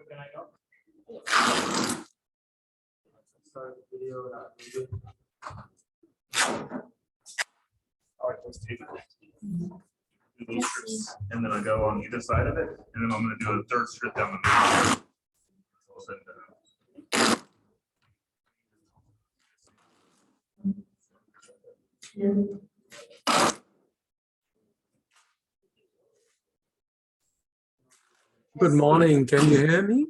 Can I go? Start the video. All right, let's take do those strips, and then I go on either side of it, and then I'm going to do a third strip down the middle. All said and done. Good morning. Can you hear me?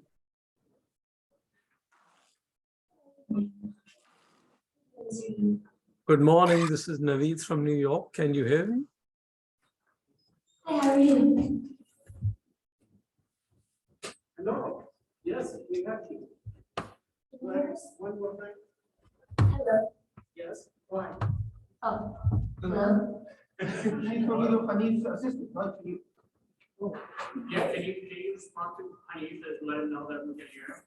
Good morning. This is Naveed from New York. Can you hear me? Hi, how are you? Hello. Yes, we have you. One more time. Hello. Yes. Why? Oh, hello. She's from the Hanif's assistant, not you. Yeah, can you respond to Hanif and let him know that we can hear him?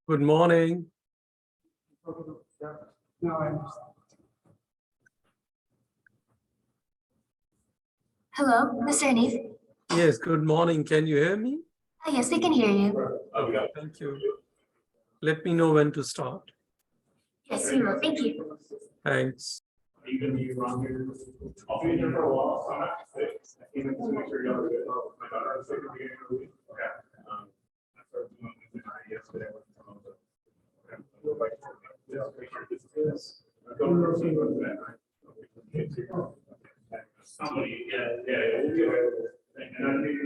Good morning. No, I understand. Hello, Mr. Hanif. Yes, good morning. Can you hear me? Hi, yes, we can hear you. Thank you. Let me know when to start. Yes, we will. Thank you. Thanks. Are you going to be around here? I'll be here for a while, so I'm not sick. I came in to make sure you all are good. My daughter was sick at the beginning of the week. Okay. I started doing it yesterday. Okay. Just make sure this is. Don't proceed with that, right? Somebody, yeah, we'll get away with it. And I think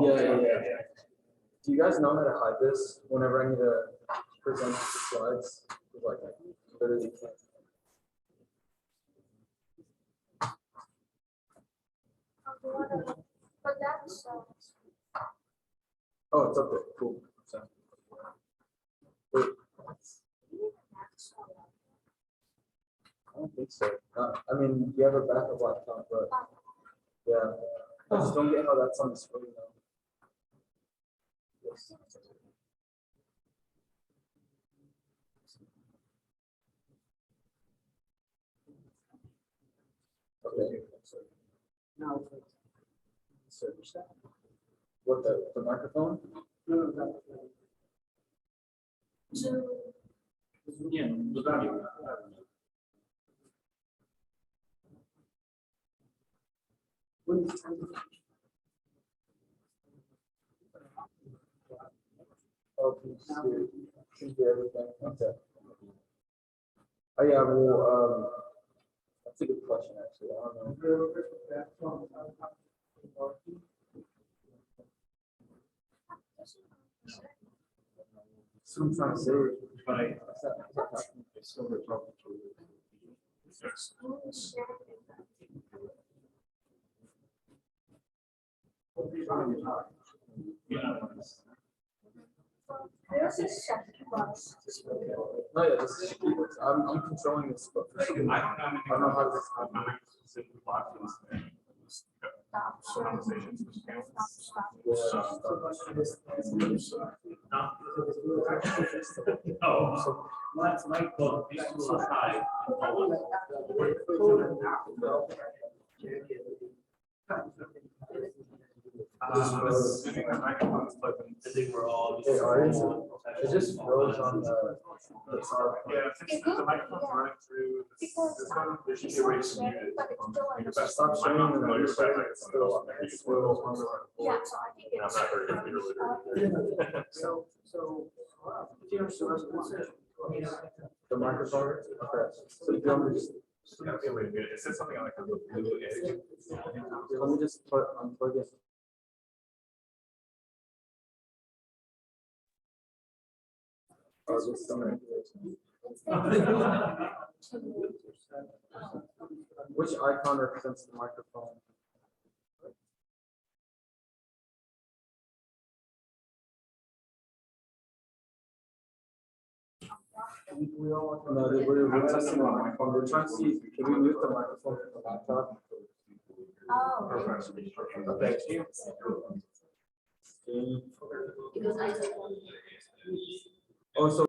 Yeah. Do you guys know how to hide this whenever I need to present the slides? Like, I literally can't. But that's Oh, it's up there. Cool. So, wait. I don't think so. I mean, you have a backup laptop, but yeah. I just don't get how that's on the screen though. Yes. Okay. Now it's like server stack. What the microphone? No. Yeah, without you. Oh, can you do everything? Okay. Oh yeah, well, that's a good question actually. I don't know. So I'm trying to say, But I. this is no, yeah, this is I'm controlling this, but for some reason, I don't know how this happens. Conversations. Oh, so that's my book. These two are high. I'm assuming the microphone's plugged in. I think we're all. Hey, it just froze on the. Yeah, since the microphone's running through this one, there should be a way to mute it. Stop sharing and then Your you're saying back, it's still. yeah, so I think I'm it's. not very good. So. The microphone, okay, so you want me to just, There's gotta be a way to mute it. It says something like a blue edge. let me just unplug it. Oh, this summer. Which icon represents the microphone? No, we're testing the microphone. We're trying to see, can we mute the microphone from the laptop? Oh. Okay. Because I. Oh, so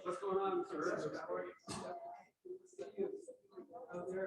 What's going on, sir? How are you? It's still raining outside.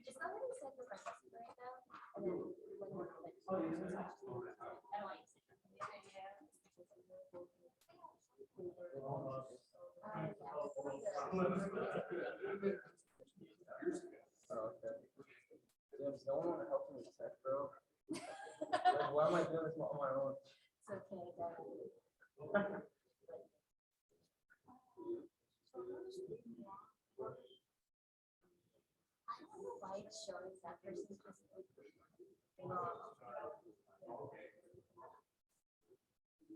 Just go ahead and set the breakfast right now, and then when we're like, I don't want you Oh, okay. James, no one want to help me with tech, bro. Like, why am I doing this on my own? It's okay, Dad. I don't know why it's showing that person specifically.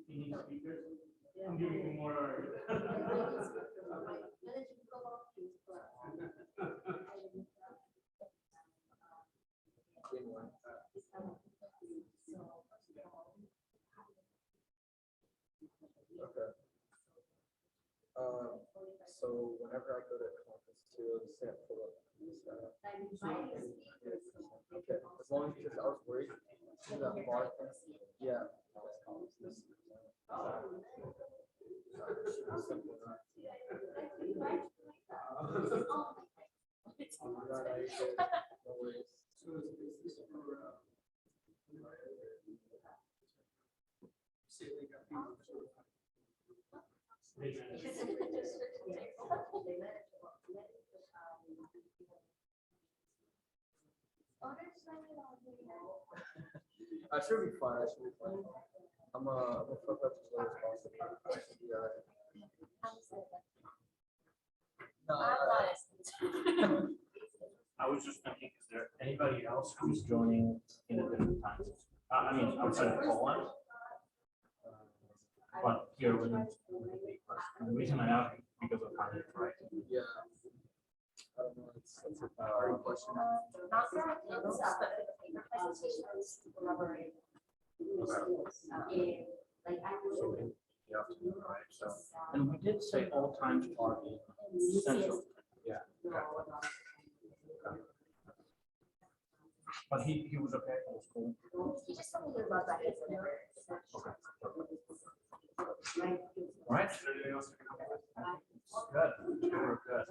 You need speakers? I'm giving you more. Okay. So whenever I go to conference too, I'll just say I pull up. Okay, as long as, because I was worried, see that bar thing? Yeah. No worries. I should be fine. I should be fine. I'm gonna fuck up as low as possible. I should be alright. No, I was just thinking, is there anybody else who's joining in a different time? I mean, outside of Poland. But here within. The reason I ask is because of how it's right. yeah. I don't know. It's a hard question. Not for our kids, but for the paper presentations, collaborate. Like actually. The afternoon, right? So, and we did say all times are in central. Yeah. Okay. But he was okay, it was cool. He just told me to love that. Right? Anything else to come up with? Good. Good.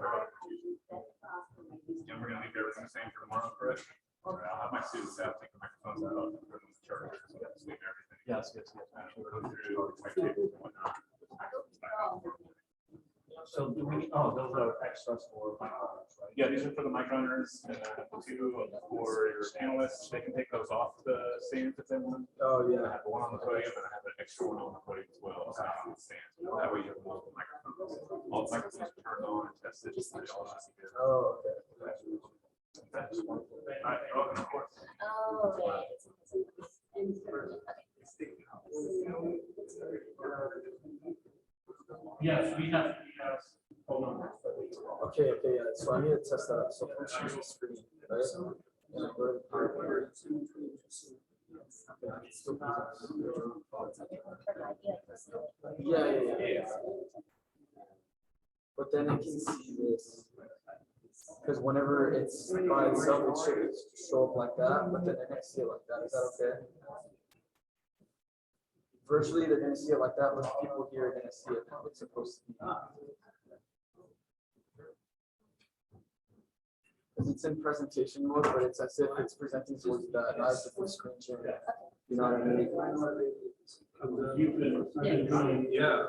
And we're gonna leave everything the same for tomorrow, correct? All right, I'll have my students out, take the microphones out, put them in the charger, so let's leave everything. Yes. Actually, go through my tables and whatnot. So do we, those are extras for my hours, right? Yeah, these are for the mic runners, and then two for your panelists. They can take those off the stand if they want. Oh, I yeah. have one on the podium, and I have an extra one on the podium as well. It's not on the stand. That way you have multiple microphones. All the microphones are turned on and tested. Just they all have to be- Oh, okay. That's wonderful. All right, you're welcome, of course. Oh, yeah. Yes, we have, hold on. Okay, yeah. So I need to test that out. So I'm choosing screen, right? And I go to PowerPoint. Yeah. But then it can see this. Because whenever it's by itself, it should show up like that, but then they're gonna see it like that. Is that okay? Virtually, they're gonna see it like that, but the people here are gonna see it how it's supposed to be. Because it's in presentation mode, but it's as if it's presenting towards the, not as if we're screen sharing. You know what I mean? Yeah.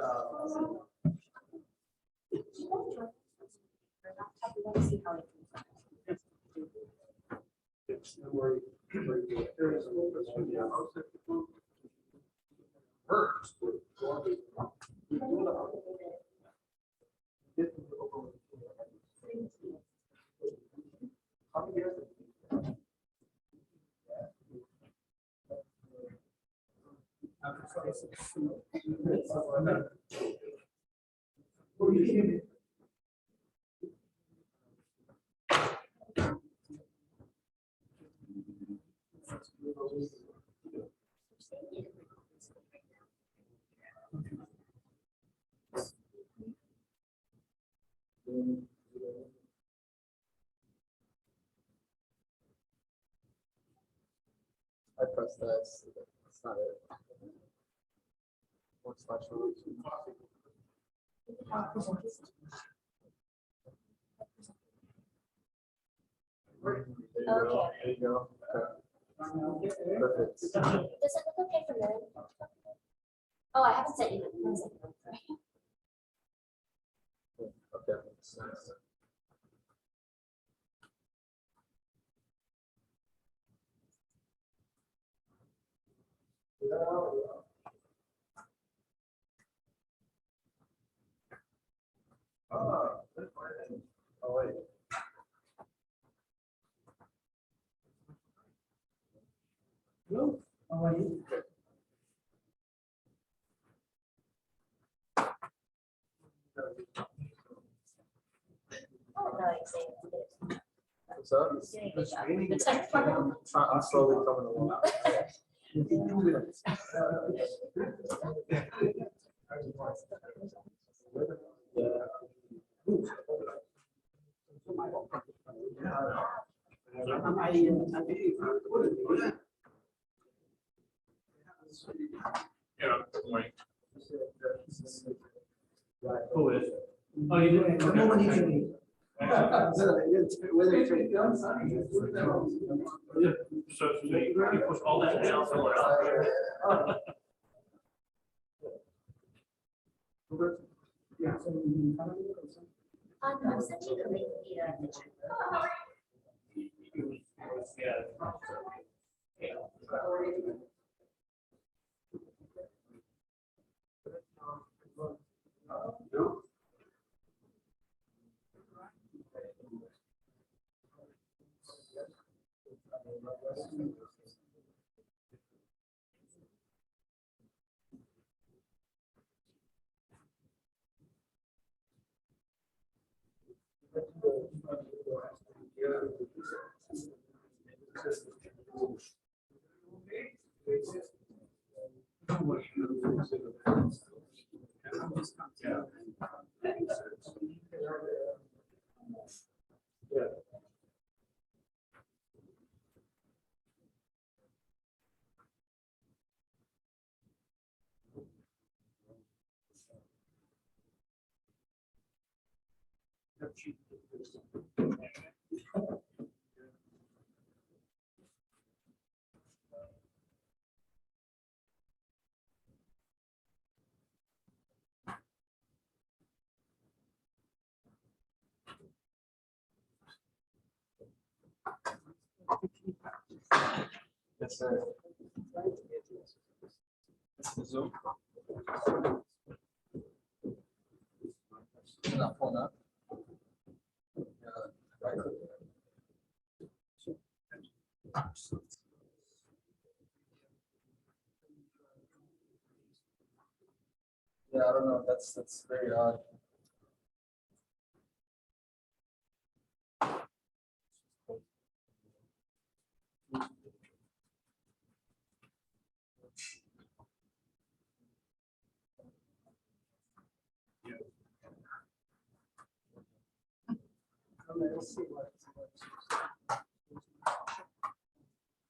See how it I pressed that. It's not it. What slash religion? There you go. Okay. Perfect. Does it look okay from there? Oh, I haven't sent you the. One second, sorry. Okay. Oh, wait. Hello, how are you? Oh, no, you're saying it's What's up? doing a good job. The tech part. I'm slowly coming along. Yeah, good morning. Who is? Oh, you didn't? Okay. Nobody can hear. So you push all that down somewhere else. Yeah, so you can come in or something? I'm sending the link via the chat. Yes, sir. Zoom. Not pulling up. Right click. Yeah, I don't know. That's very odd.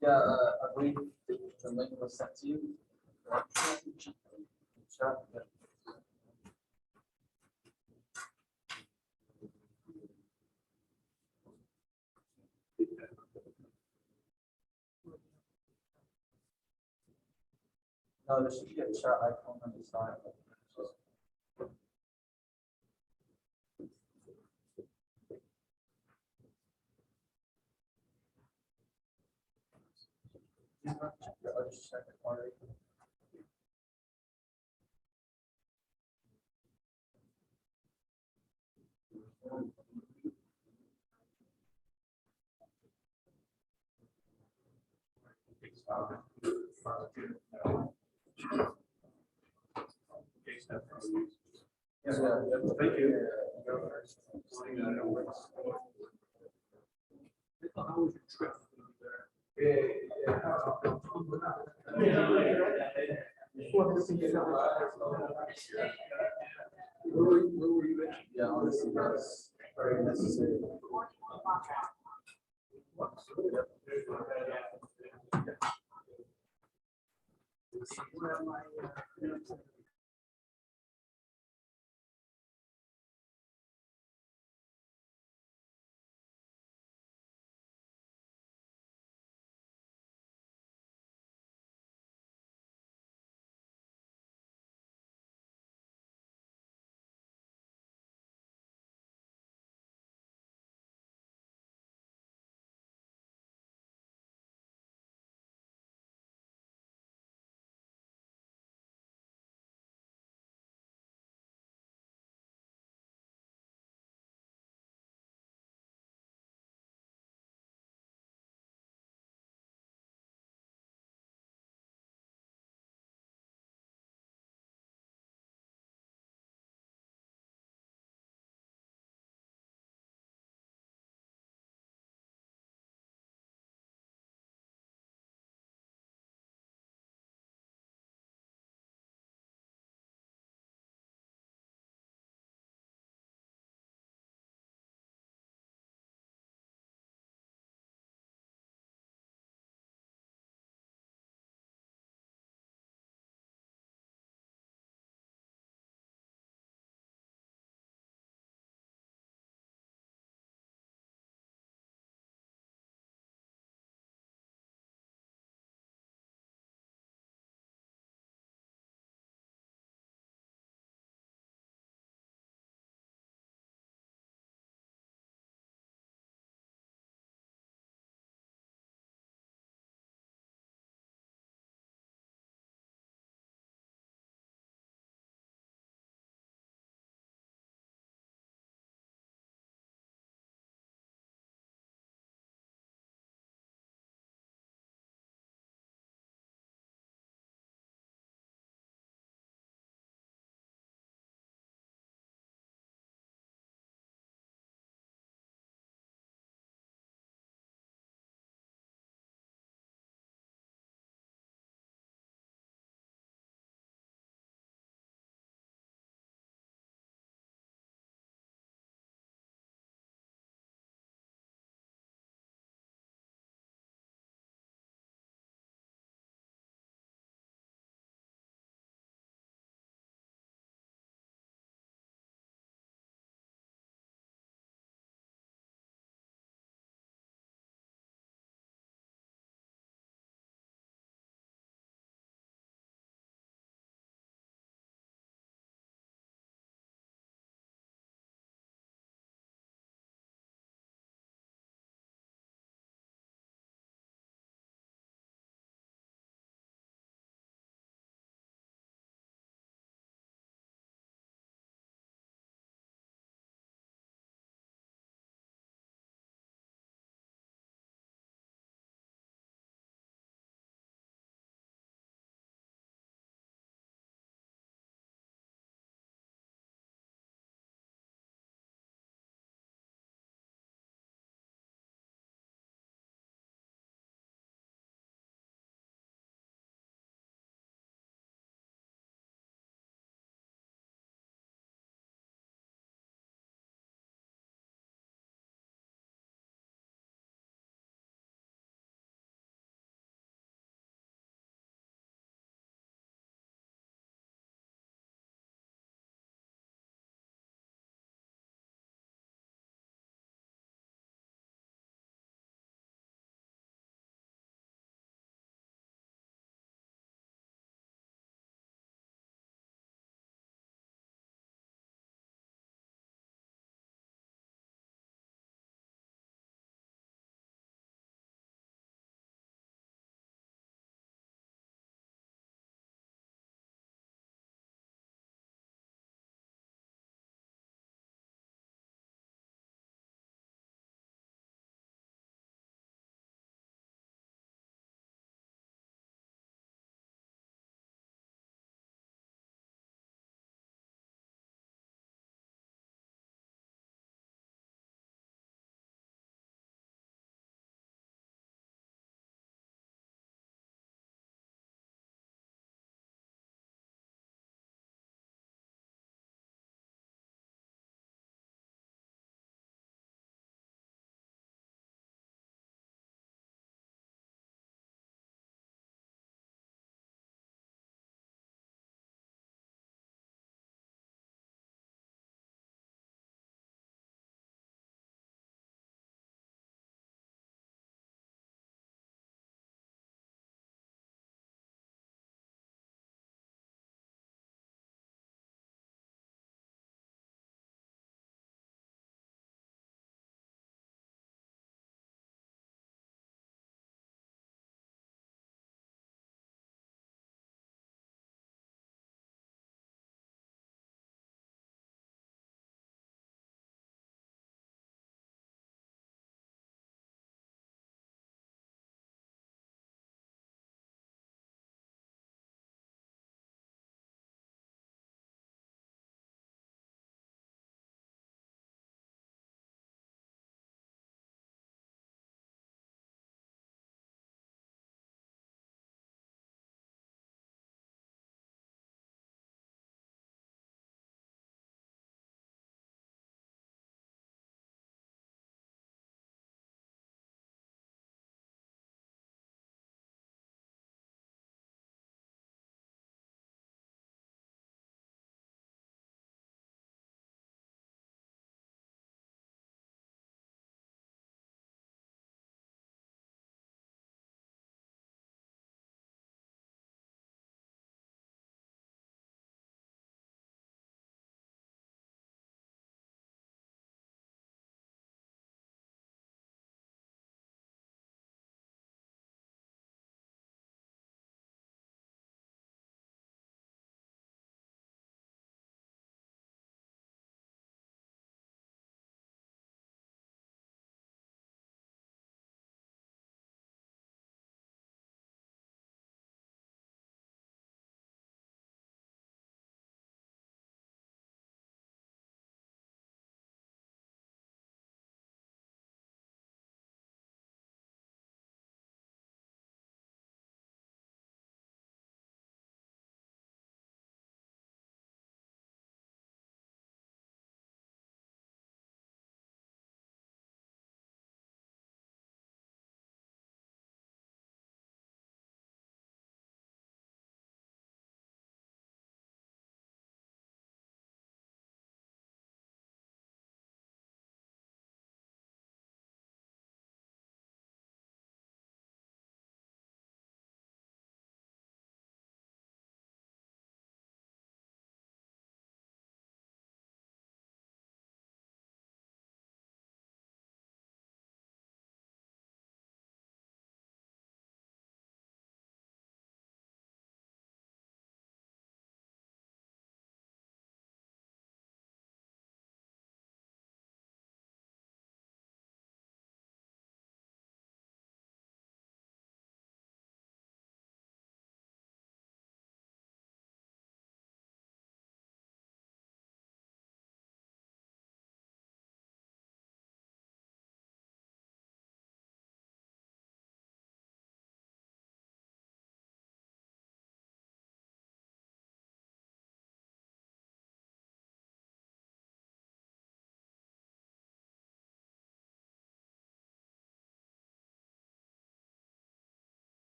Yeah, I believe the link was sent to you. Chat, yeah. No, there should be a chat icon on the side. I'll just check it already. Yeah, thank you. How was your trip? Where were you at? Yeah, honestly, that's very necessary. Where my,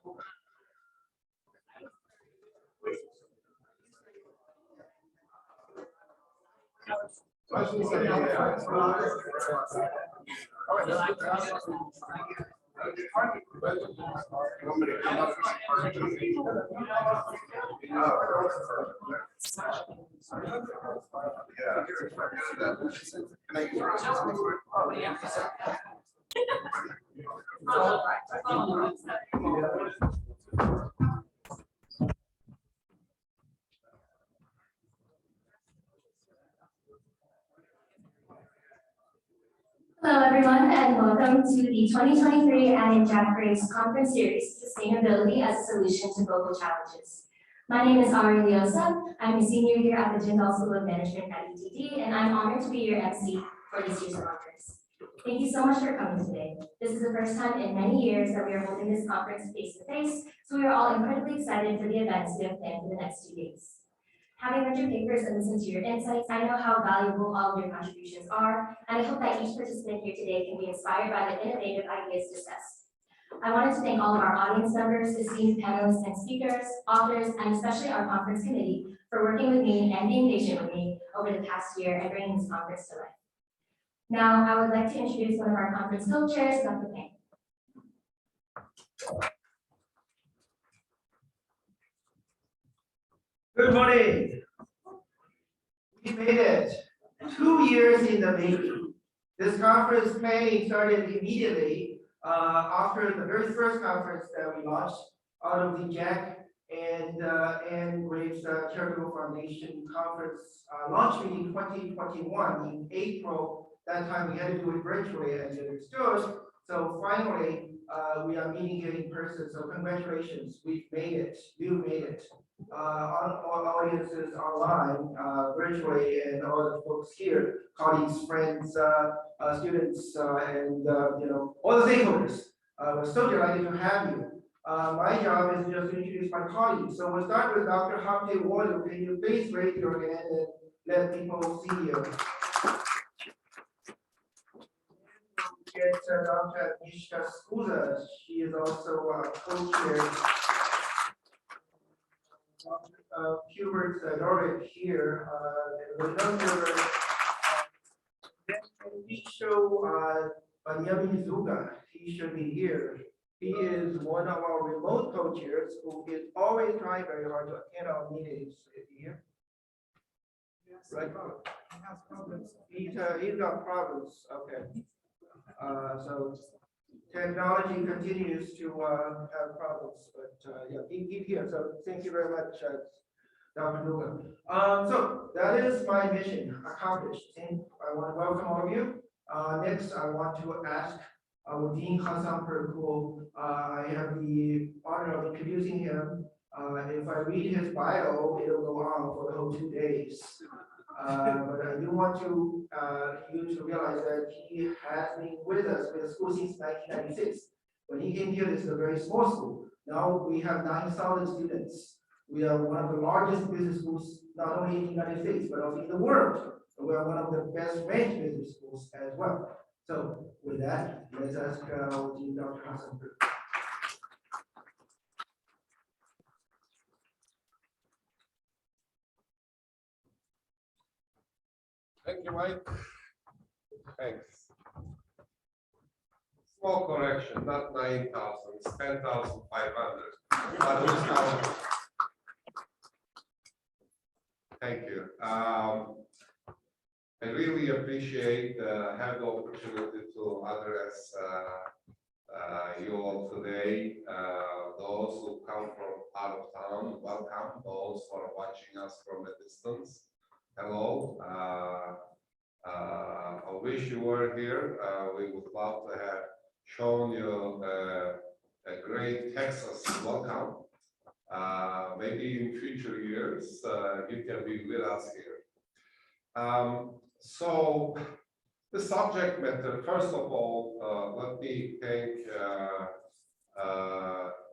Hello, everyone, and welcome to the 2023 Annie Jack Graves Conference Series, Sustainability as a Solution to Global Challenges. My name is Ari Liosa. I'm a senior here at the Tyndall School of Management at UTD, and I'm honored to be your MC for this year's conference. Thank you so much for coming today. This is the first time in many years that we are holding this conference face-to-face, so we are all incredibly excited for the events we have planned for the next 2 days. Having read your papers and listened to your insights, I know how valuable all of your contributions are, and I hope that each participant here today can be inspired by the innovative ideas discussed. I wanted to thank all of our audience members, esteemed panelists and speakers, authors, and especially our conference committee for working with me and being patient with me over the past year and bringing this conference to life. Now, I would like to introduce one of our conference co-chairs, Dr. Peng. Good morning. We made it 2 years in the making. This conference planning started immediately after the very first conference that we launched out of the Jack and Graves Charitable Foundation conference launch meeting 2021 in April. That time we had to do it virtually as you understood. So finally, we are meeting here in person. So congratulations, we've made it. You made it. All audiences online, virtually, and all the folks here, colleagues, friends, students, and all the stakeholders. We're so delighted to have you. My job is just to introduce my colleagues. So we'll start with Dr. Hamdi Wadu. Can you please raise your hand and let people see you? Get Dr. Mishka Skuza. She is also a co-chair. Hubert Doric here, we show Benjamin Zuga. He should be here. He is one of our remote co-chairs who is always trying very hard to attend our meetings. Is he here? Yes, right. He's got problems. Okay. So technology continues to have problems, but yeah, he's here. So thank you very much, Dr. Luga. So that is my mission accomplished. And I want to welcome all of you. Next, I want to ask our Dean Hassan Perkul. I have the honor of introducing him. If I read his bio, it'll go on for the whole 2 days. But I do want to you to realize that he has been with us with the school since 1996. When he came here, this is a very small school. Now we have 9,000 students. We are one of the largest business schools, not only in the United States, but also in the world. We are one of the best ranked business schools as well. So with that, let's ask Dean Dr. Hassan. Thank you, Mike. Thanks. Small correction, not 9,000, it's 10,500. Thank you. I really appreciate having the opportunity to address you all today. Those who come from out of town, welcome. Those who are watching us from a distance, hello. I wish you were here. We would love to have shown you a great Texas welcome. Maybe in future years, you can be with us here. So the subject matter, first of all, let me thank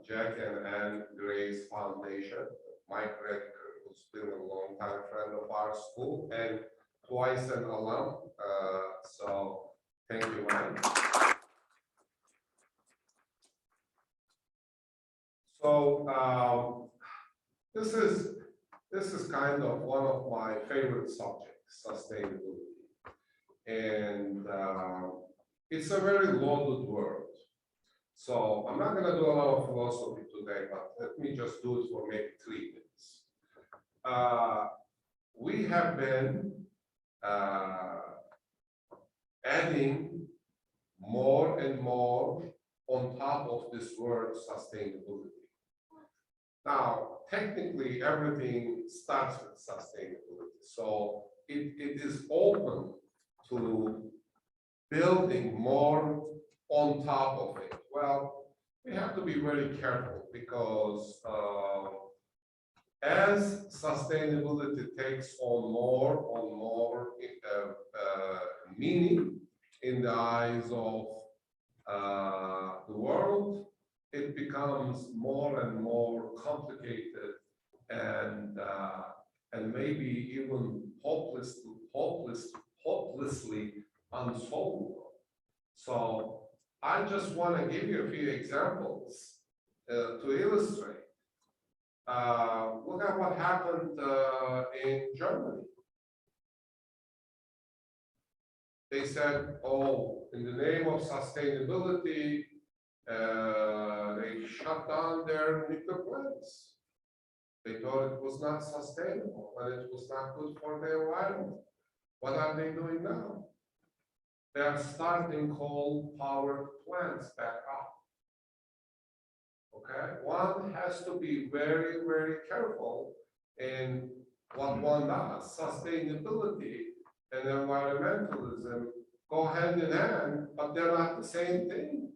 Jack and Anne Graves Foundation, Mike Redker, who's been a long time friend of our school and twice an alum. So thank you, Mike. this is kind of one of my favorite subjects, sustainability. And it's a very loaded word. So I'm not gonna do a lot of philosophy today, but let me just do it for maybe 3 minutes. We have been adding more and more on top of this word sustainability. Now, technically, everything starts with sustainability. So it is open to building more on top of it. Well, we have to be very careful because as sustainability takes on more meaning in the eyes of the world, it becomes more and more complicated and maybe even hopelessly unsolvable. So I just want to give you a few examples to illustrate. Look at what happened in Germany. They said, oh, in the name of sustainability, they shut down their nuclear plants. They thought it was not sustainable and it was not good for the environment. What are they doing now? They are starting coal-powered plants back up. Okay, one has to be very, very careful in what one does. Sustainability and environmentalism go hand in hand, but they're not the same thing.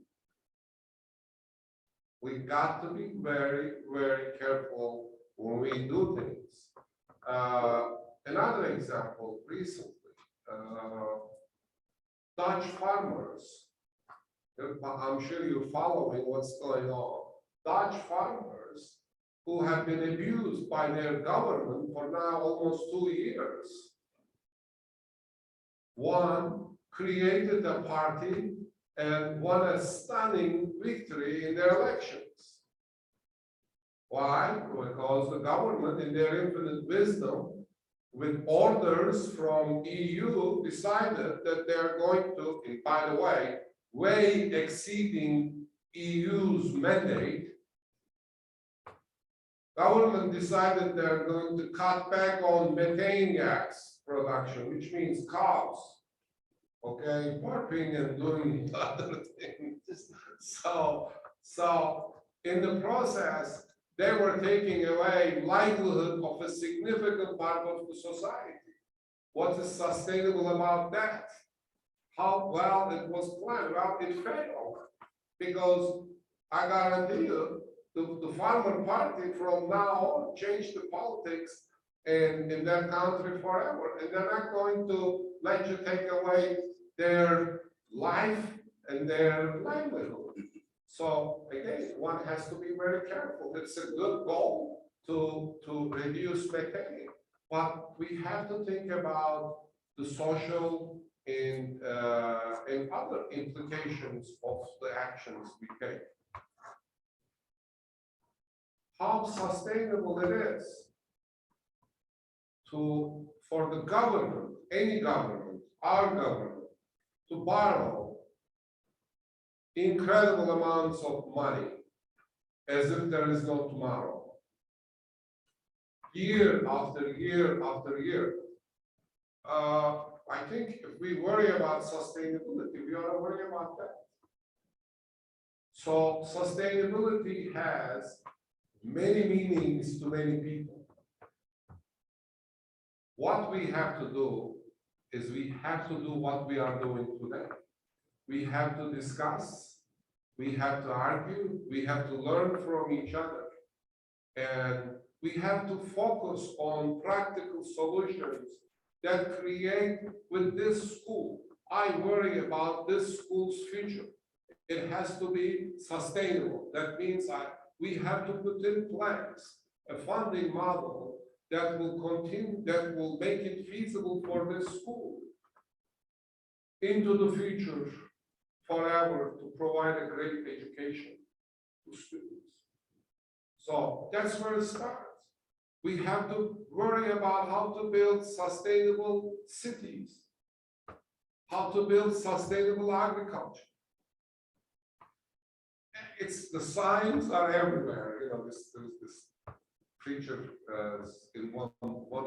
We got to be very, very careful when we do things. Another example recently, Dutch farmers. I'm sure you're following what's going on. Dutch farmers who have been abused by their government for now almost 2 years. One created a party and won a stunning victory in their elections. Why? Because the government, in their infinite wisdom, with orders from EU, decided that they're going to, and by the way, way exceeding EU's mandate. Government decided they're going to cut back on methane gas production, which means cows, okay, burping and doing other things. So in the process, they were taking away livelihood of a significant part of the society. What is sustainable about that? How well it was planned? Well, it failed because I guarantee you, the farmer party from now on changed the politics in their country forever, and they're not going to let you take away their life and their livelihood. So again, one has to be very careful. It's a good goal to reduce methane, but we have to think about the social and other implications of the actions we take. How sustainable it is for the government, any government, our government, to borrow incredible amounts of money as if there is no tomorrow. Year after year after year. I think if we worry about sustainability, we ought to worry about that. So sustainability has many meanings to many people. What we have to do is we have to do what we are doing today. We have to discuss, we have to argue, we have to learn from each other. And we have to focus on practical solutions that create with this school. I worry about this school's future. It has to be sustainable. That means we have to put in place a funding model that will continue, that will make it feasible for this school into the future forever to provide a great education to students. So that's where it starts. We have to worry about how to build sustainable cities, how to build sustainable agriculture. It's the signs are everywhere. You know, there's this preacher in one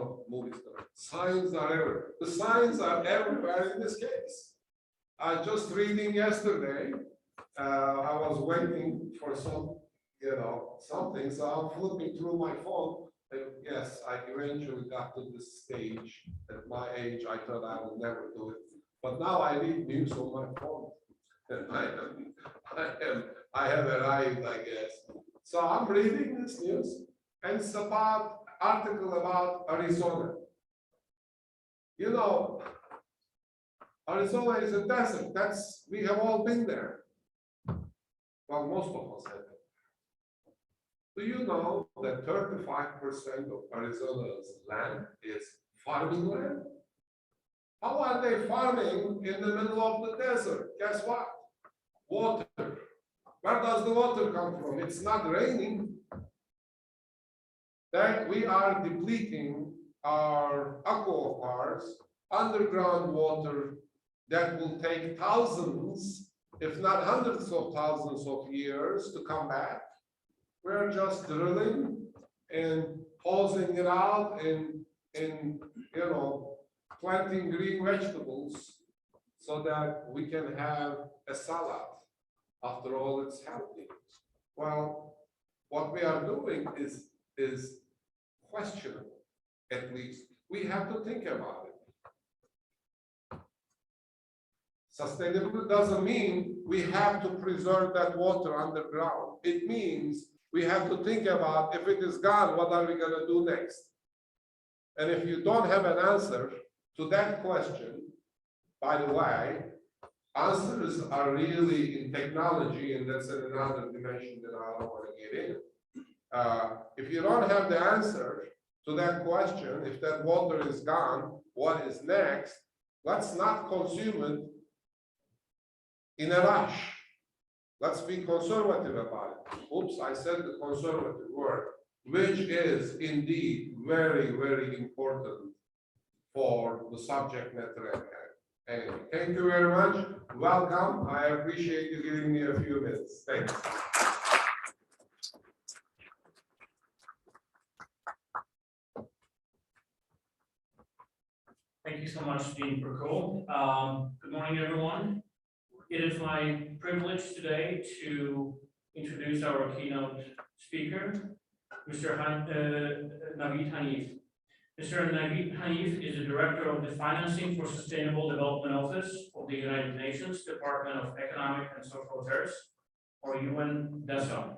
of the movies. Signs are everywhere. The signs are everywhere in this case. I just reading yesterday. I was waiting for something. So I'm flipping through my phone. And yes, I eventually got to this stage. At my age, I thought I would never do it. But now I read news on my phone. And I have arrived, I guess. So I'm reading this news, and it's about article about Arizona. You know, Arizona is a desert. We have all been there. Well, most of us have been. Do you know that 35% of Arizona's land is farming land? How are they farming in the middle of the desert? Guess what? Water. Where does the water come from? It's not raining. That we are depleting our aquifers, underground water that will take thousands, if not hundreds of thousands of years to come back. We're just drilling and pausing it out and planting green vegetables so that we can have a salad. After all, it's healthy. Well, what we are doing is questionable, at least. We have to think about it. Sustainability doesn't mean we have to preserve that water underground. It means we have to think about, if it is gone, what are we going to do next? And if you don't have an answer to that question, by the way, answers are really in technology, and that's in another dimension that I don't want to get in. If you don't have the answer to that question, if that water is gone, what is next? Let's not consume it in a rush. Let's be conservative about it. Oops, I said the conservative word, which is indeed very, very important for the subject matter at hand. Anyway, thank you very much. Welcome. I appreciate you giving me a few minutes. Thanks. Thank you so much, Dean Perkul. Good morning, everyone. It is my privilege today to introduce our keynote speaker, Mr. Naveed Hanif. Mr. Naveed Hanif is the Director of the Financing for Sustainable Development Office of the United Nations Department of Economic and Social Affairs, or UN-DESA.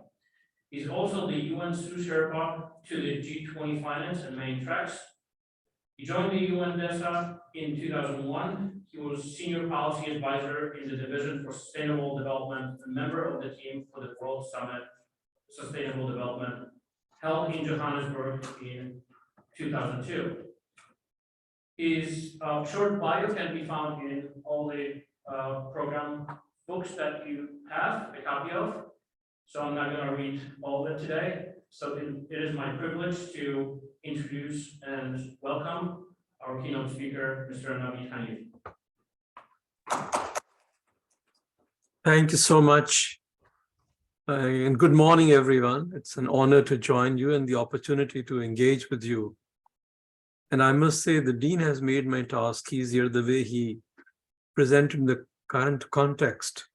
He's also the UN Sous Sherpa to the G20 Finance and Main Tracks. He joined the UN-DESA in 2001. He was Senior Policy Advisor in the Division for Sustainable Development and member of the team for the World Summit Sustainable Development held in Johannesburg in 2002. His short bio can be found in all the program books that you have a copy of. So I'm not going to read all of it today. So it is my privilege to introduce and welcome our keynote speaker, Mr. Naveed Hanif. Thank you so much. And good morning, everyone. It's an honor to join you and the opportunity to engage with you. And I must say the Dean has made my task easier the way he presented the current context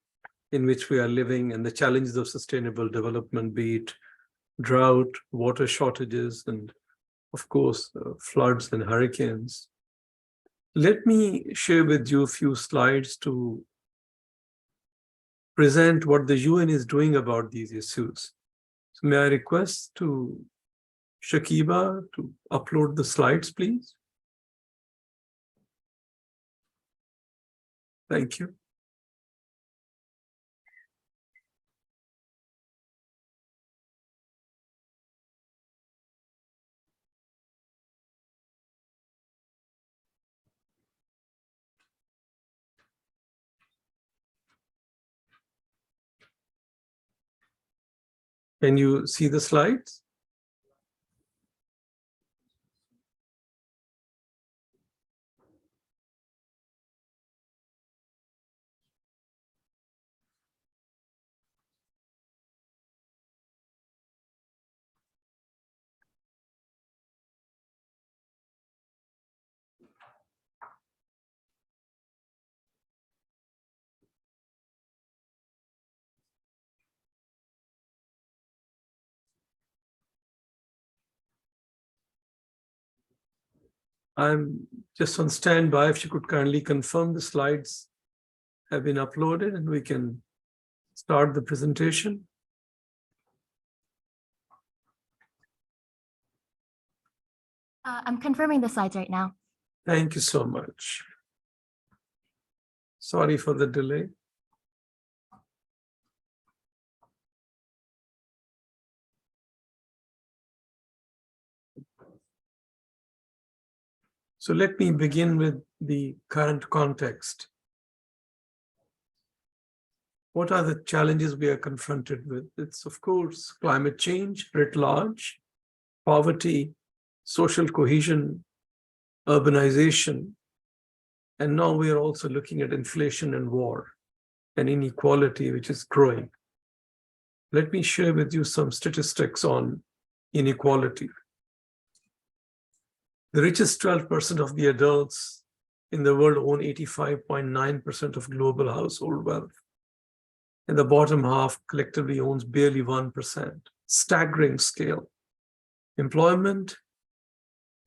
in which we are living and the challenges of sustainable development, be it drought, water shortages, and of course, floods and hurricanes. Let me share with you a few slides to present what the UN is doing about these issues. So may I request to Shakiba to upload the slides, please? Thank you. Can you see the slides? I'm just on standby. If you could kindly confirm the slides have been uploaded and we can start the presentation. I'm confirming the slides right now. Thank you so much. Sorry for the delay. So let me begin with the current context. What are the challenges we are confronted with? It's, of course, climate change writ large, poverty, social cohesion, urbanization, and now we are also looking at inflation and war and inequality, which is growing. Let me share with you some statistics on inequality. The richest 12% of the adults in the world own 85.9% of global household wealth. And the bottom half collectively owns barely 1%. Staggering scale. Employment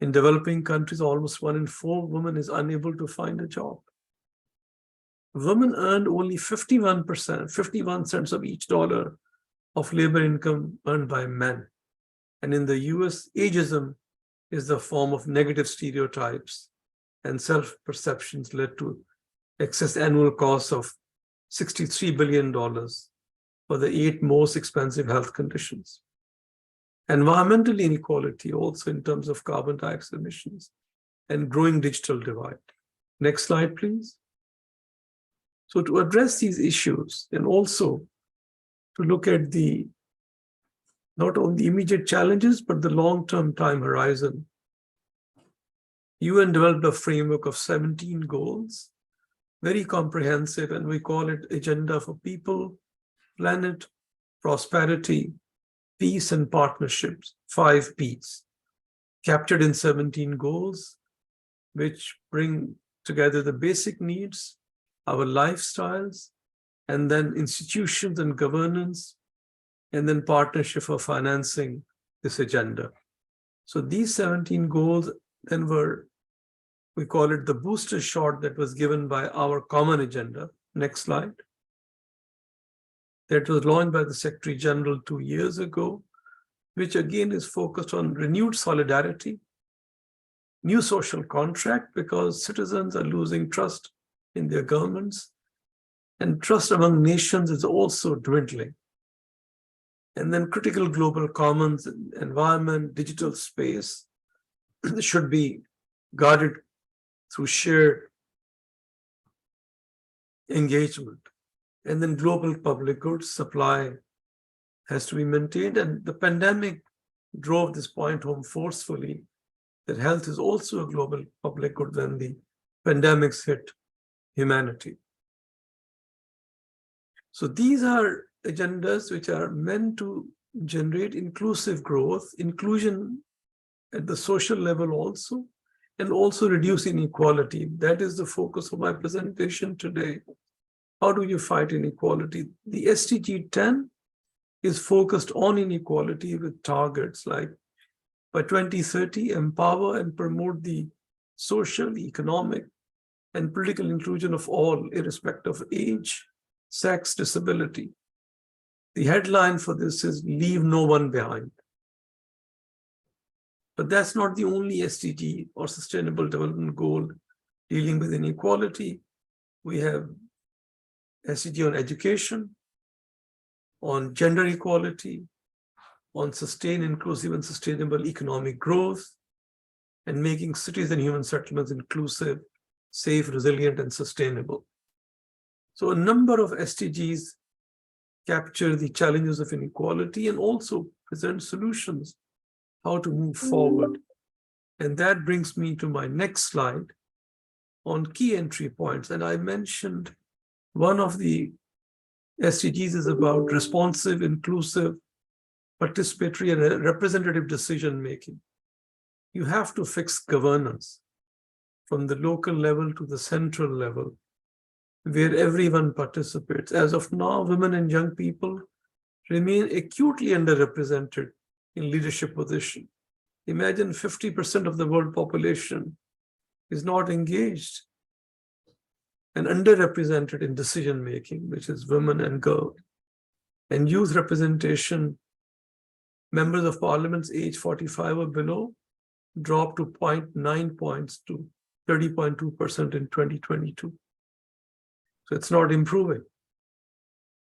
in developing countries, almost 1 in 4 women is unable to find a job. Women earned only 51%, 51 cents of each dollar of labor income earned by men. And in the US, ageism is the form of negative stereotypes and self-perceptions led to excess annual costs of $63 billion for the 8 most expensive health conditions. Environmental inequality also in terms of carbon dioxide emissions and growing digital divide. Next slide, please. So to address these issues and also to look at the not only immediate challenges, but the long-term time horizon, UN developed a framework of 17 goals, very comprehensive, and we call it Agenda for People, Planet, Prosperity, Peace and Partnerships, 5 Ps, captured in 17 goals, which bring together the basic needs, our lifestyles, and then institutions and governance, and then partnership for financing this agenda. So these 17 goals then were, we call it the booster shot that was given by our common agenda. Next slide. That was launched by the Secretary General 2 years ago, which again is focused on renewed solidarity, new social contract, because citizens are losing trust in their governments, and trust among nations is also dwindling. And then critical global commons, environment, digital space should be guarded through shared engagement. And then global public goods supply has to be maintained. And the pandemic drove this point home forcefully, that health is also a global public good when the pandemics hit humanity. So these are agendas which are meant to generate inclusive growth, inclusion at the social level also, and also reduce inequality. That is the focus of my presentation today. How do you fight inequality? The SDG 10 is focused on inequality with targets like by 2030, empower and promote the social, economic, and political inclusion of all, irrespective of age, sex, disability. The headline for this is leave no one behind. But that's not the only SDG or sustainable development goal dealing with inequality. We have SDG on education, on gender equality, on sustained, inclusive, and sustainable economic growth, and making cities and human settlements inclusive, safe, resilient, and sustainable. So a number of SDGs capture the challenges of inequality and also present solutions, how to move forward. And that brings me to my next slide on key entry points. And I mentioned one of the SDGs is about responsive, inclusive, participatory, and representative decision-making. You have to fix governance from the local level to the central level, where everyone participates. As of now, women and young people remain acutely underrepresented in leadership position. Imagine 50% of the world population is not engaged and underrepresented in decision-making, which is women and girls. And youth representation, members of parliaments age 45 or below, dropped to 0.9 points to 30.2% in 2022. So it's not improving.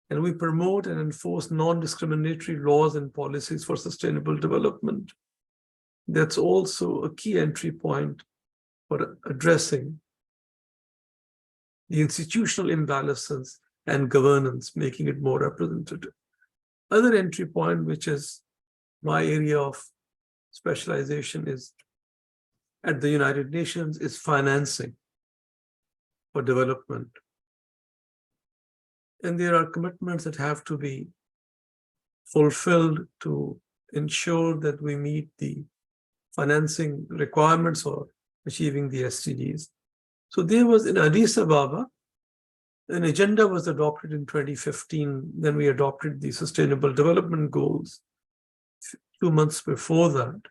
And we promote and enforce non-discriminatory laws and policies for sustainable development. That's also a key entry point for addressing the institutional imbalances and governance, making it more representative. Other entry point, which is my area of specialization, is at the United Nations, is financing for development. And there are commitments that have to be fulfilled to ensure that we meet the financing requirements for achieving the SDGs. So there was in Addis Ababa, an agenda was adopted in 2015. Then we adopted the Sustainable Development Goals 2 months before that,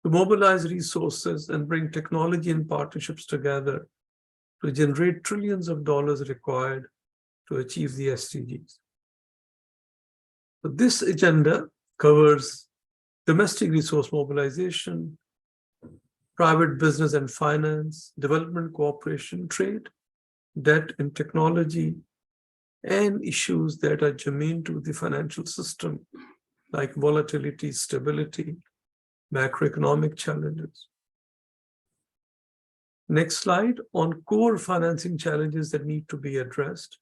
to mobilize resources and bring technology and partnerships together to generate trillions of dollars required to achieve the SDGs. So this agenda covers domestic resource mobilization, private business and finance, development cooperation, trade, debt and technology, and issues that are germane to the financial system, like volatility, stability, macroeconomic challenges. Next slide, on core financing challenges that need to be addressed.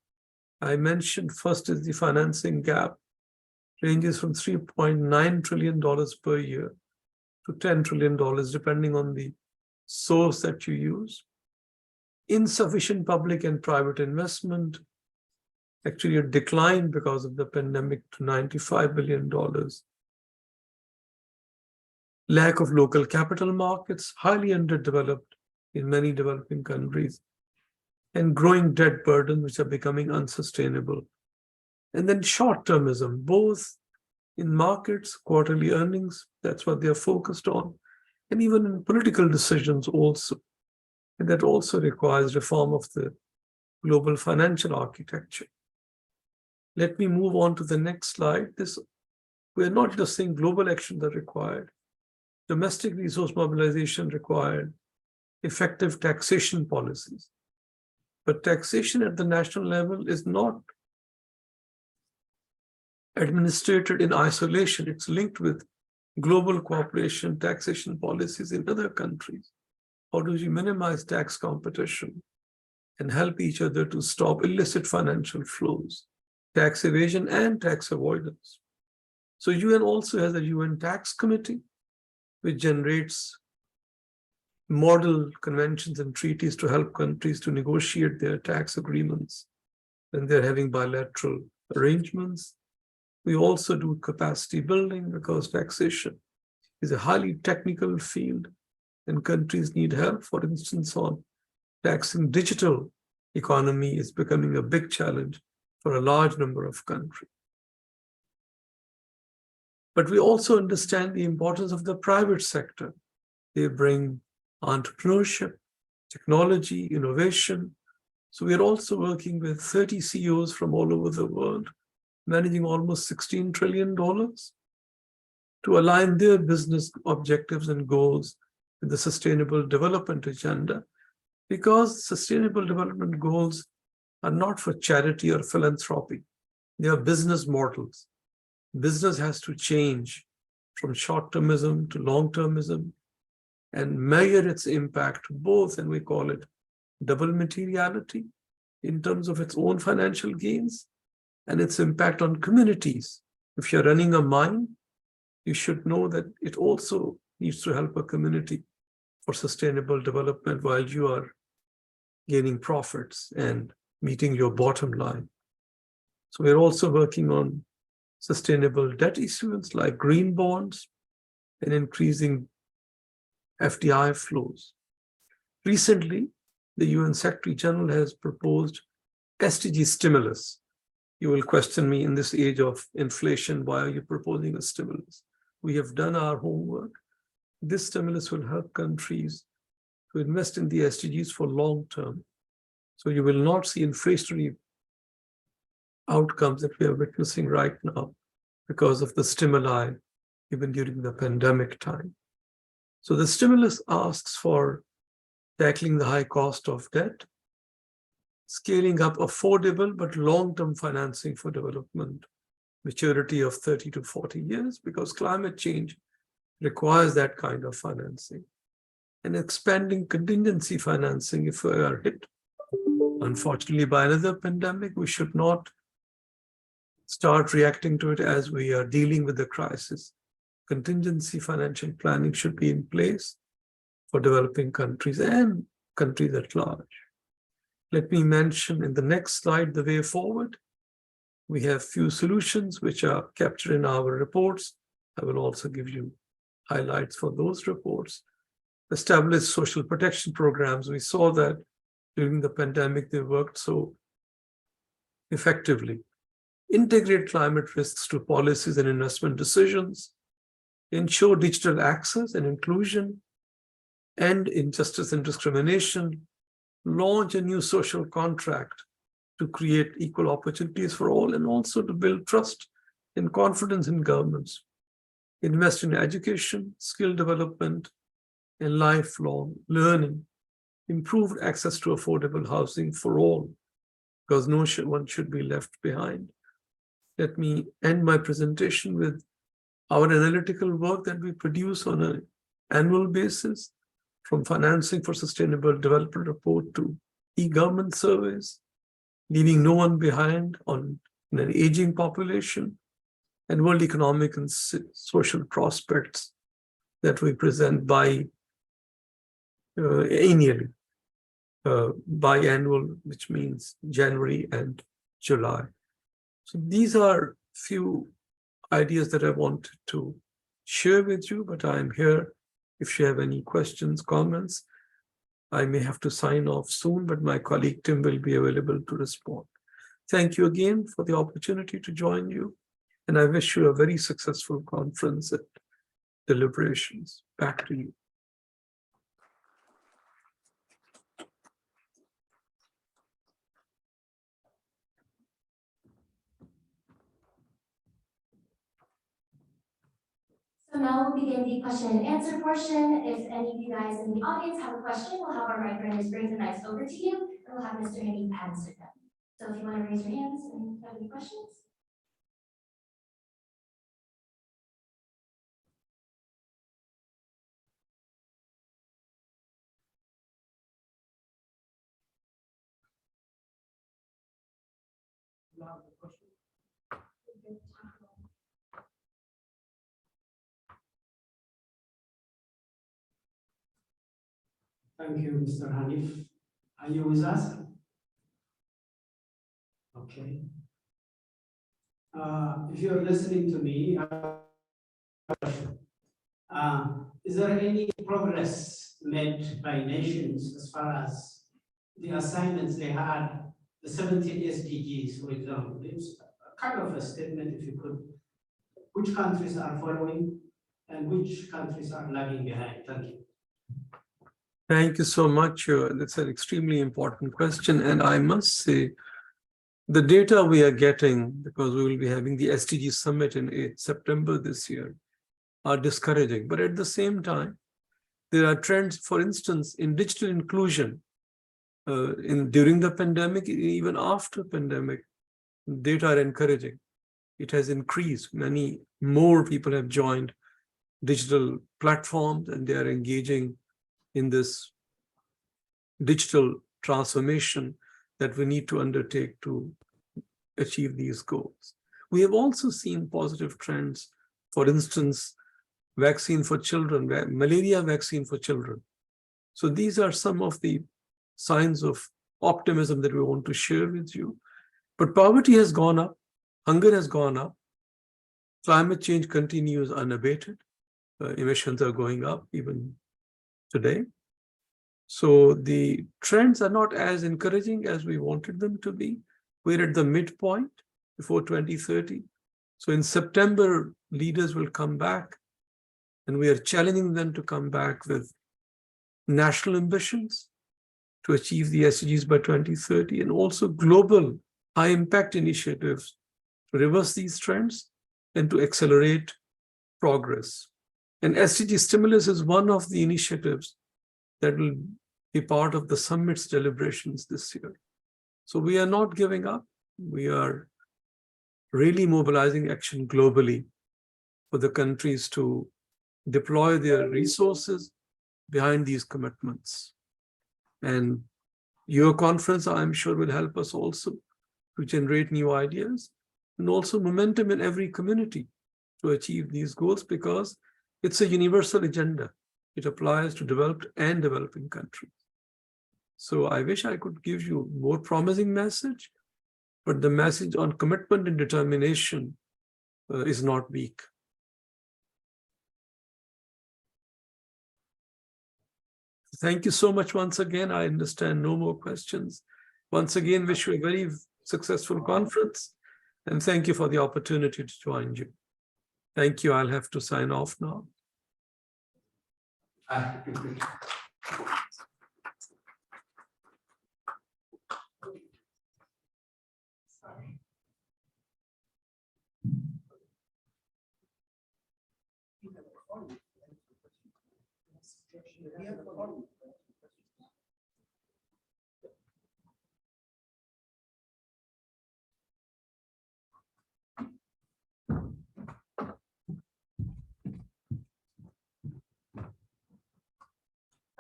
I mentioned first is the financing gap, ranges from $3.9 trillion per year to $10 trillion, depending on the source that you use. Insufficient public and private investment, actually a decline because of the pandemic to $95 billion. Lack of local capital markets, highly underdeveloped in many developing countries, and growing debt burden, which are becoming unsustainable. And then short-termism, both in markets, quarterly earnings, that's what they're focused on, and even in political decisions also. And that also requires reform of the global financial architecture. Let me move on to the next slide. We're not just saying global actions are required. Domestic resource mobilization required, effective taxation policies. But taxation at the national level is not administered in isolation. It's linked with global cooperation, taxation policies in other countries. How do you minimize tax competition and help each other to stop illicit financial flows, tax evasion and tax avoidance? So UN also has a UN tax committee, which generates model conventions and treaties to help countries to negotiate their tax agreements when they're having bilateral arrangements. We also do capacity building because taxation is a highly technical field and countries need help. For instance, on taxing digital economy is becoming a big challenge for a large number of countries. But we also understand the importance of the private sector. They bring entrepreneurship, technology, innovation. So we are also working with 30 CEOs from all over the world, managing almost $16 trillion to align their business objectives and goals with the Sustainable Development Agenda, because Sustainable Development Goals are not for charity or philanthropy. They are business models. Business has to change from short-termism to long-termism and measure its impact both, and we call it double materiality in terms of its own financial gains, and its impact on communities. If you're running a mine, you should know that it also needs to help a community for sustainable development while you are gaining profits and meeting your bottom line. So we're also working on sustainable debt issuance like green bonds and increasing FDI flows. Recently, the UN Secretary General has proposed SDG stimulus. You will question me in this age of inflation, why are you proposing a stimulus? We have done our homework. This stimulus will help countries to invest in the SDGs for long term. So you will not see inflationary outcomes that we are witnessing right now because of the stimuli, even during the pandemic time. So the stimulus asks for tackling the high cost of debt, scaling up affordable but long-term financing for development, maturity of 30 to 40 years, because climate change requires that kind of financing, and expanding contingency financing if we are hit, unfortunately, by another pandemic. We should not start reacting to it as we are dealing with the crisis. Contingency financial planning should be in place for developing countries and countries at large. Let me mention in the next slide the way forward. We have few solutions which are captured in our reports. I will also give you highlights for those reports. Establish social protection programs. We saw that during the pandemic, they worked so effectively. Integrate climate risks to policies and investment decisions. Ensure digital access and inclusion. End injustice and discrimination. Launch a new social contract to create equal opportunities for all, and also to build trust and confidence in governments. Invest in education, skill development, and lifelong learning. Improved access to affordable housing for all, because no one should be left behind. Let me end my presentation with our analytical work that we produce on an annual basis, from Financing for Sustainable Development report to e-government surveys, leaving no one behind on an aging population, and world economic and social prospects that we present annually, biannual, which means January and July. So these are few ideas that I wanted to share with you, but I'm here if you have any questions, comments. I may have to sign off soon, but my colleague Tim will be available to respond. Thank you again for the opportunity to join you, and I wish you a very successful conference at deliberations. Back to you. So now we'll begin the question and answer portion. If any of you guys in the audience have a question, we'll have our mic runners bring the mics over to you, and we'll have Mr. Haney answer them. So if you want to raise your hands and have any questions. Thank you, Mr. Hanif. Are you with us? Okay. If you're listening to me, is there any progress made by nations as far as the assignments they had, the 17 SDGs, for example? It's kind of a statement, if you could, which countries are following and which countries are lagging behind? Thank you. Thank you so much. That's an extremely important question. And I must say, the data we are getting, because we will be having the SDG summit in September this year, are discouraging. But at the same time, there are trends, for instance, in digital inclusion. During the pandemic, even after pandemic, data are encouraging. It has increased. Many more people have joined digital platforms, and they are engaging in this digital transformation that we need to undertake to achieve these goals. We have also seen positive trends. For instance, vaccine for children, malaria vaccine for children. So these are some of the signs of optimism that we want to share with you. But poverty has gone up, hunger has gone up, climate change continues unabated, emissions are going up even today. So the trends are not as encouraging as we wanted them to be. We're at the midpoint before 2030. So in September, leaders will come back, and we are challenging them to come back with national ambitions to achieve the SDGs by 2030, and also global high impact initiatives to reverse these trends and to accelerate progress. And SDG Stimulus is one of the initiatives that will be part of the summit's deliberations this year. So we are not giving up. We are really mobilizing action globally for the countries to deploy their resources behind these commitments. And your conference, I'm sure, will help us also to generate new ideas and also momentum in every community to achieve these goals, because it's a universal agenda. It applies to developed and developing countries. So I wish I could give you a more promising message, but the message on commitment and determination is not weak. Thank you so much once again. I understand no more questions. Once again, wish you a very successful conference, and thank you for the opportunity to join you. Thank you. I'll have to sign off now.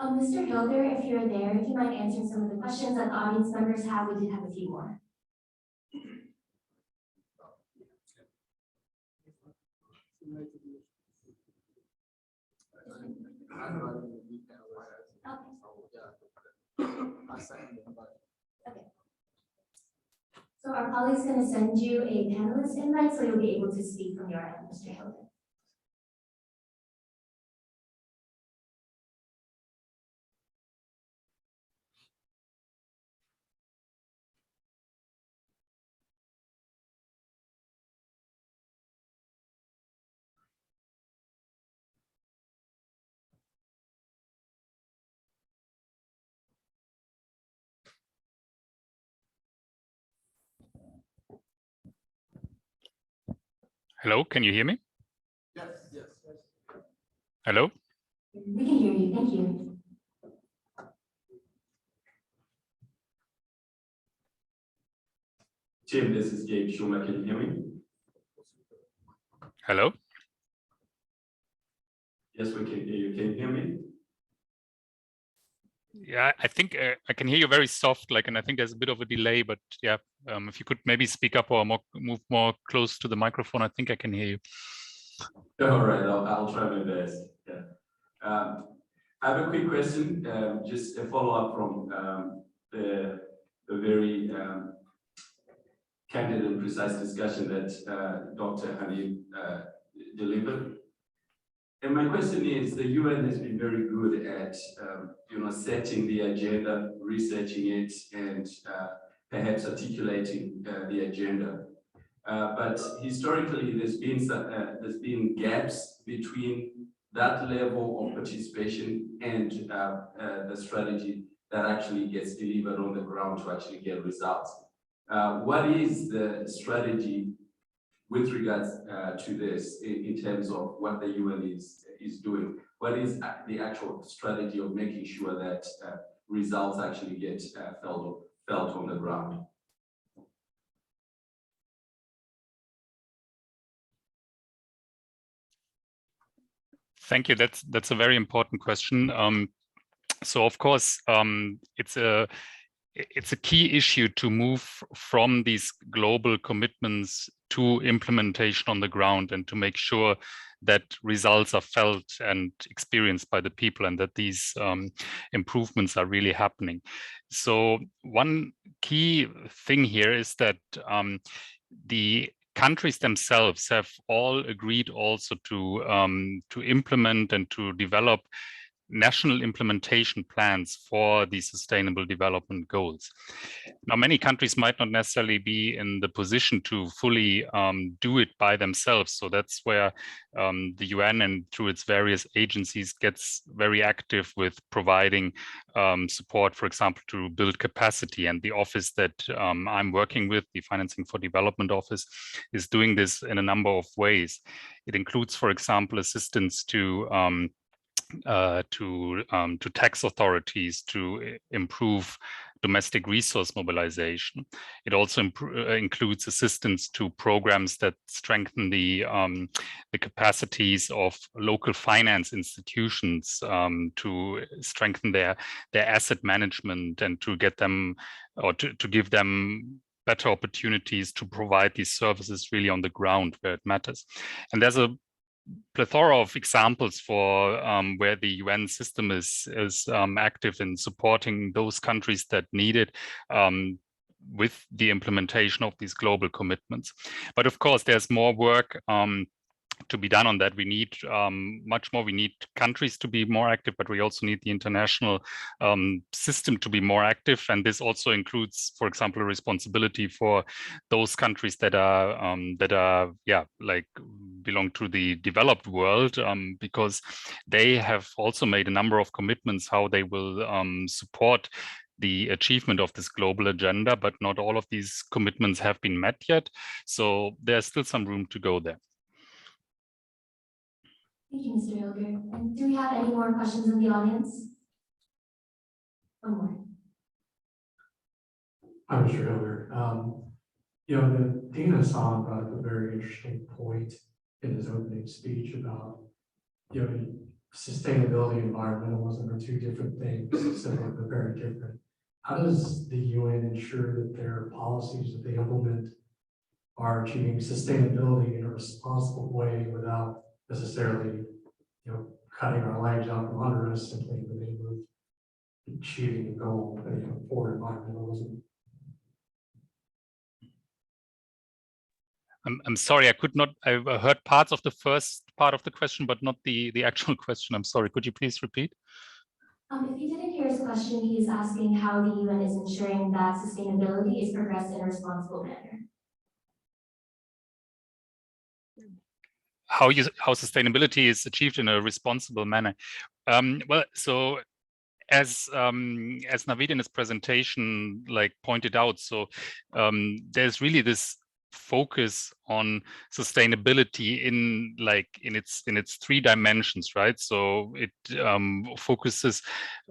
Mr. Hilder, if you're there, if you mind answering some of the questions that the audience members have, we did have a few more. Okay. So our colleague's going to send you a panelist invite, so you'll be able to speak from your end, Mr. Hilder. Hello, can you hear me? Yes, yes. Hello? We can hear you. Thank you. Tim, this is Gabe Schumer. Can you hear me? Hello? Yes, we can hear you. Can you hear me? Yeah, I think I can hear you very soft, and I think there's a bit of a delay, but yeah, if you could maybe speak up or move more close to the microphone, I think I can hear you. All right, I'll try my best. Yeah. I have a quick question, just a follow-up from the very candid and precise discussion that Dr. Hanif delivered. And my question is, the UN has been very good at, setting the agenda, researching it, and perhaps articulating the agenda. But historically, there's been gaps between that level of participation and the strategy that actually gets delivered on the ground to actually get results. What is the strategy with regards to this in terms of what the UN is doing? What is the actual strategy of making sure that results actually get felt on the ground? Thank you. That's a very important question. So of course, it's it's a key issue to move from these global commitments to implementation on the ground and to make sure that results are felt and experienced by the people and that these improvements are really happening. So one key thing here is that the countries themselves have all agreed also to implement and to develop national implementation plans for the sustainable development goals. Now, many countries might not necessarily be in the position to fully do it by themselves. So that's where the UN and through its various agencies gets very active with providing support, for example, to build capacity. And the office that I'm working with, the Financing for Development Office, is doing this in a number of ways. It includes, for example, assistance to tax authorities to improve domestic resource mobilization. It also includes assistance to programs that strengthen the capacities of local finance institutions to strengthen their asset management and to get them or to give them better opportunities to provide these services really on the ground where it matters. And there's a plethora of examples for where the UN system is active in supporting those countries that need it with the implementation of these global commitments. But of course, there's more work to be done on that. We need much more. We need countries to be more active, but we also need the international system to be more active. And this also includes, for example, a responsibility for those countries that are like belong to the developed world, because they have also made a number of commitments how they will support the achievement of this global agenda, but not all of these commitments have been met yet. So there's still some room to go there. Thank you, Mr. Hilger. And do we have any more questions in the audience? One more. I'm Mr. Hilger. The Dean Hassan brought up a very interesting point in his opening speech about, sustainability and environmentalism are two different things, similar but very different. How does the UN ensure that their policies that they implement are achieving sustainability in a responsible way without necessarily, cutting our legs out from under us simply in the name of achieving the goal for environmentalism? I'm sorry, I heard parts of the first part of the question, but not the actual question. I'm sorry, could you please repeat? If you didn't hear his question, he is asking how the UN is ensuring that sustainability is progressed in a responsible manner. How sustainability is achieved in a responsible manner. Well, so as Naveed in his presentation pointed out, so there's really this focus on sustainability in its three dimensions, right? So it focuses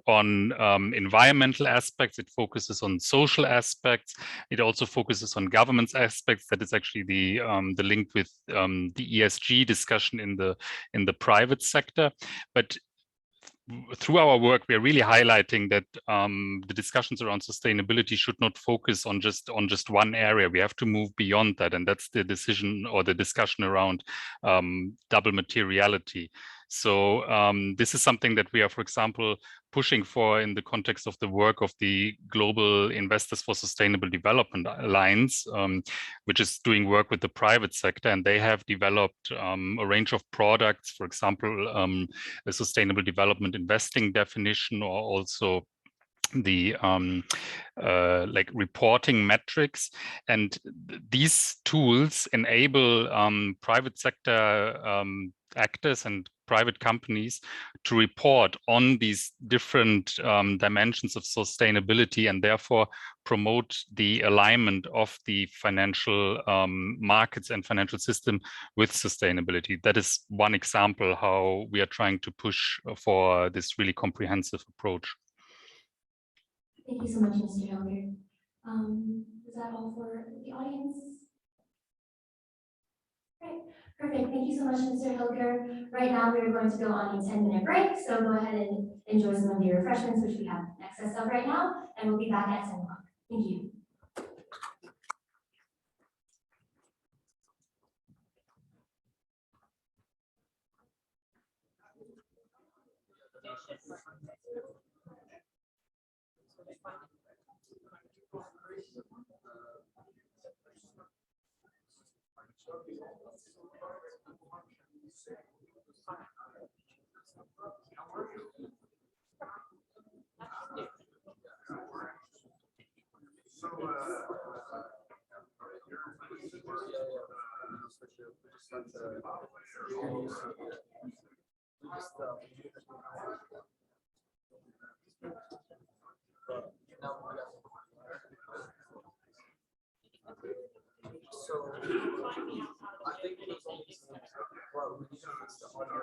on environmental aspects, it focuses on social aspects, it also focuses on governance aspects. That is actually the link with the ESG discussion in the private sector. But through our work, we are really highlighting that the discussions around sustainability should not focus on just one area. We have to move beyond that, and that's the decision or the discussion around double materiality. So this is something that we are, for example, pushing for in the context of the work of the Global Investors for Sustainable Development Alliance, which is doing work with the private sector, and they have developed a range of products, for example, a sustainable development investing definition, or also the reporting metrics. And these tools enable private sector actors and private companies to report on these different dimensions of sustainability, and therefore promote the alignment of the financial markets and financial system with sustainability. That is one example how we are trying to push for this really comprehensive approach. Thank you so much, Mr. Hilger. Is that all for the audience? Great, perfect. Thank you so much, Mr. Hilger. Right now, we are going to go on a 10-minute break, so go ahead and enjoy some of the refreshments, which we have access of right now, and we'll be back at 10 o'clock. Thank you. So I think it's well, we need to fix the audio.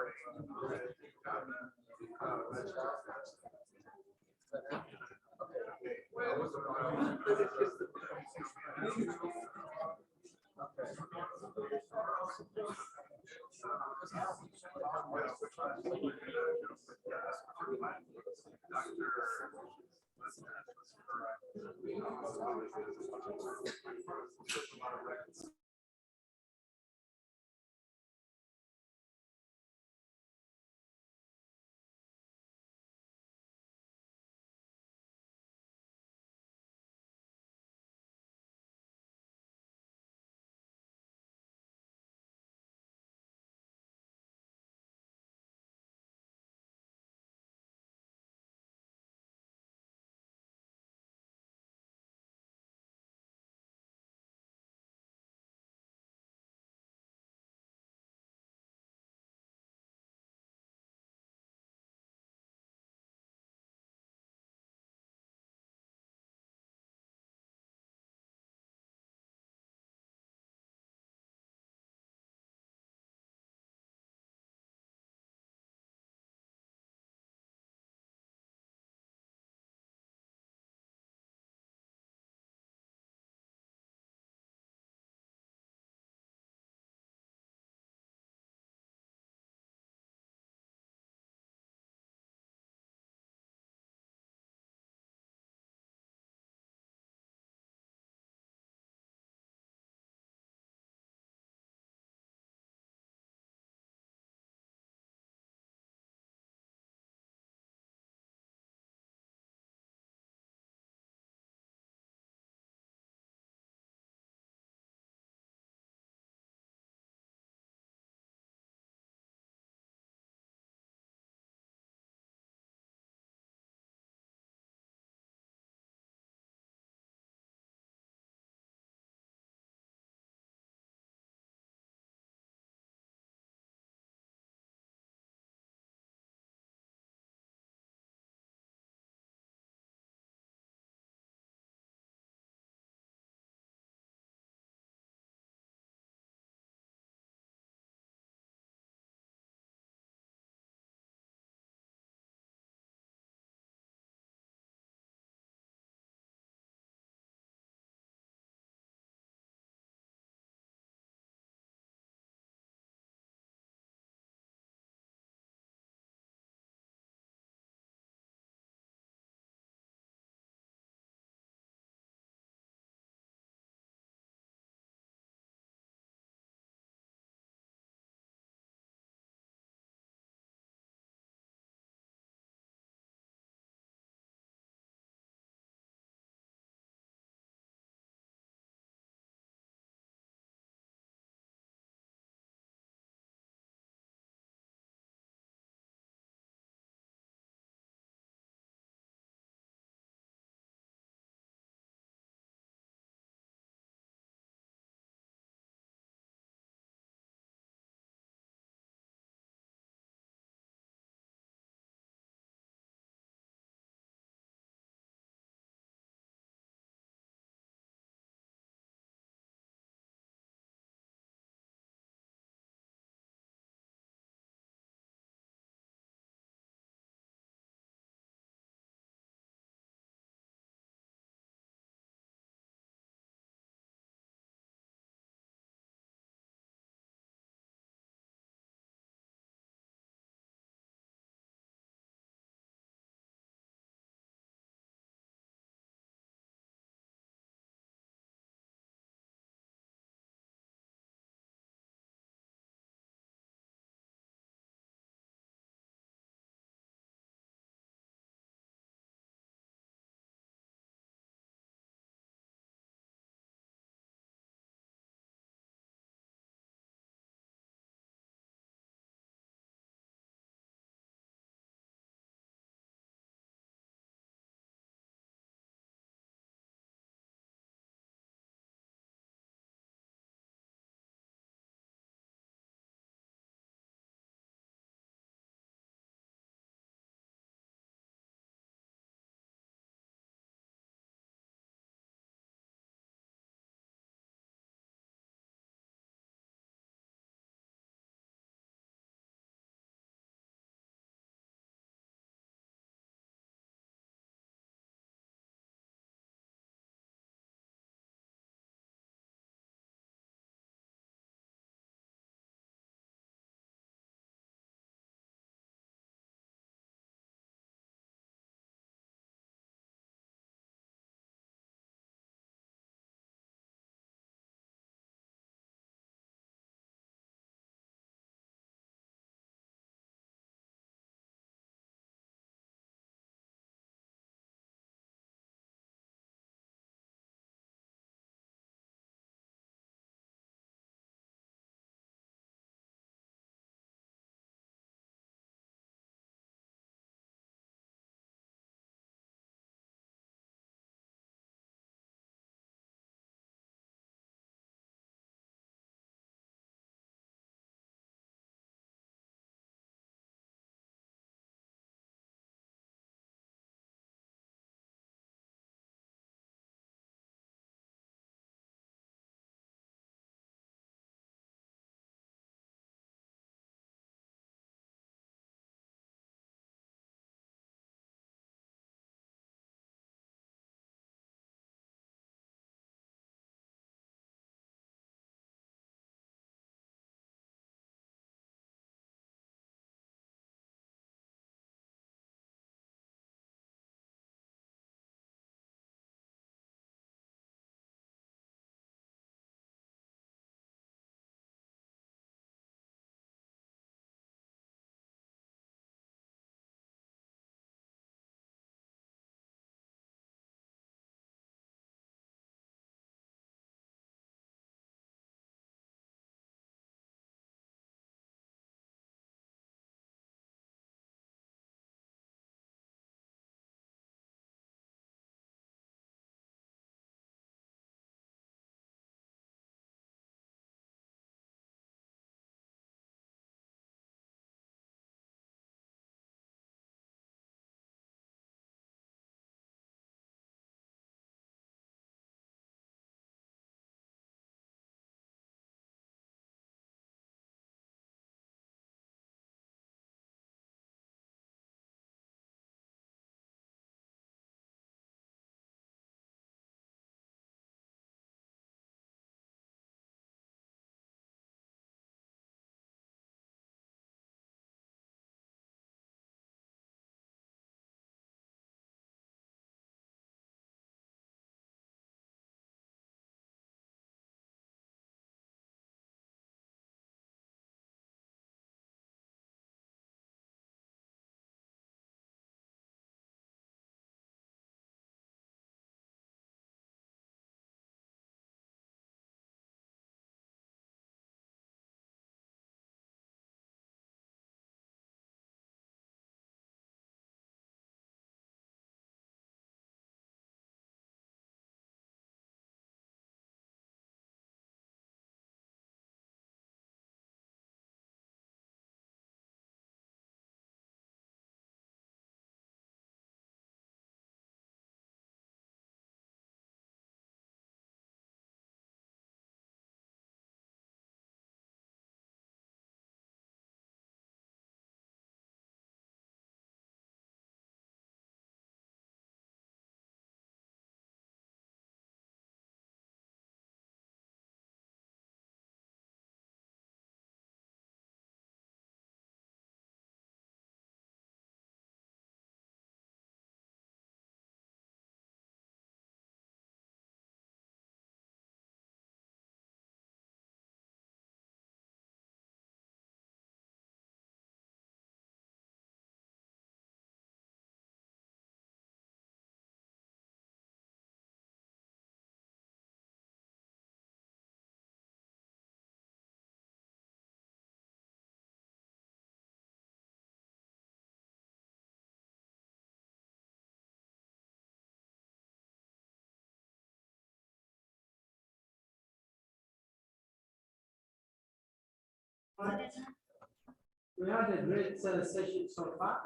We had a great session so far.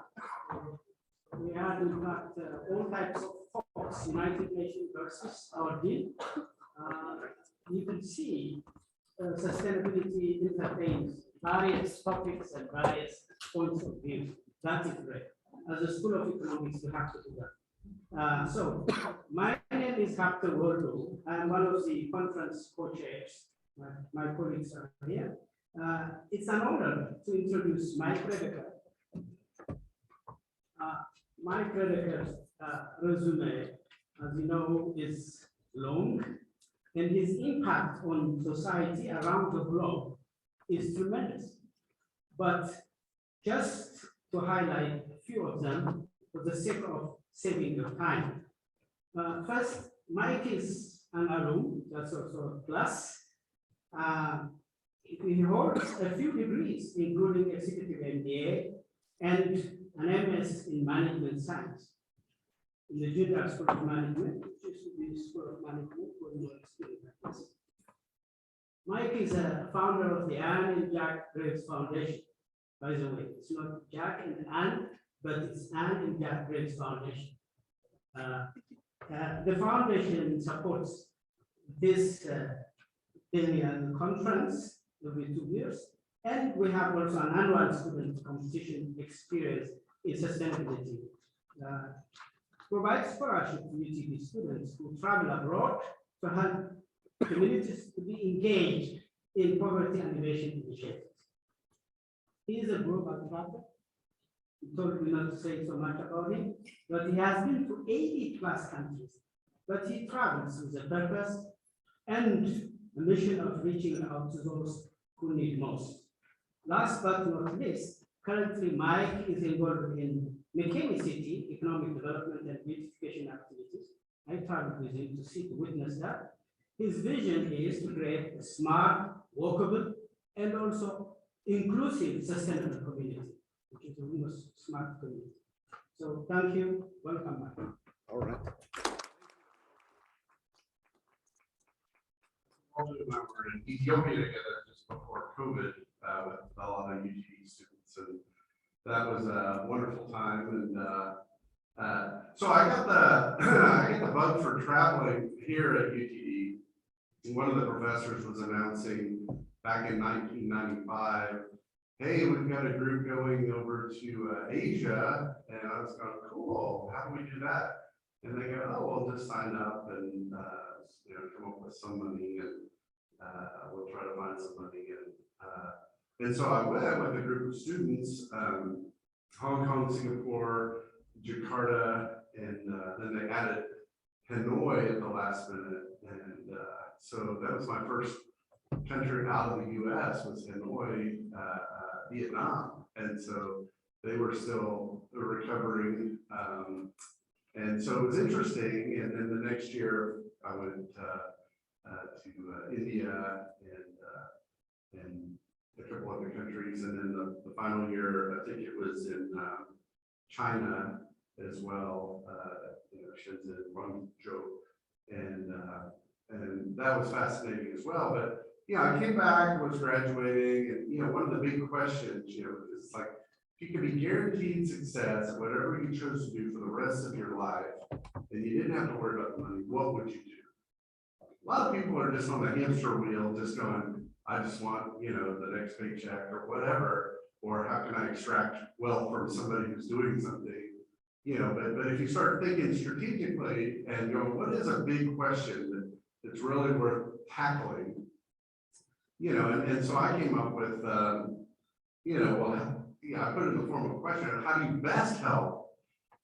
We had in fact all types of folks, United Nations versus our deal. You can see sustainability intervenes various topics and various points of view. That is great. As a School of Economics, we have to do that. So my name is Dr. Waldo. I am one of the conference co-chairs. My colleagues are here. It's an honor to introduce Mike Redeker. Mike Redeker's resume, as you know, is long, and his impact on society around the globe is tremendous. But just to highlight a few of them for the sake of saving your time. First, Mike is an alum, that's also a plus. He holds a few degrees, including executive MBA and an MS in management science in the Junior School of Management, which used to be the School of Management for more experience. Mike is a founder of the Anne and Jack Graves Foundation. By the way, it's not Jack and Anne, but it's Anne and Jack Graves Foundation. The foundation supports this Billion conference every 2 years, and we have also an annual student competition experience in sustainability. Provides scholarship to UTB students who travel abroad to help communities to be engaged in poverty alleviation initiatives. He is a global traveler. He told me not to say so much about him, but he has been to 80+ countries. But he travels with a purpose and a mission of reaching out to those who need most. Last but not least, currently Mike is involved in McKinney City economic development and beautification activities. I traveled with him to witness that. His vision is to create a smart, walkable, and also inclusive, sustainable community, which is the most smart community. So thank you. Welcome, Mike. All right. We were in Ethiopia together just before COVID with a lot of UTD students, and that was a wonderful time. And so I got the bug for traveling here at UTD. One of the professors was announcing back in 1995, hey, we've got a group going over to Asia, and I was going, cool, how do we do that? And they go, oh, we'll just sign up and come up with some money, and we'll try to find some money. And so I went with a group of students, Hong Kong, Singapore, Jakarta, and then they added Hanoi at the last minute. And so that was my first country out of the US was Hanoi, Vietnam. And so they were still recovering. And so it was interesting. And then the next year I went to India and a couple other countries. And then the final year, I think it was in China as well, Shenzhen, Guangzhou. And that was fascinating as well. But I came back, was graduating, and one of the big questions, is like, if you could be guaranteed success at whatever you chose to do for the rest of your life, and you didn't have to worry about the money, what would you do? A lot of people are just on the hamster wheel, just going, I just want, the next paycheck or whatever, or how can I extract wealth from somebody who's doing something, but if you start thinking strategically and go, what is a big question that's really worth tackling? And so I came up with, I put it in the form of a question, how do you best help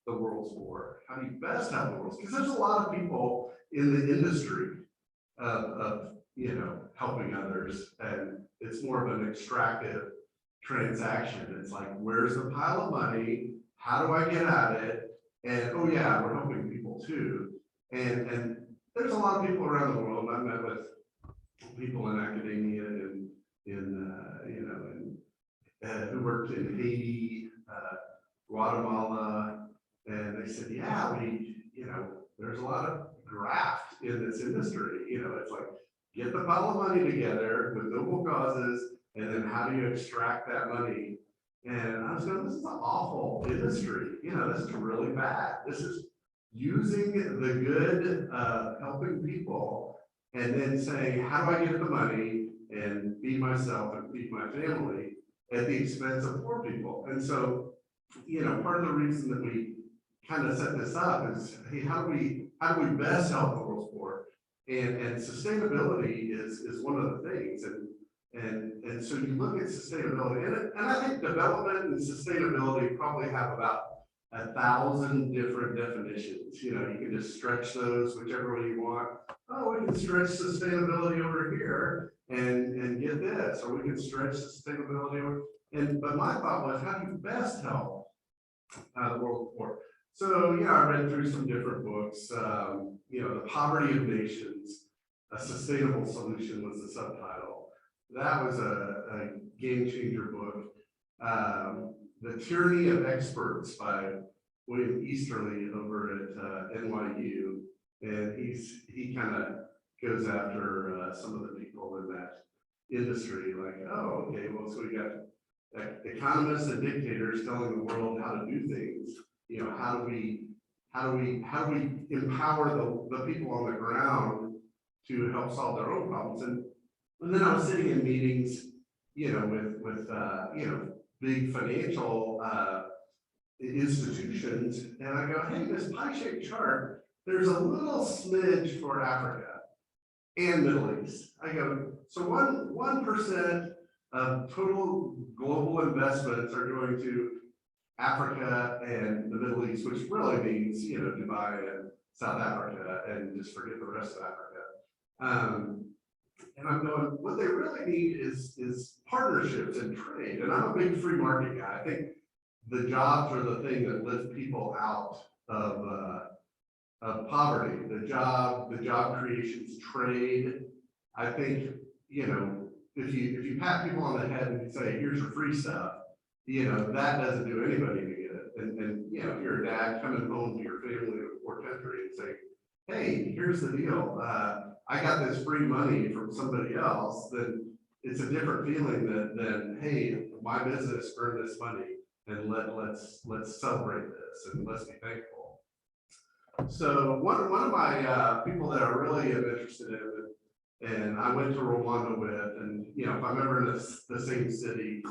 the world's poor? How do you best help the world? Because there's a lot of people in the industry of helping others, and it's more of an extractive transaction. It's like, where's the pile of money? How do I get at it? And oh yeah, we're helping people too. And there's a lot of people around the world. I met with people in academia and who worked in Haiti, Guatemala, and they said, yeah, there's a lot of graft in this industry. It's like, get the pile of money together with noble causes, and then how do you extract that money? And I was going, this is an awful industry. You know, this is really bad. This is using the good, helping people, and then saying, how do I get the money and feed myself and feed my family at the expense of poor people? And so, you know, part of the reason that we kind of set this up is, hey, how do we best help the world's poor? And sustainability is one of the things. And so you look at sustainability, and I think development and sustainability probably have about 1,000 different definitions. You know, you can just stretch those whichever way you want. Oh, we can stretch sustainability over here and get this, or we can stretch sustainability over. But my thought was, how do you best help the world poor? So yeah, I read through some different books. You know, The Poverty of Nations, A Sustainable Solution was the subtitle. That was a game changer book. The Tyranny of Experts by William Easterly over at NYU. And he kind of goes after some of the people in that industry, like, oh, okay, well, so we got economists and dictators telling the world how to do things. You know, how do we empower the people on the ground to help solve their own problems? And then I was sitting in meetings, you know, with you know, big financial institutions, and I go, hey, this pie-shaped chart, there's a little smidge for Africa and Middle East. I go, so 1% of total global investments are going to Africa and the Middle East, which really means, you know, Dubai and South Africa, and just forget the rest of Africa. And I'm going, what they really need is partnerships and trade. And I'm a big free market guy. I think the jobs are the thing that lift people out of poverty. The job creations, trade. I think, you know, if you pat people on the head and you say, here's your free stuff, you know, that doesn't do anybody any good. And you know, if you're a dad coming home to your family in a poor country and say, hey, here's the deal, I got this free money from somebody else, then it's a different feeling than hey, my business earned this money, and let's celebrate this and let's be thankful. So one of my people that I really am interested in, and I went to Rwanda with, and you know, if I'm ever in the same city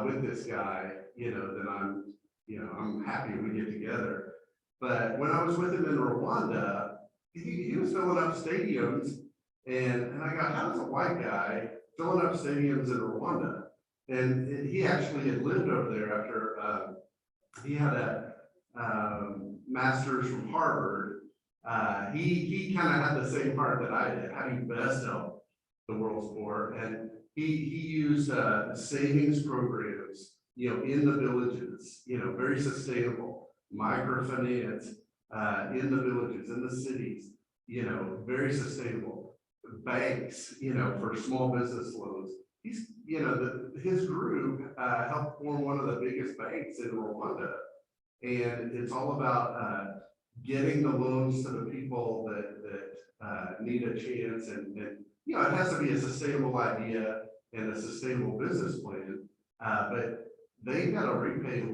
with this guy, you know, then I'm happy we get together. But when I was with him in Rwanda, he was filling up stadiums, and I go, how does a white guy filling up stadiums in Rwanda? And he actually had lived over there after he had a master's from Harvard. He kind of had the same heart that I did. How do you best help the world's poor? And he used savings programs, you know, in the villages, you know, very sustainable, microfinance in the villages, in the cities, you know, very sustainable. Banks, you know, for small business loans. He's, you know, his group helped form one of the biggest banks in Rwanda. And it's all about getting the loans to the people that need a chance. And, you know, it has to be a sustainable idea and a sustainable business plan. But they've got a repay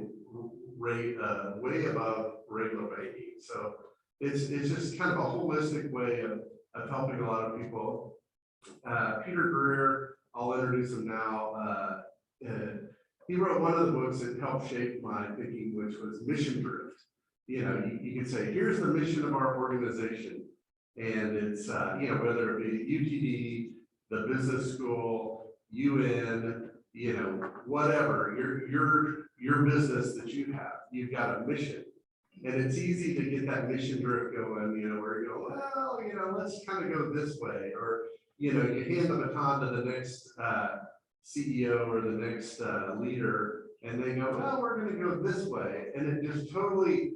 rate way above regular banking. So it's just kind of a holistic way of helping a lot of people. Peter Greer, I'll introduce him now. He wrote one of the books that helped shape my thinking, which was Mission Drift. You know, you could say, here's the mission of our organization. And it's, you know, whether it be UTD, the business school, UN, you know, whatever, your business that you have, you've got a mission. And it's easy to get that mission drift going, you know, where you go, well, you know, let's kind of go this way. Or, you know, you hand the baton to the next CEO or the next leader, and they go, well, we're going to go this way. And it just totally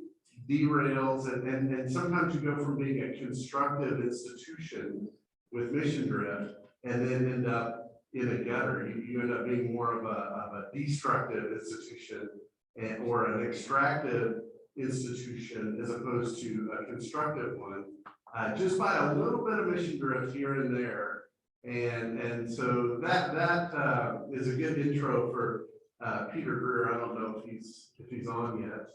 derails. And sometimes you go from being a constructive institution with mission drift and then end up in a gutter. You end up being more of a destructive institution or an extractive institution as opposed to a constructive one, just by a little bit of mission drift here and there, And so that is a good intro for Peter Greer. I don't know if he's on yet.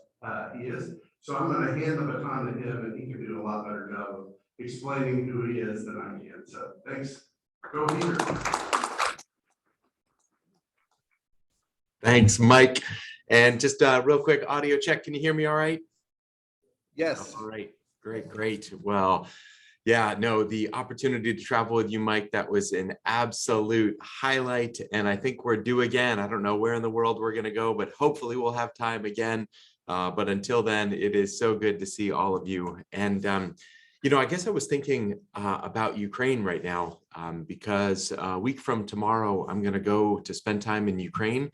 He is. So I'm going to hand the baton to him, and he can do a lot better job of explaining who he is than I can. So thanks. Go Peter. Thanks, Mike. And just real quick audio check. Can you hear me all right? Yes. All right. Great. Well, yeah, no, the opportunity to travel with you, Mike, that was an absolute highlight. And I think we're due again. I don't know where in the world we're going to go, but hopefully we'll have time again. But until then, it is so good to see all of you. And, I guess I was thinking about Ukraine right now, because a week from tomorrow, I'm going to go to spend time in Ukraine.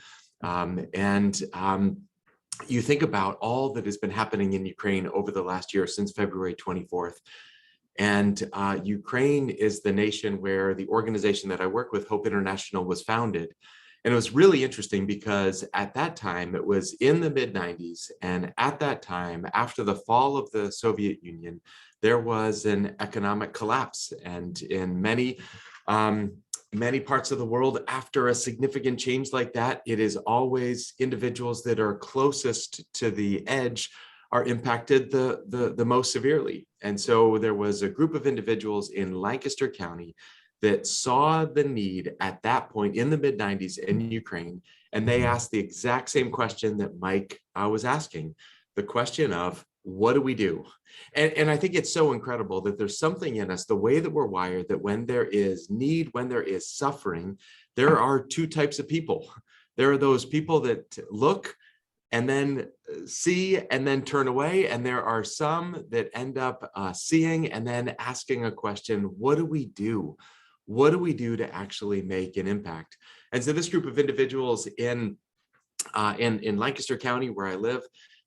You think about all that has been happening in Ukraine over the last year since February 24th. And Ukraine is the nation where the organization that I work with, Hope International, was founded. And it was really interesting because at that time, it was in the mid-90s. And at that time, after the fall of the Soviet Union, there was an economic collapse. And in many parts of the world, after a significant change like that, it is always individuals that are closest to the edge are impacted the most severely. And so there was a group of individuals in Lancaster County that saw the need at that point in the mid-90s in Ukraine, and they asked the exact same question that Mike was asking, the question of, what do we do? And I think it's so incredible that there's something in us, the way that we're wired, that when there is need, when there is suffering, there are two types of people. There are those people that look and then see and then turn away. And there are some that end up seeing and then asking a question, what do we do? What do we do to actually make an impact? And so this group of individuals in Lancaster County, where I live,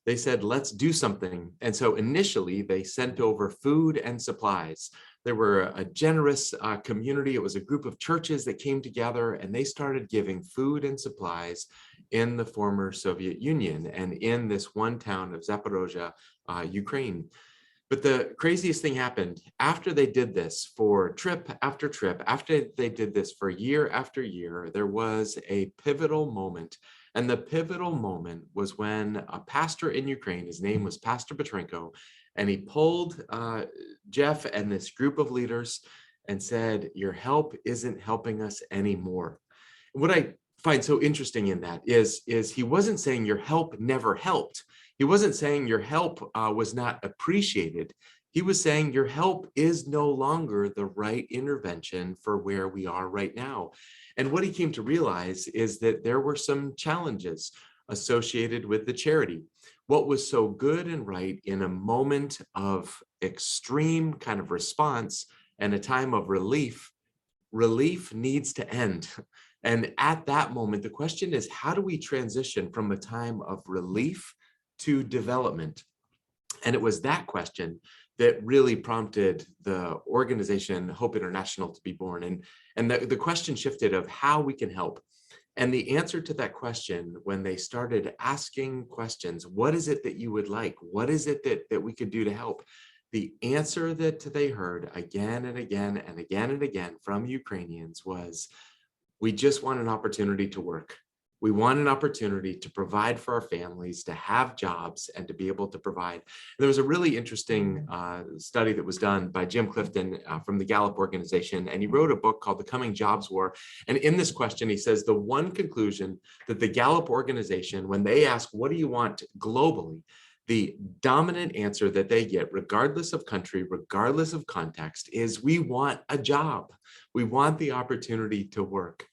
they said, let's do something. And so initially they sent over food and supplies. There were a generous community. It was a group of churches that came together, and they started giving food and supplies in the former Soviet Union and in this one town of Zaporozhye, Ukraine. But the craziest thing happened after they did this for trip after trip, after they did this for year after year, there was a pivotal moment. And the pivotal moment was when a pastor in Ukraine, his name was Pastor Petrenko, and he pulled Jeff and this group of leaders and said, your help isn't helping us anymore. What I find so interesting in that is he wasn't saying your help never helped. He wasn't saying your help was not appreciated. He was saying your help is no longer the right intervention for where we are right now. And what he came to realize is that there were some challenges associated with the charity. What was so good and right in a moment of extreme kind of response and a time of relief needs to end. And at that moment, the question is, how do we transition from a time of relief to development? And it was that question that really prompted the organization Hope International to be born. And the question shifted of how we can help. And the answer to that question, when they started asking questions, what is it that you would like? What is it that we could do to help? The answer that they heard again and again and again and again from Ukrainians was, we just want an opportunity to work. We want an opportunity to provide for our families, to have jobs, and to be able to provide. There was a really interesting study that was done by Jim Clifton from the Gallup organization, and he wrote a book called The Coming Jobs War. And in this question, he says the one conclusion that the Gallup organization, when they ask, what do you want globally, the dominant answer that they get, regardless of country, regardless of context, is we want a job. We want the opportunity to work.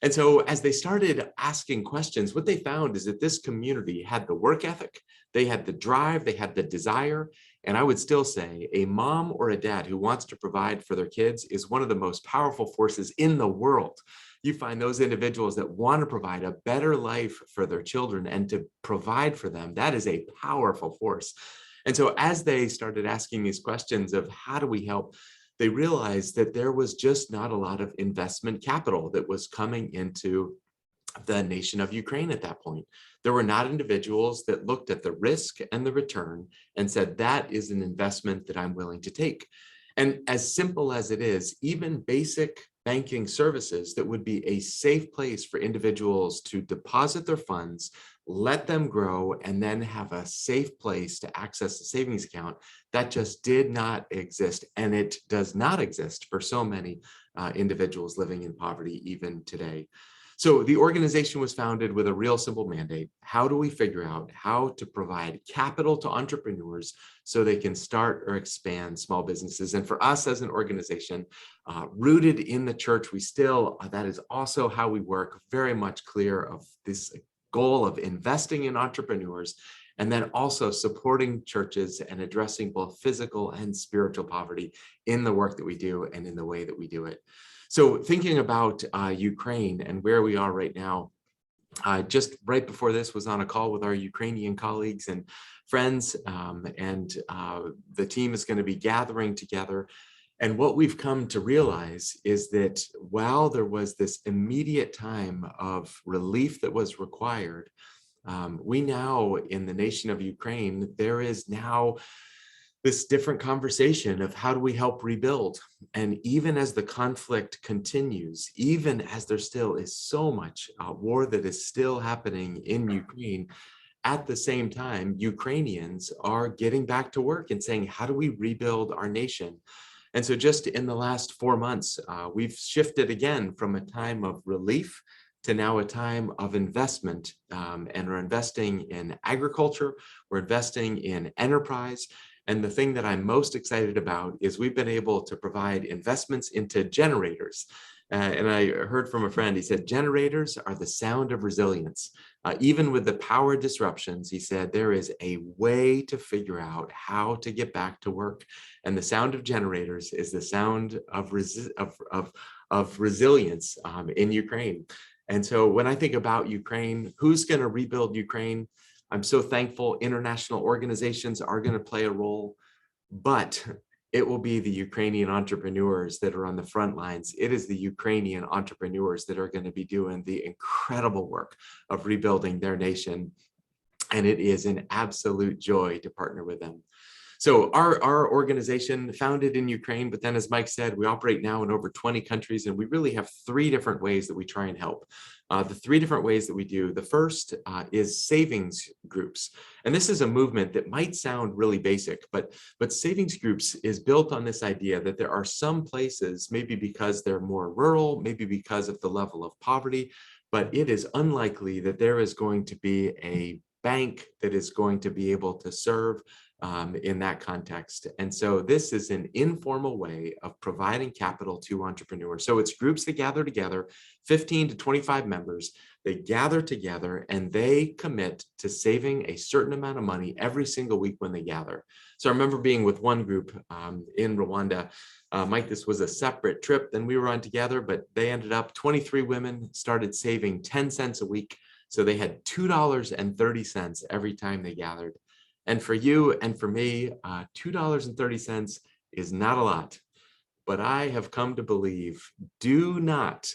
And so as they started asking questions, what they found is that this community had the work ethic, they had the drive, they had the desire. And I would still say a mom or a dad who wants to provide for their kids is one of the most powerful forces in the world. You find those individuals that want to provide a better life for their children and to provide for them. That is a powerful force. And so as they started asking these questions of how do we help, they realized that there was just not a lot of investment capital that was coming into the nation of Ukraine at that point. There were not individuals that looked at the risk and the return and said, that is an investment that I'm willing to take. And as simple as it is, even basic banking services that would be a safe place for individuals to deposit their funds, let them grow, and then have a safe place to access a savings account. That just did not exist, and it does not exist for so many individuals living in poverty even today. So the organization was founded with a real simple mandate. How do we figure out how to provide capital to entrepreneurs so they can start or expand small businesses? And for us as an organization, rooted in the church, we still, that is also how we work, very much clear of this goal of investing in entrepreneurs, and then also supporting churches and addressing both physical and spiritual poverty in the work that we do and in the way that we do it. So thinking about Ukraine and where we are right now, just right before this was on a call with our Ukrainian colleagues and friends, and the team is going to be gathering together. And what we've come to realize is that while there was this immediate time of relief that was required, we now in the nation of Ukraine, there is now this different conversation of how do we help rebuild? And even as the conflict continues, even as there still is so much war that is still happening in Ukraine, at the same time, Ukrainians are getting back to work and saying, how do we rebuild our nation? And so just in the last 4 months, we've shifted again from a time of relief to now a time of investment, and we're investing in agriculture, we're investing in enterprise. And the thing that I'm most excited about is we've been able to provide investments into generators. And I heard from a friend, he said, generators are the sound of resilience. Even with the power disruptions, he said, there is a way to figure out how to get back to work. And the sound of generators is the sound of resilience in Ukraine. And so when I think about Ukraine, who's going to rebuild Ukraine? I'm so thankful international organizations are going to play a role, but it will be the Ukrainian entrepreneurs that are on the front lines. It is the Ukrainian entrepreneurs that are going to be doing the incredible work of rebuilding their nation. And it is an absolute joy to partner with them. So our organization founded in Ukraine, but then as Mike said, we operate now in over 20 countries, and we really have 3 different ways that we try and help. The 3 different ways that we do. The first is savings groups. And this is a movement that might sound really basic, but savings groups is built on this idea that there are some places, maybe because they're more rural, maybe because of the level of poverty, but it is unlikely that there is going to be a bank that is going to be able to serve in that context. And so this is an informal way of providing capital to entrepreneurs. So it's groups that gather together, 15 to 25 members, they gather together and they commit to saving a certain amount of money every single week when they gather. So I remember being with one group in Rwanda. Mike, this was a separate trip than we were on together, but they ended up, 23 women started saving 10 cents a week. So they had $2.30 every time they gathered. And for you and for me, $2.30 is not a lot, but I have come to believe, do not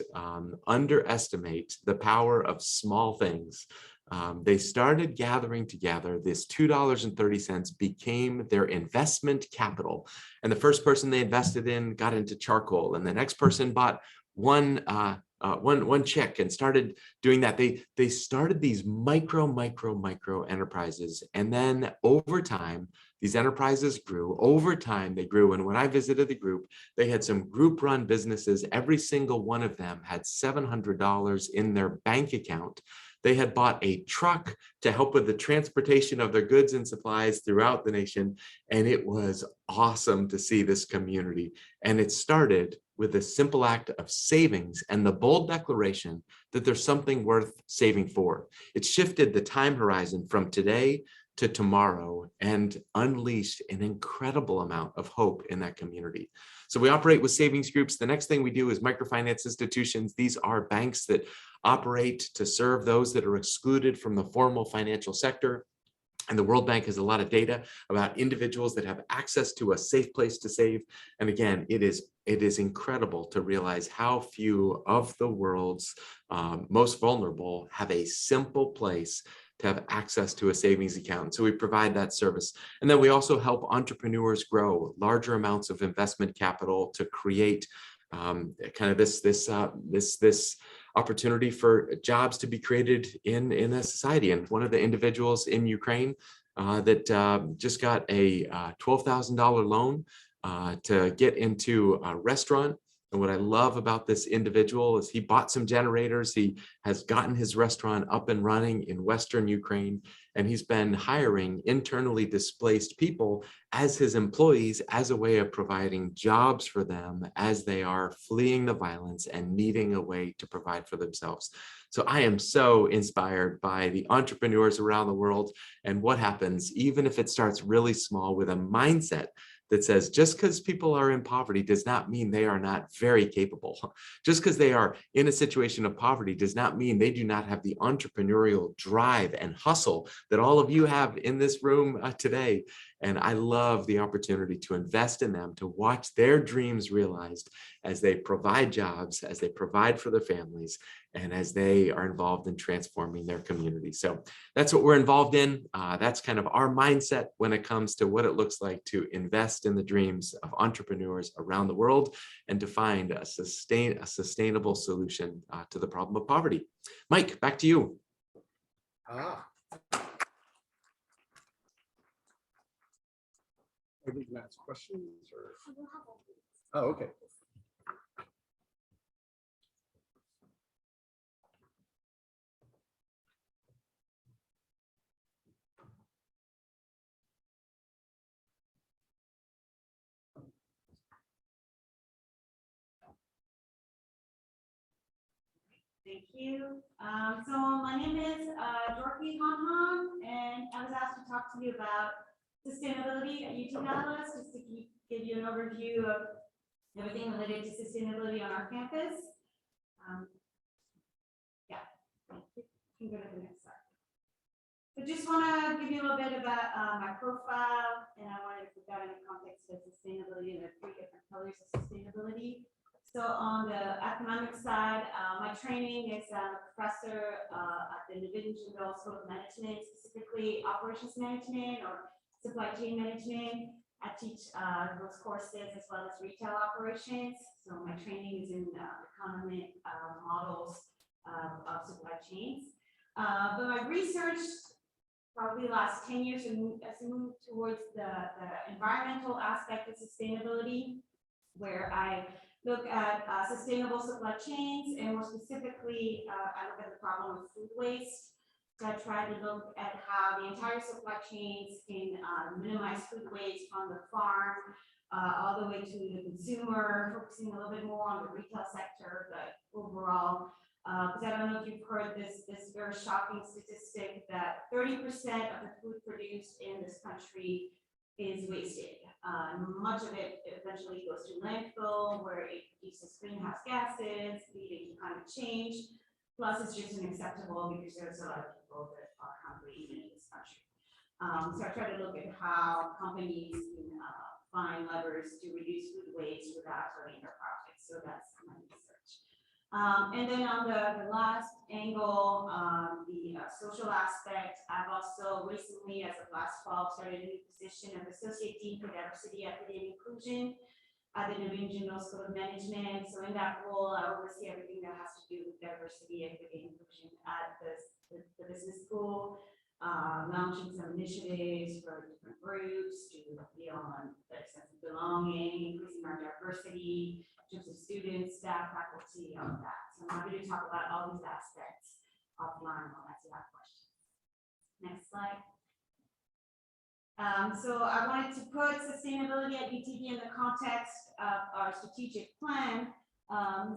underestimate the power of small things. They started gathering together. This $2.30 became their investment capital. And the first person they invested in got into charcoal, and the next person bought one chick and started doing that. They started these micro enterprises. And then over time, these enterprises grew. Over time, they grew. And when I visited the group, they had some group run businesses. Every single one of them had $700 in their bank account. They had bought a truck to help with the transportation of their goods and supplies throughout the nation. And it was awesome to see this community. And it started with a simple act of savings and the bold declaration that there's something worth saving for. It shifted the time horizon from today to tomorrow and unleashed an incredible amount of hope in that community. So we operate with savings groups. The next thing we do is microfinance institutions. These are banks that operate to serve those that are excluded from the formal financial sector. And the World Bank has a lot of data about individuals that have access to a safe place to save. And again, it is incredible to realize how few of the world's most vulnerable have a simple place to have access to a savings account. So we provide that service. And then we also help entrepreneurs grow larger amounts of investment capital to create kind of this opportunity for jobs to be created in a society. And one of the individuals in Ukraine that just got a $12,000 loan to get into a restaurant. And what I love about this individual is he bought some generators. He has gotten his restaurant up and running in Western Ukraine, and he's been hiring internally displaced people as his employees as a way of providing jobs for them as they are fleeing the violence and needing a way to provide for themselves. So I am so inspired by the entrepreneurs around the world and what happens, even if it starts really small, with a mindset that says just because people are in poverty does not mean they are not very capable. Just because they are in a situation of poverty does not mean they do not have the entrepreneurial drive and hustle that all of you have in this room today. And I love the opportunity to invest in them, to watch their dreams realized as they provide jobs, as they provide for their families, and as they are involved in transforming their community. So that's what we're involved in. That's kind of our mindset when it comes to what it looks like to invest in the dreams of entrepreneurs around the world and to find a sustainable solution to the problem of poverty. Mike, back to you. Maybe you can ask questions or? Oh, okay. Thank you. So my name is Dorothy Han, and I was asked to talk to you about sustainability at UT Dallas, just to give you an overview of everything related to sustainability on our campus. Yeah, you can go to the next slide. So just want to give you a little bit about my profile, and I wanted to put that in the context of sustainability and the 3 different pillars of sustainability. So on the economic side, my training is a professor at the Division School of Management, specifically operations management or supply chain management. I teach those courses as well as retail operations. So my training is in economic models of supply chains. But my research, probably the last 10 years, has moved towards the environmental aspect of sustainability, where I look at sustainable supply chains, and more specifically, I look at the problem of food waste. So I try to look at how the entire supply chains can minimize food waste from the farm all the way to the consumer, focusing a little bit more on the retail sector, but overall, because I don't know if you've heard this very shocking statistic that 30% of the food produced in this country is wasted. Much of it eventually goes to landfill, where it produces greenhouse gases, leading to climate change. Plus, it's just unacceptable because there's a lot of people that are hungry even in this country. So I try to look at how companies can find levers to reduce food waste without hurting their profits. So that's my research. And then on the last angle, the social aspect, I've also recently, as of last fall, started a new position of Associate Dean for Diversity, Equity, and Inclusion at the New England General School of Management. So in that role, I oversee everything that has to do with diversity, equity, and inclusion at the business school, launching some initiatives for different groups to be on the sense of belonging, increasing our diversity in terms of students, staff, faculty, all of that. So I'm happy to talk about all these aspects offline unless you have questions. Next slide. So I wanted to put sustainability at UTD in the context of our strategic plan.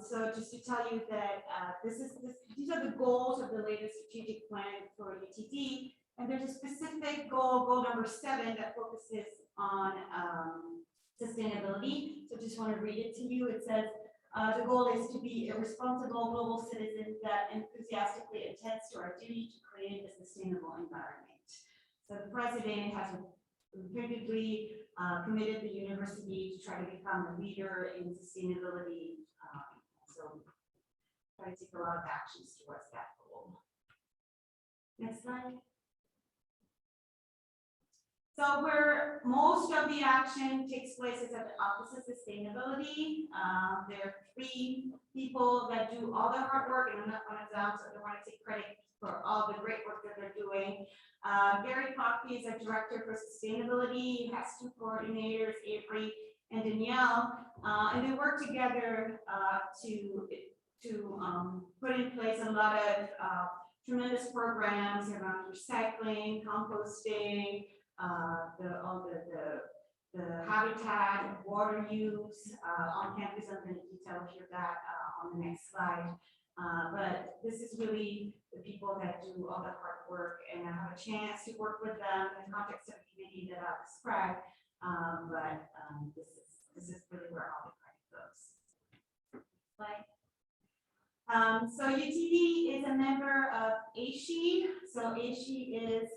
So just to tell you that these are the goals of the latest strategic plan for UTD, and there's a specific goal number 7, that focuses on sustainability. So just want to read it to you. It says, the goal is to be a responsible global citizen that enthusiastically attends to our duty to create a sustainable environment. So the president has repeatedly committed the university to try to become a leader in sustainability. So try to take a lot of actions towards that goal. Next slide. So where most of the action takes place is at the Office of Sustainability. There are 3 people that do all the hard work, and I'm not one of them, so I don't want to take credit for all the great work that they're doing. Gary Poppy is a director for sustainability. He has 2 coordinators, Avery and Danielle, and they work together to put in place a lot of tremendous programs around recycling, composting, the habitat, water use on campus. I'm going to detail here that on the next slide. But this is really the people that do all the hard work, and I have a chance to work with them in the context of the committee that I'll describe. This is really where all the credit goes. Slide. So UTD is a member of ASHE. So ASHE is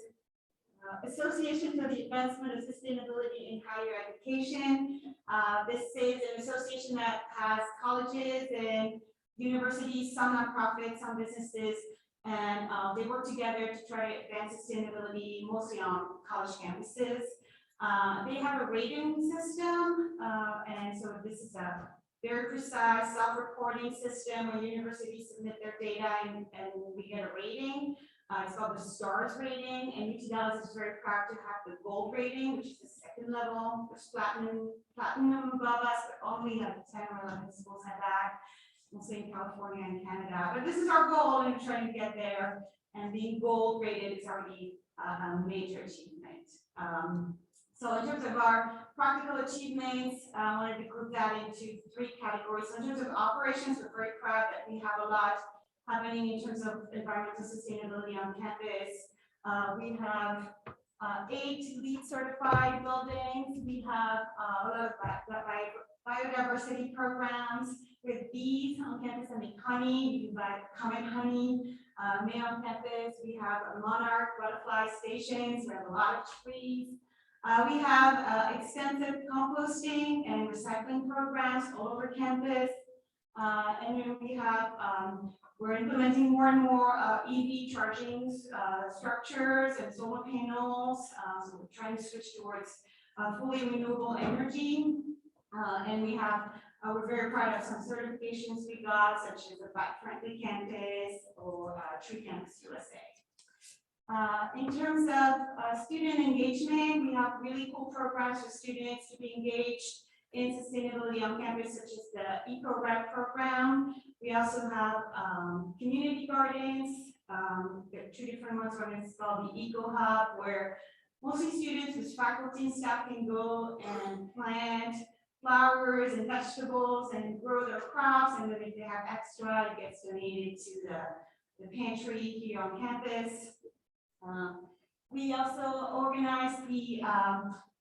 Association for the Advancement of Sustainability in Higher Education. This is an association that has colleges and universities, some nonprofits, some businesses, and they work together to try to advance sustainability, mostly on college campuses. They have a rating system, and so this is a very precise self-reporting system where universities submit their data and we get a rating. It's called the STARS rating, and UT Dallas is very proud to have the gold rating, which is the 2nd level. There's platinum above us, but only like 10 or 11 schools have that, mostly in California and Canada. But this is our goal, and we're trying to get there. And being gold rated is already a major achievement. So in terms of our practical achievements, I wanted to group that into 3 categories. So in terms of operations, we're very proud that we have a lot happening in terms of environmental sustainability on campus. We have 8 LEED certified buildings. We have a lot of biodiversity programs with bees on campus and make honey. You can buy common honey made on campus. We have monarch butterfly stations. We have a lot of trees. We have extensive composting and recycling programs all over campus. And then we have, we're implementing more and more EV charging structures and solar panels. So we're trying to switch towards fully renewable energy. And we have, we're very proud of some certifications we got, such as the Bike-Friendly Campus or Tree Campus USA. In terms of student engagement, we have really cool programs for students to be engaged in sustainability on campus, such as the Eco-Rec program. We also have community gardens. There are 2 different ones. One is called the Eco Hub, where mostly students with faculty and staff can go and plant flowers and vegetables and grow their crops. And then if they have extra, it gets donated to the pantry here on campus. We also organize the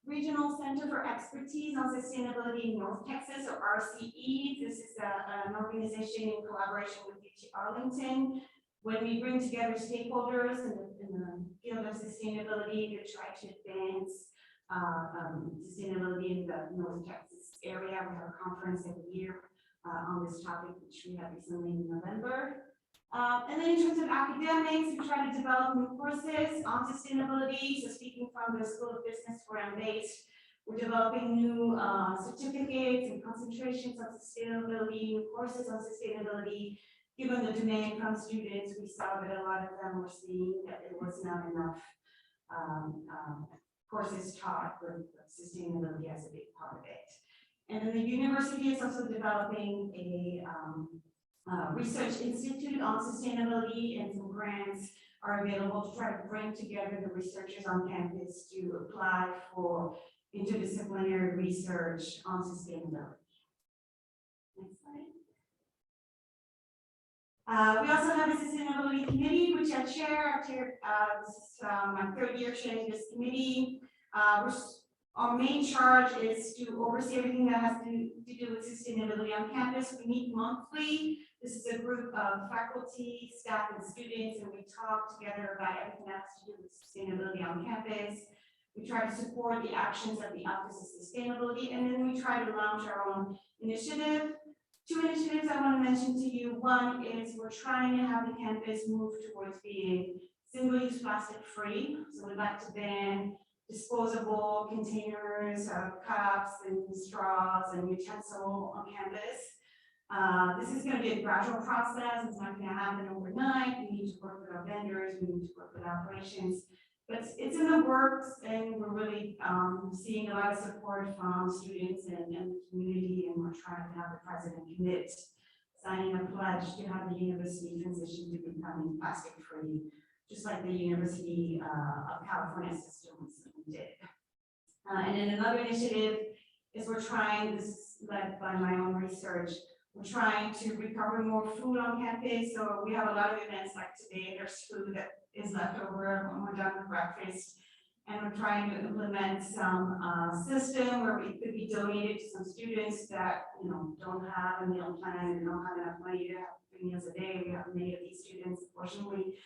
Regional Center for Expertise on Sustainability in North Texas, or RCE. This is an organization in collaboration with UT Arlington. When we bring together stakeholders in the field of sustainability to try to advance sustainability in the North Texas area. We have a conference every year on this topic, which we had recently in November. And then in terms of academics, we try to develop new courses on sustainability. So speaking from the School of Business where I'm based, we're developing new certificates and concentrations on sustainability, new courses on sustainability. Given the demand from students, we saw that a lot of them were seeing that there was not enough courses taught with sustainability as a big part of it. And then the university is also developing a research institute on sustainability, and some grants are available to try to bring together the researchers on campus to apply for interdisciplinary research on sustainability. Next slide. We also have a sustainability committee, which I chair. This is my 3rd year chairing this committee. Our main charge is to oversee everything that has to do with sustainability on campus. We meet monthly. This is a group of faculty, staff, and students, and we talk together about everything that has to do with sustainability on campus. We try to support the actions of the Office of Sustainability, and then we try to launch our own initiative. 2 initiatives I want to mention to you. One is we're trying to have the campus move towards being single-use plastic free. So we'd like to ban disposable containers, cups and straws and utensil on campus. This is going to be a gradual process. It's not going to happen overnight. We need to work with our vendors. We need to work with operations. But it's in the works, and we're really seeing a lot of support from students and the community, and we're trying to have the president commit, signing a pledge to have the university transition to becoming plastic-free, just like the University of California systems did. And then another initiative is we're trying, this is led by my own research, we're trying to recover more food on campus. So we have a lot of events like today, there's food that is left over when we're done with breakfast. And we're trying to implement some system where we could be donated to some students that, you know, don't have a meal plan and don't have enough money to have 3 meals a day. We have many of these students, unfortunately.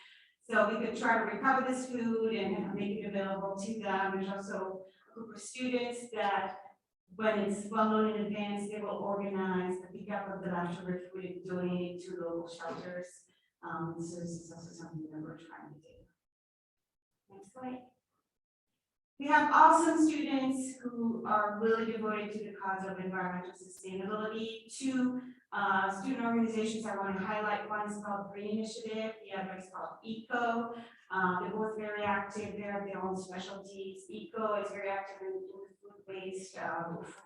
So we could try to recover this food and make it available to them. There's also a group of students that, when it's well known in advance, they will organize the pickup of the leftover food and donate it to local shelters. So this is also something that we're trying to do. Next slide. We have awesome students who are really devoted to the cause of environmental sustainability. 2 student organizations I want to highlight. One is called Green Initiative, the other is called ECO. They're both very active. They have their own specialties. ECO is very active in the food waste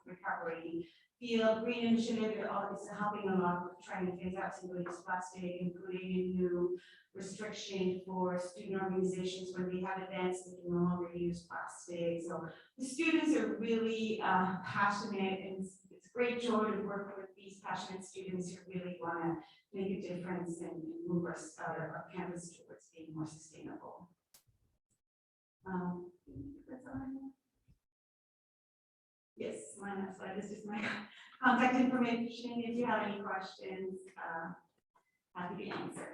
recovery field. Green Initiative is helping a lot with trying to phase out single-use plastic, including a new restriction for student organizations when they have events they can no longer use plastic. So the students are really passionate, and it's great joy to work with these passionate students who really want to make a difference and move our campus towards being more sustainable. That's all I have. Yes, my next slide is just my contact information. If you have any questions, happy to answer.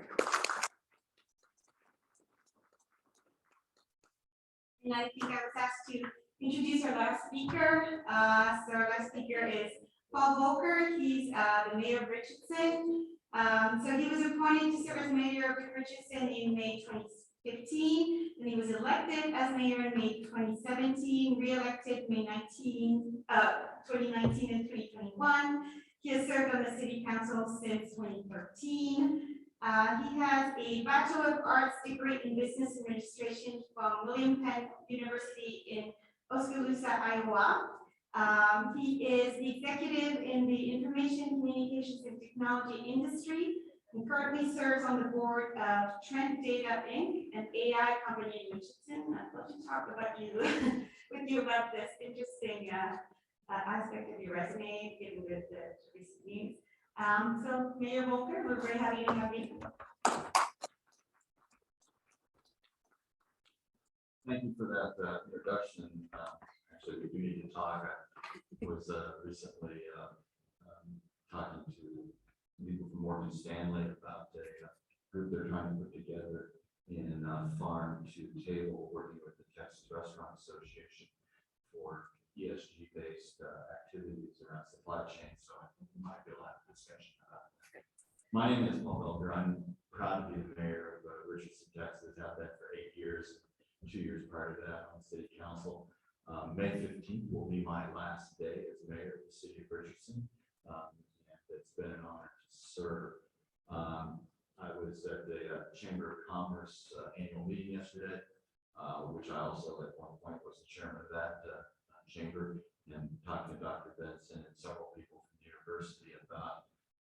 And I think I was asked to introduce our last speaker. So our last speaker is Paul Volcker. He's the mayor of Richardson. So he was appointed to serve as mayor of Richardson in May 2015, and he was elected as mayor in May 2017, re-elected May 2019 and 2021. He has served on the city council since 2013. He has a Bachelor of Arts degree in Business Administration from William Penn University in Oskaloosa, Iowa. He is the executive in the information, communications, and technology industry, and currently serves on the board of Trend Data Inc., an AI company in Richardson. I'd love to talk about with you about this interesting aspect of your resume, given the recent news. So Mayor Volcker, we're very happy to have you. Thank you for that introduction. Actually, we do need to talk. I was recently talking to people from Morgan Stanley about a group they're trying to put together in farm to table, working with the Texas Restaurant Association for ESG-based activities around supply chain. So we might be able to have a discussion about that. My name is Paul Volcker. I'm proud to be the mayor of Richardson, Texas. Had that for 8 years. 2 years prior to that on city council. May 15th will be my last day as mayor of the city of Richardson. And it's been an honor to serve. I was at the Chamber of Commerce annual meeting yesterday, which I also at one point was the chairman of that chamber, and talking to Dr. Benson and several people from the university about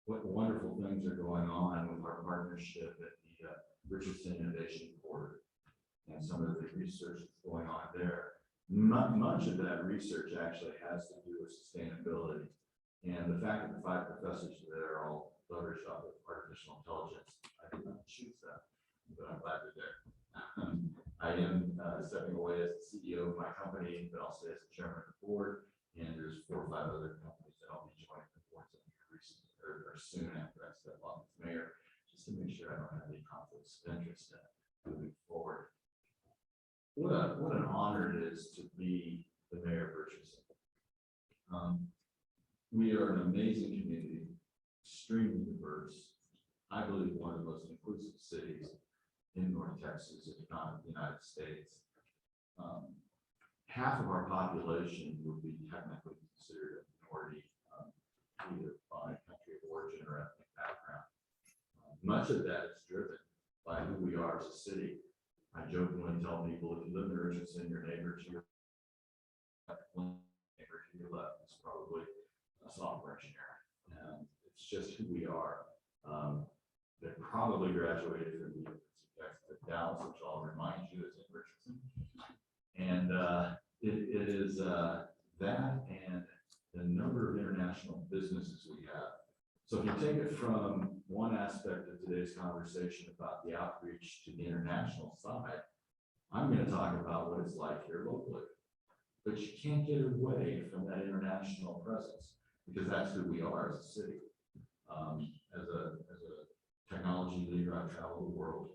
what wonderful things are going on with our partnership at the Richardson Innovation Corridor. And some of the research that's going on there. Much of that research actually has to do with sustainability. And the fact that the 5 professors there are all leveraged off of artificial intelligence, I did not choose that, but I'm glad they're there. I am stepping away as the CEO of my company, but I'll stay as the chairman of the board. And there's 4 or 5 other companies that I'll be joining the boards of recently or soon after I step off as mayor, just to make sure I don't have any conflicts of interest moving forward. What an honor it is to be the mayor of Richardson. We are an amazing community, extremely diverse. I believe one of the most inclusive cities in North Texas, if not in the United States. half of our population would be technically considered a minority, either by country of origin or ethnic background. Much of that is driven by who we are as a city. I jokingly tell people, if you live in Richardson, your neighbor to your left is probably a software engineer. And it's just who we are. They probably graduated from the University of Dallas, which I'll remind you is in Richardson. And it is that and the number of international businesses we have. So if you take it from one aspect of today's conversation about the outreach to the international side, I'm going to talk about what it's like here locally. But you can't get away from that international presence because that's who we are as a city. As a technology leader, I've traveled the world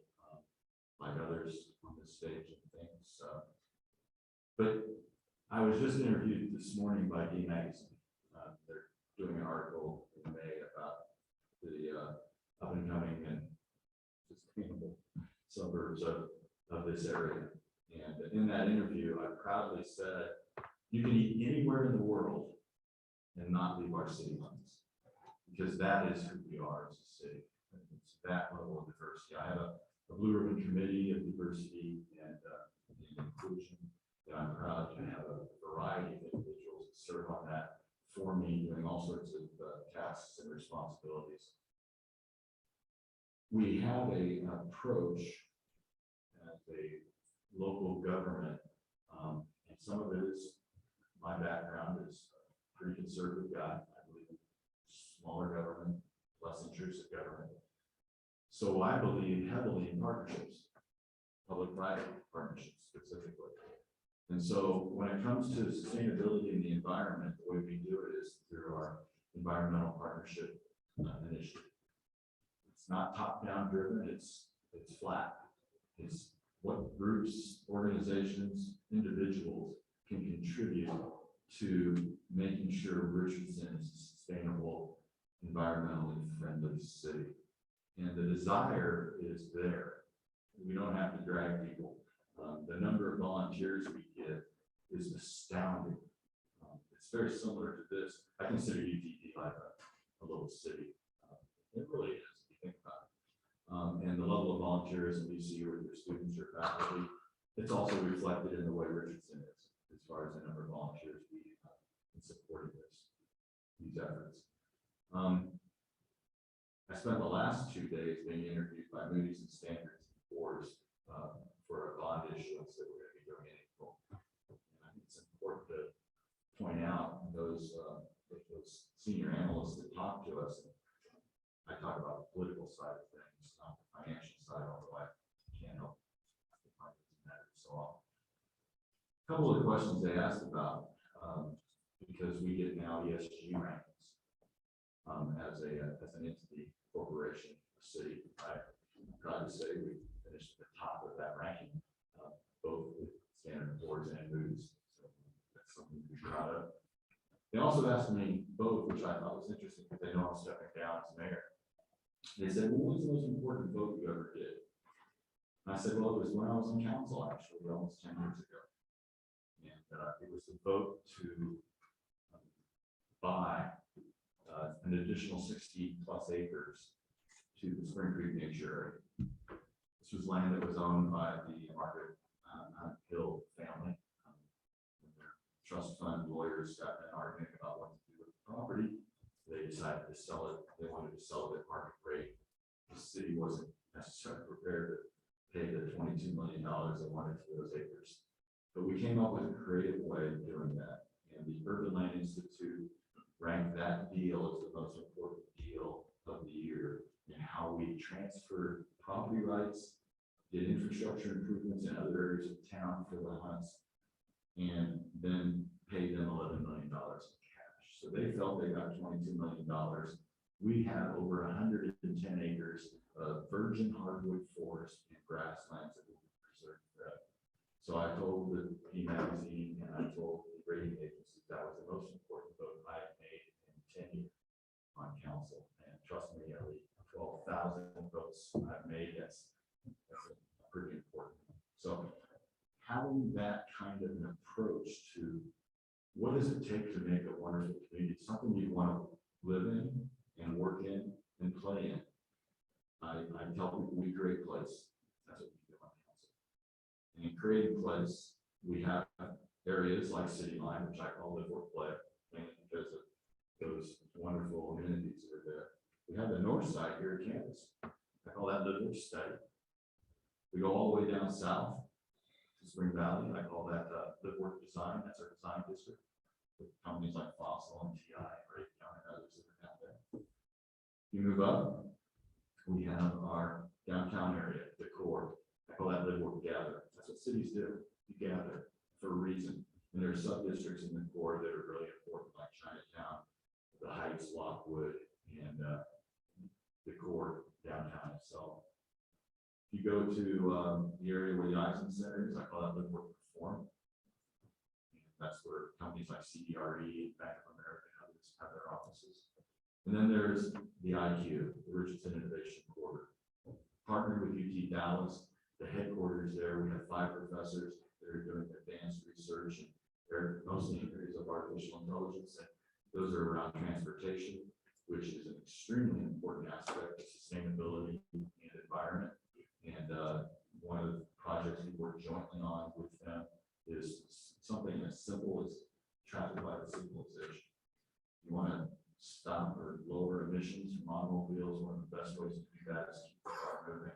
like others on this stage and things. But I was just interviewed this morning by D Magazine. They're doing an article in May about the up and coming and sustainable suburbs of this area. And in that interview, I proudly said, you can eat anywhere in the world and not leave our city limits, because that is who we are as a city. And it's that level of diversity. I have a Blue Ribbon Committee of Diversity and Inclusion that I'm proud to have a variety of individuals that serve on that for me, doing all sorts of tasks and responsibilities. We have an approach as a local government, and some of it is my background is a pretty conservative guy. I believe in smaller government, less intrusive government. So I believe heavily in partnerships, public-private partnerships specifically. And so when it comes to sustainability in the environment, the way we do it is through our environmental partnership initiative. It's not top-down driven, it's flat. It's what groups, organizations, individuals can contribute to making sure Richardson is a sustainable, environmentally friendly city. And the desire is there. We don't have to drag people. The number of volunteers we get is astounding. It's very similar to this. I consider UTD like a little city. It really is, if you think about it. And the level of volunteerism you see with your students or faculty, it's also reflected in the way Richardson is, as far as the number of volunteers we have in supporting these efforts. I spent the last 2 days being interviewed by Moody's and Standard & Poor's for a bond issuance that we're going to be doing in April. And I think it's important to point out those senior analysts that talk to us. I talk about the political side of things, not the financial side, although I can't help the finance matter. So a couple of the questions they asked about, because we get now ESG rankings as an entity, corporation, a city. I'm proud to say we finished at the top of that ranking, both with Standard & Poor's and Moody's. So that's something to be proud of. They also asked me both, which I thought was interesting because they know I'm stepping down as mayor. They said, well, what was the most important vote you ever did? And I said, well, it was when I was on council, actually, almost 10 years ago. And it was a vote to buy an additional 60+ acres to the Spring Creek Nature Area. This was land that was owned by the Margaret Hill family. When their trust fund lawyers got in an argument about what to do with the property, they decided to sell it. They wanted to sell it at market rate. The city wasn't necessarily prepared to pay the $22 million they wanted for those acres. But we came up with a creative way of doing that. And the Urban Land Institute ranked that deal as the most important deal of the year in how we transferred property rights, did infrastructure improvements in other areas of town for the hunts, and then paid them $11 million in cash. So they felt they got $22 million. We have over 110 acres of virgin hardwood forest and grasslands that will be preserved forever. So I told the P magazine and I told the rating agencies that was the most important vote I have made in 10 years on council. And trust me, every 12,000 votes I've made, that's pretty important. So having that kind of an approach to what does it take to make a wonderful community, something you want to live in and work in and play in. I tell people we create place. That's what we do on council. And in creating place, we have areas like City Line, which I call live, work, play, mainly because of those wonderful amenities that are there. We have the north side here at campus. I call that live, work, study. We go all the way down south to Spring Valley. I call that live, work, design. That's our design district with companies like Fossil and TI, Raytheon, and others that are out there. You move up, we have our downtown area, the core. I call that live, work, gather. That's what cities do. You gather for a reason. And there are sub-districts in the core that are really important, like Chinatown, the Heights, Lockwood, and the core downtown itself. If you go to the area where the Eisen Center is, I call that live, work, perform. And that's where companies like CDRE, Bank of America, and others have their offices. And then there's the IQ, the Richardson Innovation Quarter. Partnered with UT Dallas, the headquarters there, we have 5 professors that are doing advanced research, and they're mostly in areas of artificial intelligence, and those are around transportation, which is an extremely important aspect of sustainability and environment. And one of the projects we work jointly on with them is something as simple as traffic light signalization. You want to stop or lower emissions from automobiles, one of the best ways to do that is keep the car moving.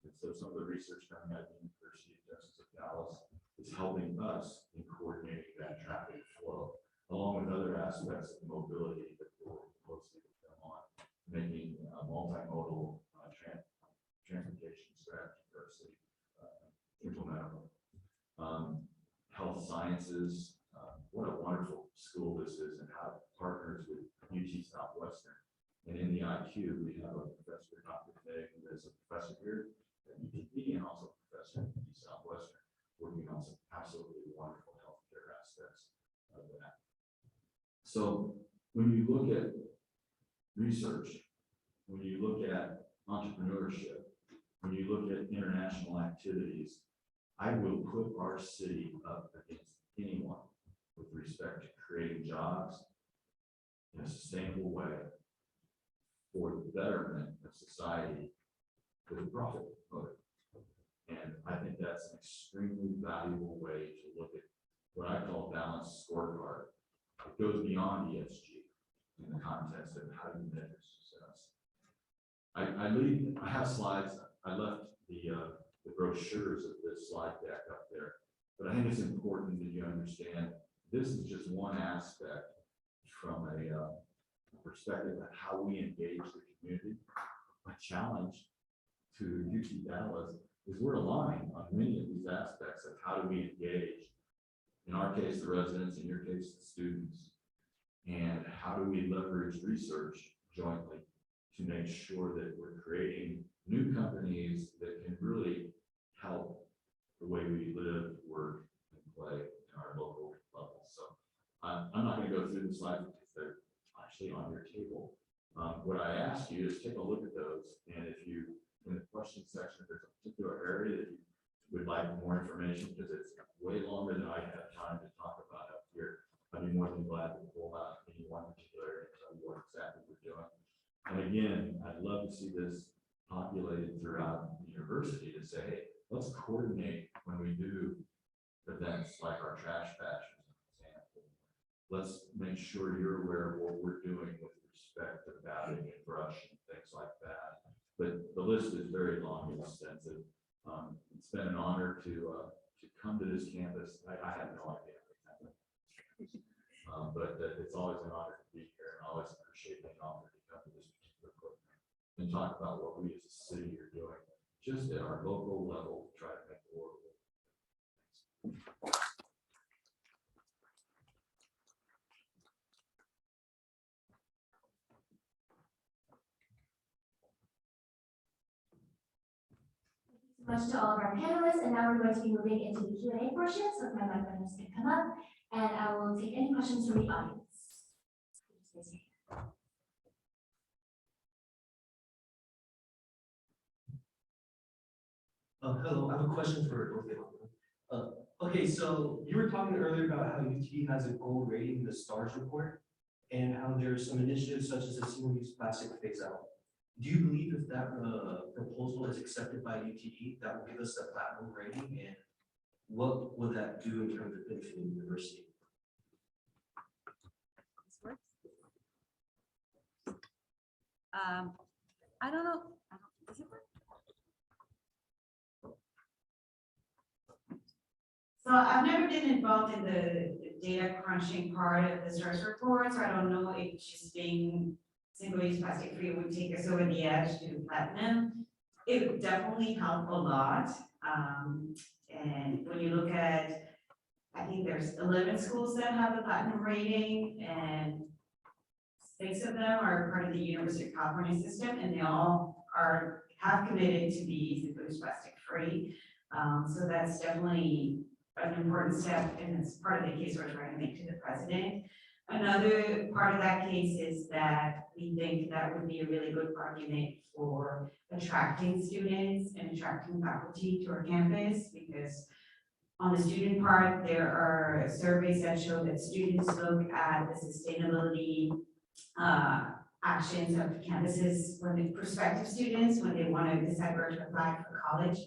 And so some of the research coming out of the University of Texas at Dallas is helping us in coordinating that traffic flow, along with other aspects of mobility that we're working closely with them on, making multimodal transportation strategy for our city implementable. Health sciences, what a wonderful school this is, and how it partners with UT Southwestern. And in the IQ, we have a professor, Dr. Fay, who is a professor here at UTP and also a professor at UT Southwestern, working on some absolutely wonderful healthcare aspects of that. So when you look at research, when you look at entrepreneurship, when you look at international activities, I will put our city up against anyone with respect to creating jobs in a sustainable way for the betterment of society with a profit motive. And I think that's an extremely valuable way to look at what I call balanced scorecard. It goes beyond ESG in the context of how you measure success. I have slides. I left the brochures of this slide deck up there, but I think it's important that you understand this is just one aspect from a perspective of how we engage the community. My challenge to UT Dallas is we're aligned on many of these aspects of how do we engage, in our case, the residents, in your case, the students, and how do we leverage research jointly to make sure that we're creating new companies that can really help the way we live, work, and play in our local level. So I'm not going to go through the slides because they're actually on your table. What I ask you is take a look at those, and if you, in the question section, if there's a particular area that you would like more information, because it's way longer than I have time to talk about up here, I'd be more than glad to pull out any one particular area and tell you what exactly we're doing. And again, I'd love to see this populated throughout the university to say, hey, let's coordinate when we do events like our trash bash, as an example. Let's make sure you're aware of what we're doing with respect to batting and brush and things like that. But the list is very long and extensive. It's been an honor to come to this campus. I have no idea. But it's always an honor to be here, and I always appreciate being offered to come to this particular program and talk about what we as a city are doing, just at our local level, to try to make the world. Much to all of our panelists, and now we're going to be moving into the Q&A portion, so if my microphones can come up, and I will take any questions from the audience. Hello, I have a question for both of you. Okay, so you were talking earlier about how UT has a gold rating in the STARS report and how there's some initiatives such as a single-use plastic phase out. Do you believe if that proposal is accepted by UTE, that will give us a platinum rating, and what will that do in terms of benefiting the university? I don't know. Does it work? So I've never been involved in the data crunching part of the STARS report, so I don't know if just being single-use plastic free would take us over the edge to platinum. It would definitely help a lot. And when you look at, I think there's 11 schools that have the platinum rating, and 6 of them are part of the University of California system, and they all have committed to be single-use plastic free. So that's definitely an important step, and it's part of the case we're trying to make to the president. Another part of that case is that we think that would be a really good argument for attracting students and attracting faculty to our campus, because on the student part, there are surveys that show that students look at the sustainability actions of campuses when the prospective students, when they want to decide where to apply for college.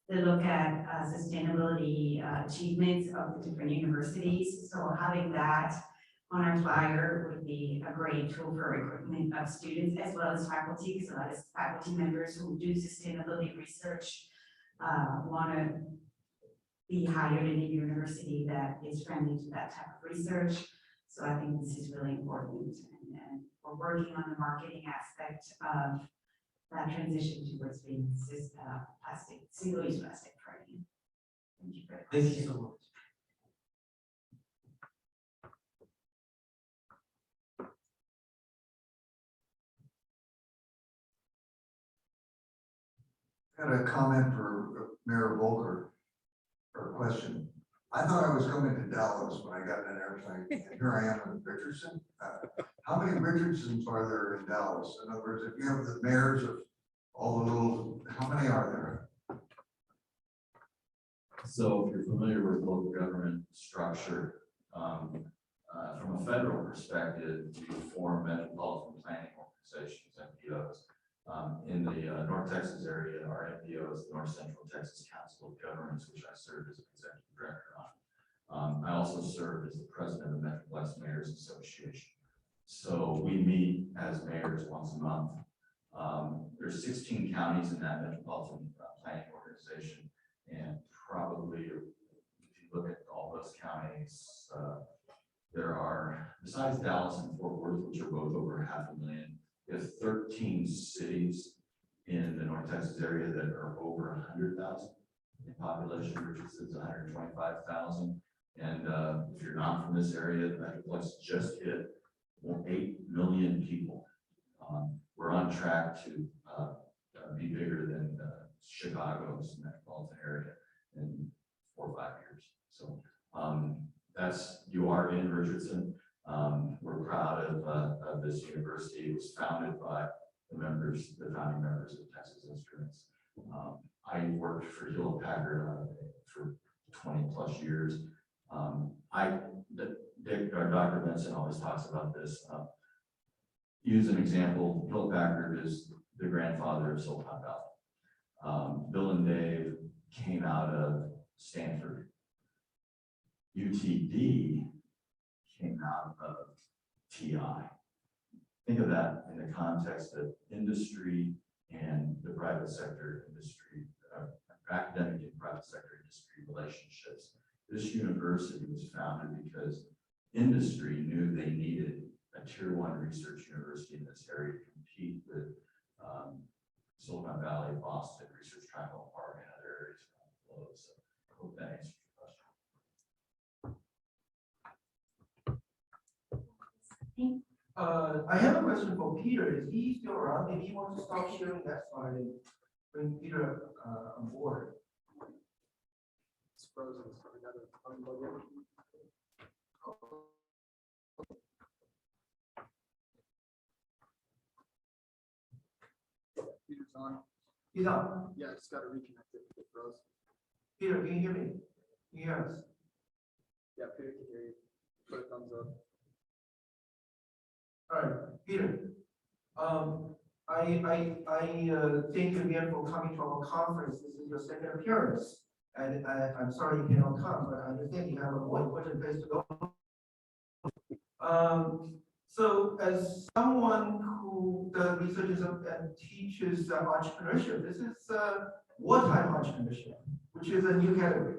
They look at sustainability achievements of the different universities. So having that on our flyer would be a great tool for recruitment of students as well as faculty, because a lot of faculty members who do sustainability research want to be hired in a university that is friendly to that type of research. So I think this is really important, and we're working on the marketing aspect of that transition towards being single-use plastic free. Thank you for the question. Thank you so much. I had a comment for Mayor Volker, or a question. I thought I was coming to Dallas when I got in an airplane, and here I am in Richardson. How many Richardsons are there in Dallas? In other words, if you have the mayors of all the little, how many are there? So if you're familiar with local government structure, from a federal perspective, you form metropolitan planning organizations, MPOs. In the North Texas area, our MPO is the North Central Texas Council of Governments, which I serve as executive director on. I also serve as the president of the Metroplex Mayors Association. So we meet as mayors once a month. There's 16 counties in that metropolitan planning organization, and probably if you look at all those counties, there are, besides Dallas and Fort Worth, which are both over 500,000, we have 13 cities in the North Texas area that are over 100,000 in population. Richardson's 125,000. And if you're not from this area, the Metroplex just hit 8 million people. We're on track to be bigger than Chicago's metropolitan area in 4 or 5 years. So you are in Richardson. We're proud of this university. It was founded by the founding members of Texas Instruments. I worked for Hewlett Packard for 20 plus years. Dr. Benson always talks about this. Use an example, Hewlett Packard is the grandfather of Silicon Valley. Bill and Dave came out of Stanford. UTD came out of TI. Think of that in the context of industry and the private sector industry, academic and private sector industry relationships. This university was founded because industry knew they needed a tier 1 research university in this area to compete with Silicon Valley, Boston, Research Triangle Park, and other areas around the globe. So I hope that answers your question. I have a question for Peter. Is he still around? If he wants to stop sharing, that's fine. And bring Peter on board. It's frozen, so we gotta unplug it. Peter's on. He's on. Yeah, just gotta reconnect it. It froze. Peter, can you hear me? Can you hear us? Yeah, Peter can hear you. Put a thumbs up. All right, Peter. Thank you again for coming to our conference. This is your second appearance. And I'm sorry you cannot come, but I understand you have a more important place to go. So as someone who does research and teaches entrepreneurship, this is wartime entrepreneurship, which is a new category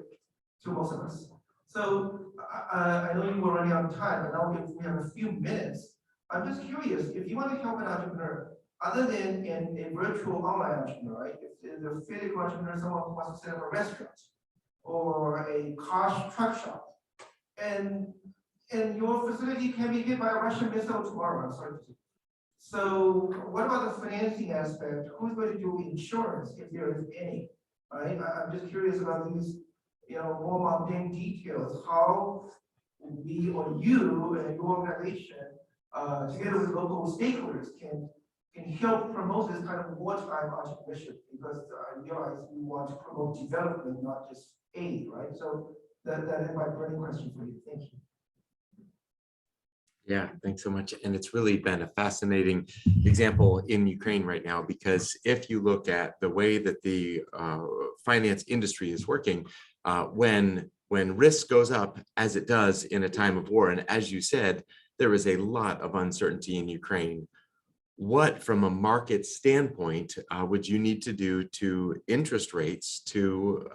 to most of us. So I know you were running out of time, but now we have a few minutes. I'm just curious, if you want to help an entrepreneur, other than a virtual online entrepreneur, right? If there's a physical entrepreneur, someone who wants to set up a restaurant or a car truck shop, and your facility can be hit by a Russian missile tomorrow, I'm sorry to say. So what about the financing aspect? Who's going to do insurance if there is any, right? I'm just curious about these, more mundane details. How we or you and your organization, together with local stakeholders, can help promote this kind of wartime entrepreneurship, because I realize we want to promote development, not just aid, right? So that is my burning question for you. Thank you. Yeah, thanks so much. And it's really been a fascinating example in Ukraine right now, because if you look at the way that the finance industry is working, when risk goes up, as it does in a time of war, and as you said, there is a lot of uncertainty in Ukraine. What, from a market standpoint, would you need to do to interest rates to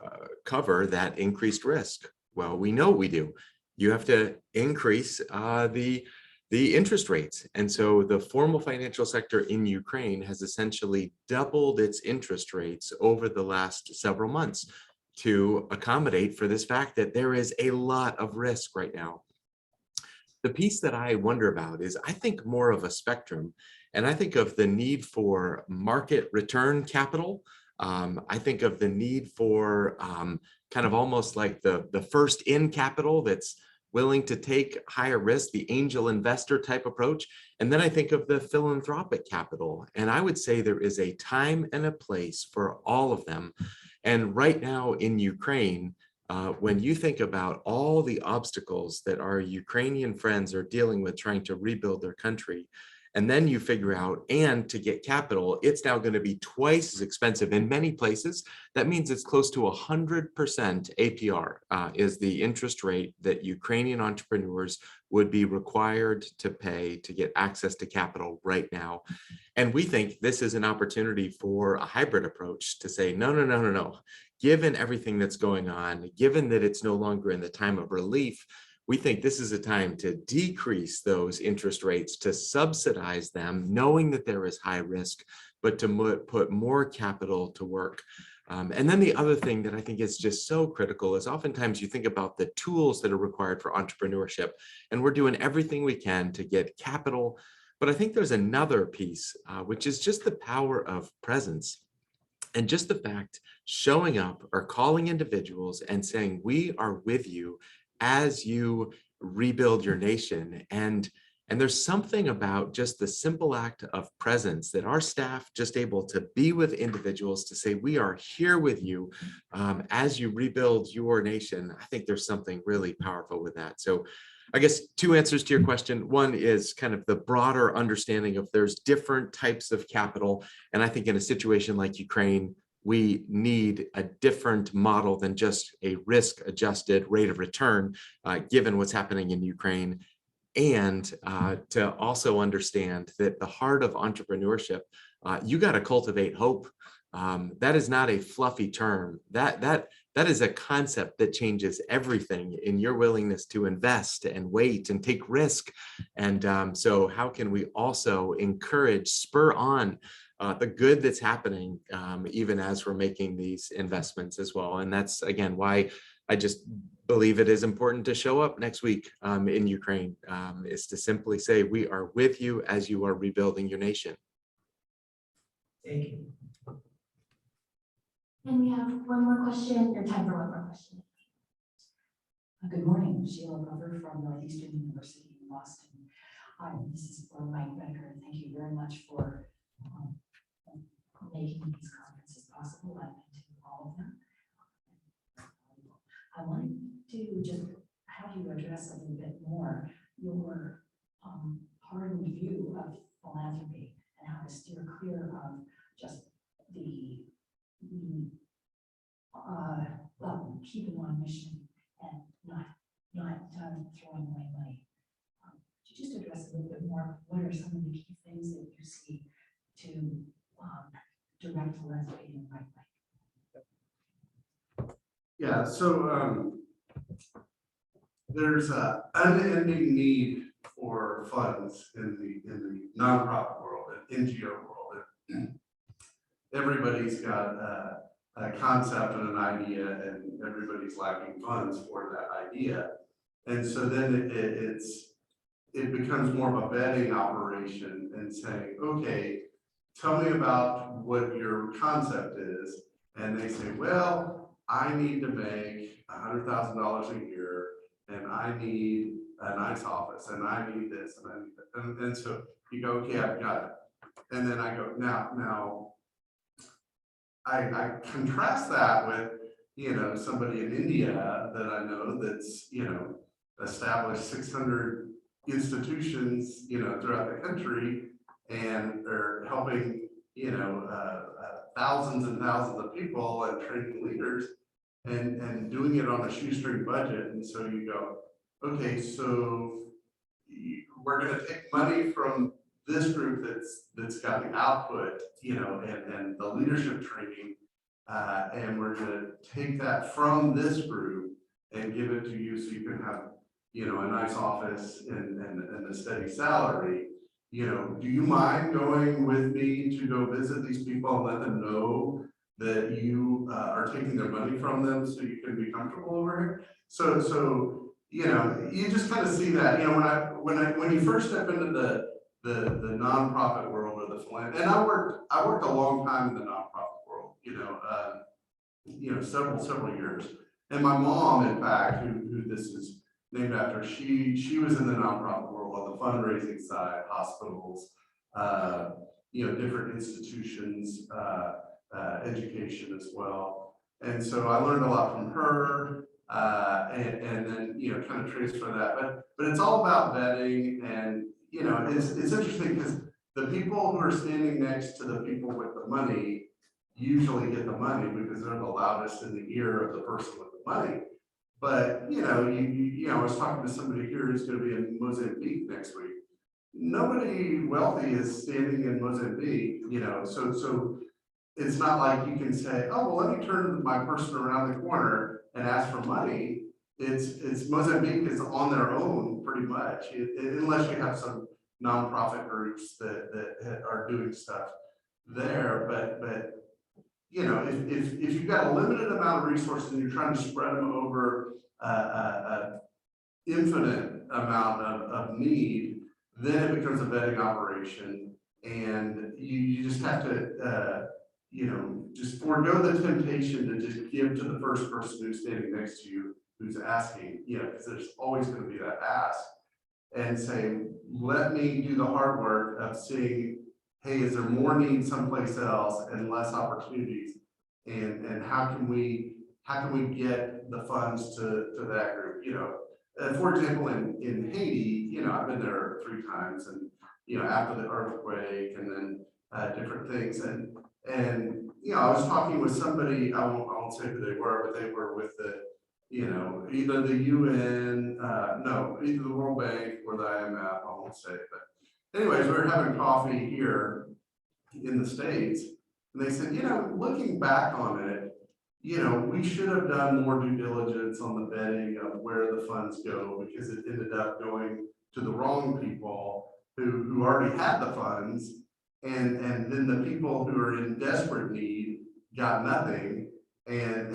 cover that increased risk? Well, we know we do. You have to increase the interest rates. And so the formal financial sector in Ukraine has essentially doubled its interest rates over the last several months to accommodate for this fact that there is a lot of risk right now. The piece that I wonder about is, I think more of a spectrum, and I think of the need for market return capital. I think of the need for kind of almost like the first in capital that's willing to take higher risk, the angel investor type approach. And then I think of the philanthropic capital. And I would say there is a time and a place for all of them. And right now in Ukraine, when you think about all the obstacles that our Ukrainian friends are dealing with trying to rebuild their country, and then you figure out, and to get capital, it's now going to be twice as expensive in many places. That means it's close to 100% APR is the interest rate that Ukrainian entrepreneurs would be required to pay to get access to capital right now. And we think this is an opportunity for a hybrid approach to say, no. Given everything that's going on, given that it's no longer in the time of relief, we think this is a time to decrease those interest rates, to subsidize them, knowing that there is high risk, but to put more capital to work. And then the other thing that I think is just so critical is oftentimes you think about the tools that are required for entrepreneurship, and we're doing everything we can to get capital. But I think there's another piece, which is just the power of presence. And just the fact showing up or calling individuals and saying, we are with you as you rebuild your nation. And there's something about just the simple act of presence that our staff just able to be with individuals to say, we are here with you as you rebuild your nation. I think there's something really powerful with that. So I guess two answers to your question. One is kind of the broader understanding of there's different types of capital. And I think in a situation like Ukraine, we need a different model than just a risk-adjusted rate of return, given what's happening in Ukraine. And to also understand that the heart of entrepreneurship, you got to cultivate hope. That is not a fluffy term. That is a concept that changes everything in your willingness to invest and wait and take risk. And so how can we also encourage, spur on the good that's happening, even as we're making these investments as well. And that's, again, why I just believe it is important to show up next week in Ukraine, is to simply say, we are with you as you are rebuilding your nation. Thank you. And we have one more question, or time for one more question. Good morning, Sheila Glover from Northeastern University in Boston. Hi, this is Mike Becker. Thank you very much for making these conferences possible. I've been to all of them. I wanted to just have have you address a little bit more your hardened view of philanthropy and how to steer clear of just the keeping on mission and not throwing away money. Could you just address a little bit more? What are some of the key things that you see to direct philanthropy in the right way? Yeah, so there's an unending need for funds in the nonprofit world and NGO world. Everybody's got a concept and an idea, and everybody's lacking funds for that idea. And so then it becomes more of a vetting operation and saying, okay, tell me about what your concept is. And they say, well, I need to make $100,000 a year, and I need a nice office, and I need this, and I need that. And so you go, okay, I've got it. And then I go, now I contrast that with, somebody in India that I know that's, established 600 institutions, throughout the country, and are helping, thousands and thousands of people and training leaders and doing it on a shoestring budget. And so you go, okay, so we're going to take money from this group that's got the output, and the leadership training, and we're going to take that from this group and give it to you so you can have, a nice office and a steady salary. Do you mind going with me to go visit these people and let them know that you are taking their money from them so you can be comfortable over here? So you just kind of see that, when you first step into the nonprofit world or the philanthropy, and I worked a long time in the nonprofit world, several years. And my mom, in fact, who this is named after, she was in the nonprofit world on the fundraising side, hospitals, different institutions, education as well. And so I learned a lot from her, and then, kind of transfer that, but it's all about vetting. And, it's interesting because the people who are standing next to the people with the money usually get the money because they're the loudest in the ear of the person with the money. But, I was talking to somebody here who's going to be in Mozambique next week. Nobody wealthy is standing in Mozambique, so it's not like you can say, oh, well, let me turn my person around the corner and ask for money. It's Mozambique is on their own pretty much, unless you have some nonprofit groups that are doing stuff there. But if you've got a limited amount of resources and you're trying to spread them over an infinite amount of need, then it becomes a vetting operation, and you just have to just forego the temptation to just give to the first person who's standing next to you who's asking, because there's always going to be that ask, and say, let me do the hard work of seeing, hey, is there more need someplace else and less opportunities? And how can we get the funds to that group? For example, in Haiti, I've been there 3 times, and after the earthquake, and then different things, and I was talking with somebody, I won't say who they were, but they were with the either the UN, either the World Bank or the IMF, I won't say, but anyways, we were having coffee here in the States, and they said, looking back on it, we should have done more due diligence on the vetting of where the funds go, because it ended up going to the wrong people who already had the funds, and then the people who are in desperate need got nothing. And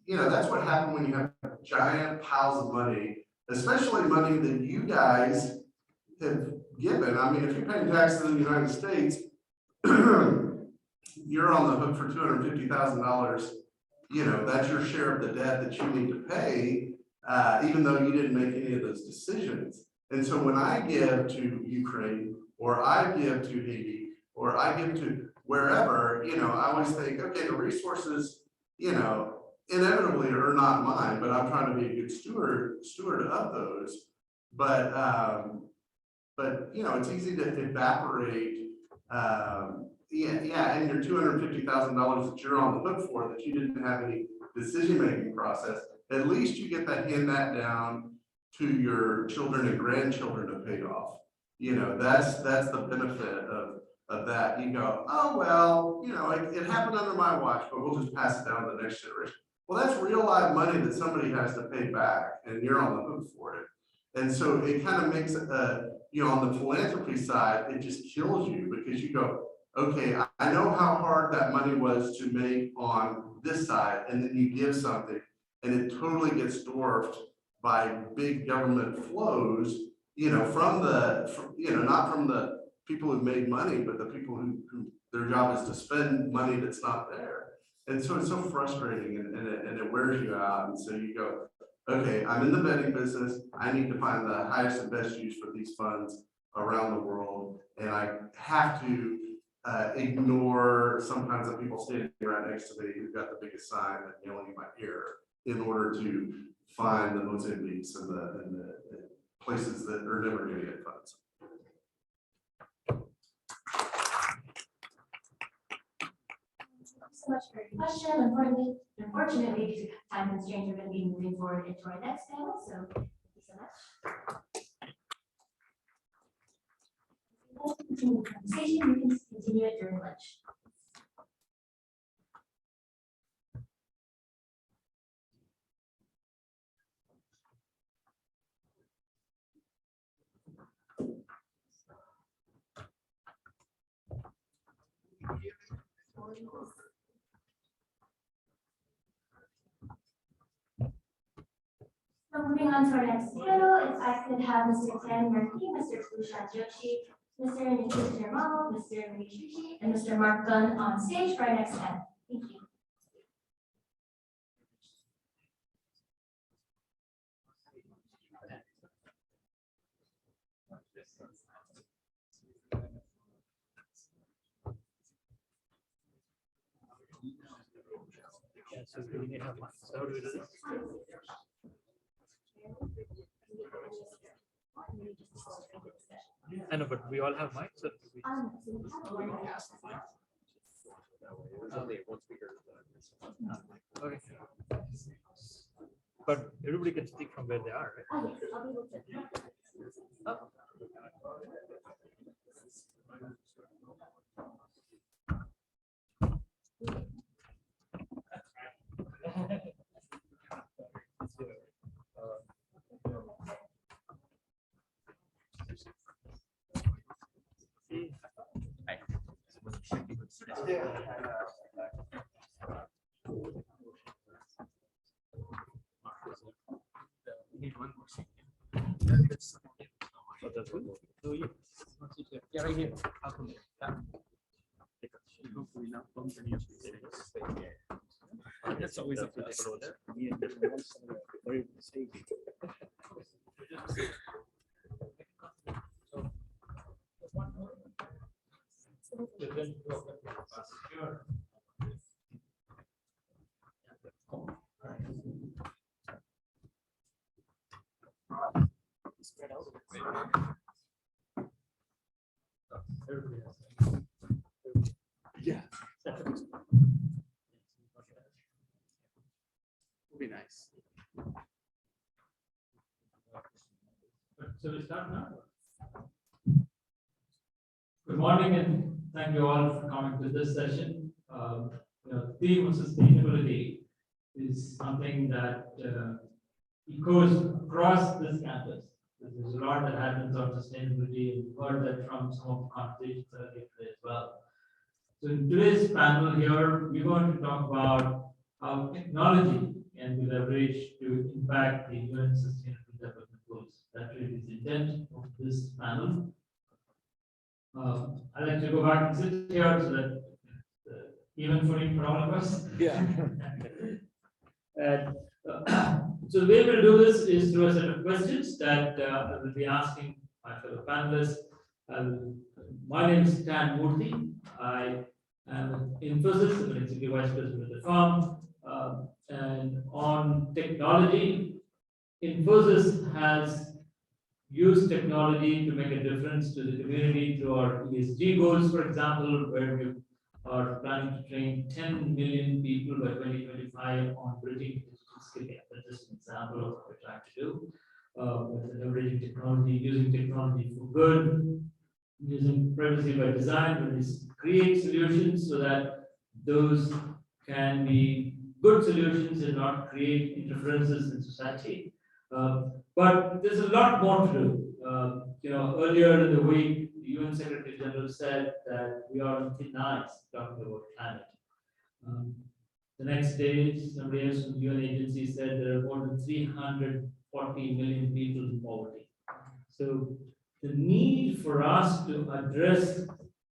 that's what happened when you have giant piles of money, especially money that you guys have given. I mean, if you're paying taxes in the United States, you're on the hook for $250,000. That's your share of the debt that you need to pay, even though you didn't make any of those decisions. And so when I give to Ukraine, or I give to Haiti, or I give to wherever, I always think, okay, the resources, inevitably are not mine, but I'm trying to be a good steward of those. But you know, it's easy to evaporate. Yeah, and your $250,000 that you're on the hook for, that you didn't have any decision-making process, at least you get to hand that down to your children and grandchildren to pay off. You know, that's the benefit of that. You go, oh, well, you know, it happened under my watch, but we'll just pass it down to the next generation. Well, that's real live money that somebody has to pay back, and you're on the hook for it. And so it kind of makes, you know, on the philanthropy side, it just kills you, because you go, okay, I know how hard that money was to make on this side, and then you give something, and it totally gets dwarfed by big government flows, you know, you know, not from the people who made money, but the people who their job is to spend money that's not there. And so it's so frustrating, and it wears you out. And so you go, okay, I'm in the betting business. I need to find the highest and best use for these funds around the world. And I have to ignore sometimes the people standing right next to me who've got the biggest sign and yelling in my ear, in order to find the Mozambiques and the places that are never going to get funds. So much for your question. Unfortunately, due to time constraints, we're going to be moving forward into our next panel. So thank you so much. Continue the conversation. We can continue it during lunch. So moving on to our next panel, if I could have Mr. Tan Murphy, Mr. Kushan Joshi, Mr. Nikhil Jarmal, Mr. Manish and Mr. Mark Gunn on stage for our next panel. Thank you. So we may have one. So how do we do this? I know, but we all have mics. So we... Okay. But everybody can speak from where they are, right? Oh, yes, I'll be able to. Oh. Yeah, right here. That's always up to us. Yeah. Would be nice. So we start now. Good morning and thank you all for coming to this session. The theme of sustainability is something that echoes across this campus. There's a lot that happens on sustainability, and we've heard that from some of the conversations earlier today as well. So in today's panel here, we're going to talk about how technology can be leveraged to impact the UN Sustainable Development Goals. That really is the intent of this panel. I'd like to go back and sit here so that even footing for all of us. Yeah. And, so the way we'll do this is through a set of questions that I will be asking my fellow panelists. My name is Tan Murthy. I am in Infosys, I'm an executive vice president of the firm. And on technology, Infosys has used technology to make a difference to the community through our ESG goals, for example, where we are planning to train 10 million people by 2025 on bridging digital skill gap. That's just an example of what we're trying to do. With leveraging technology, using technology for good, using privacy by design, when we create solutions so that those can be good solutions and not create interferences in society. But there's a lot more to do. Earlier in the week, the UN Secretary General said that we are on thin ice talking about climate. The next day, somebody else from the UN agency said there are more than 340 million people in poverty. So the need for us to address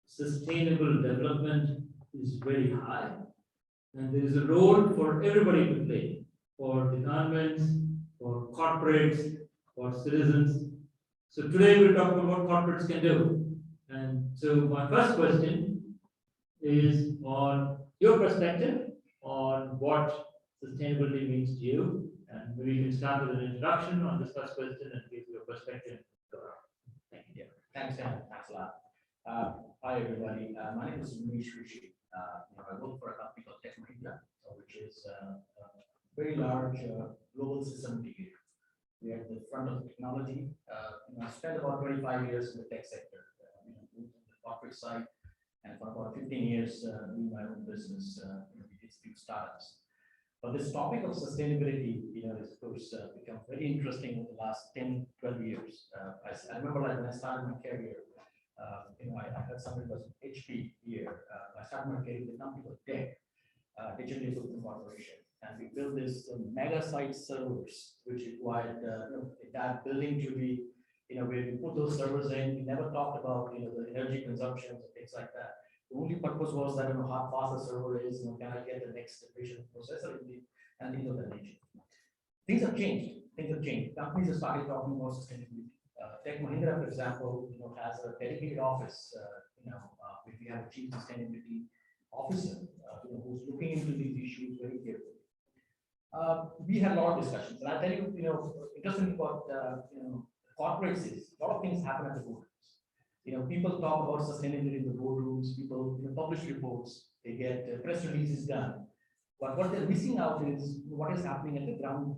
sustainable development is very high. And there is a role for everybody to play, for the governments, for corporates, for citizens. So today we're talking about what corporates can do. And so my first question is on your perspective on what sustainability means to you. And maybe you can start with an introduction on this first question and give your perspective. Thank you. Thanks, Dan. Thanks a lot. Hi, everybody. My name is Manish Rishi. I work for a company called Tech Mahindra, which is a very large global system integrator. We are at the front of the technology. I spent about 25 years in the tech sector, on the corporate side, and for about 15 years doing my own business. We did a few startups. But this topic of sustainability, has of course become very interesting over the last 10, 12 years. I remember like when I started my career, I heard somebody was HP here. I started my career with a company called DEC, Digital Equipment Corporation, and we built this mega site servers, which required that building to be, where we put those servers in. We never talked about the energy consumption and things like that. The only purpose was that how fast the server is, can I get the next generation processor in and things of that nature. Things have changed. Companies have started talking about sustainability. Tech Mahindra, for example, has a dedicated office. If we have a chief sustainability officer, who's looking into these issues very carefully. We had a lot of discussions, and I tell you, interesting about corporates is a lot of things happen at the boardrooms. People talk about sustainability in the boardrooms. People publish reports. They get press releases done. But what they're missing out is what is happening at the ground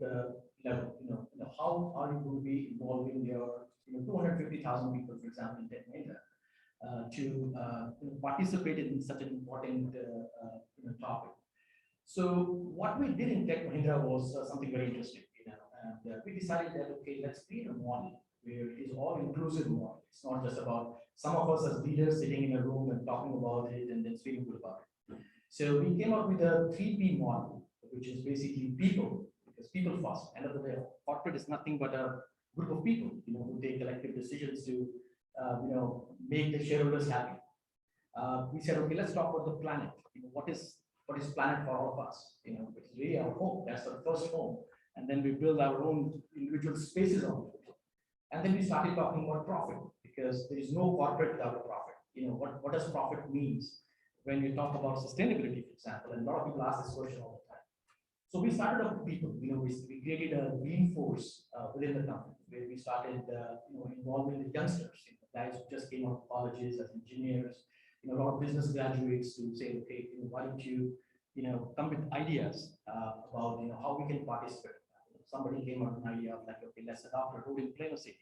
level. How are you going to be involving your 250,000 people, for example, in Tech Mahindra, to participate in such an important topic. So what we did in Tech Mahindra was something very interesting, and we decided that, okay, let's create a model where it is all inclusive model. It's not just about some of us as leaders sitting in a room and talking about it and then feeling good about it. So we came up with a 3P model, which is basically people, because people first. End of the day, corporate is nothing but a group of people, who take collective decisions to, make the shareholders happy. We said, okay, let's talk about the planet. What is planet for all of us? It's really our home. That's our first home. And then we build our own individual spaces on it. And then we started talking about profit, because there is no corporate without a profit. What does profit means when we talk about sustainability, for example? And a lot of people ask this question all the time. So we started off with people. We created a green force within the company, where we started involving the youngsters, guys who just came out of colleges as engineers, a lot of business graduates to say, okay, why don't you come with ideas about how we can participate. Somebody came up with an idea of like, okay, let's adopt a road in Plano City.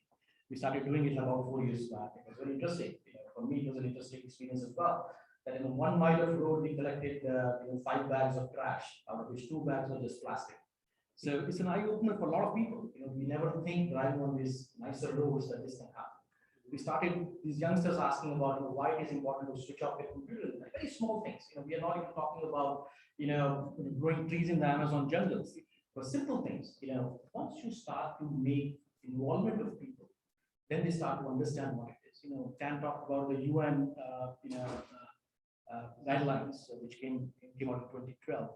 We started doing it about 4 years back. It was very interesting. For me, it was an interesting experience as well. That in 1 mile of road, we collected 5 bags of trash, out of which 2 bags were just plastic. So it's an eye opener for a lot of people. We never think driving on these nicer roads that this can happen. We started these youngsters asking about why it is important to switch off their computer. Like very small things. We are not even talking about growing trees in the Amazon jungles. For simple things, once you start to make involvement of people, then they start to understand what it is. Dan talked about the UN guidelines, which came out in 2012.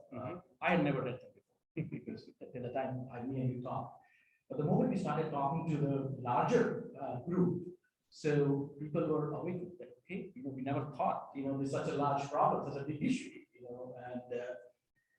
I had never read them before, because at the time me and you talked. But the moment we started talking to the larger group, so people were awake that, okay, we never thought, there's such a large problem, such a big issue, and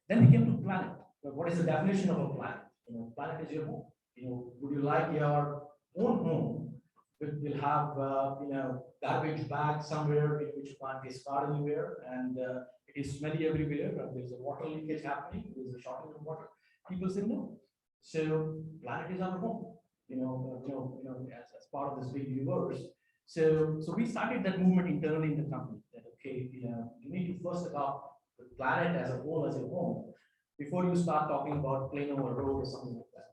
then we came to planet. but what is the definition of a planet? You know, planet is your home. You know, would you like your own home will have, you know, garbage bag somewhere in which you can't discard anywhere, and it is smelly everywhere, and there's a water leakage happening, there's a shortage of water? People say no. So planet is our home, as part of this big universe. So we started that movement internally in the company that, okay, you know, you need to first adopt the planet as a whole, as a home, before you start talking about Plano or road or something like that.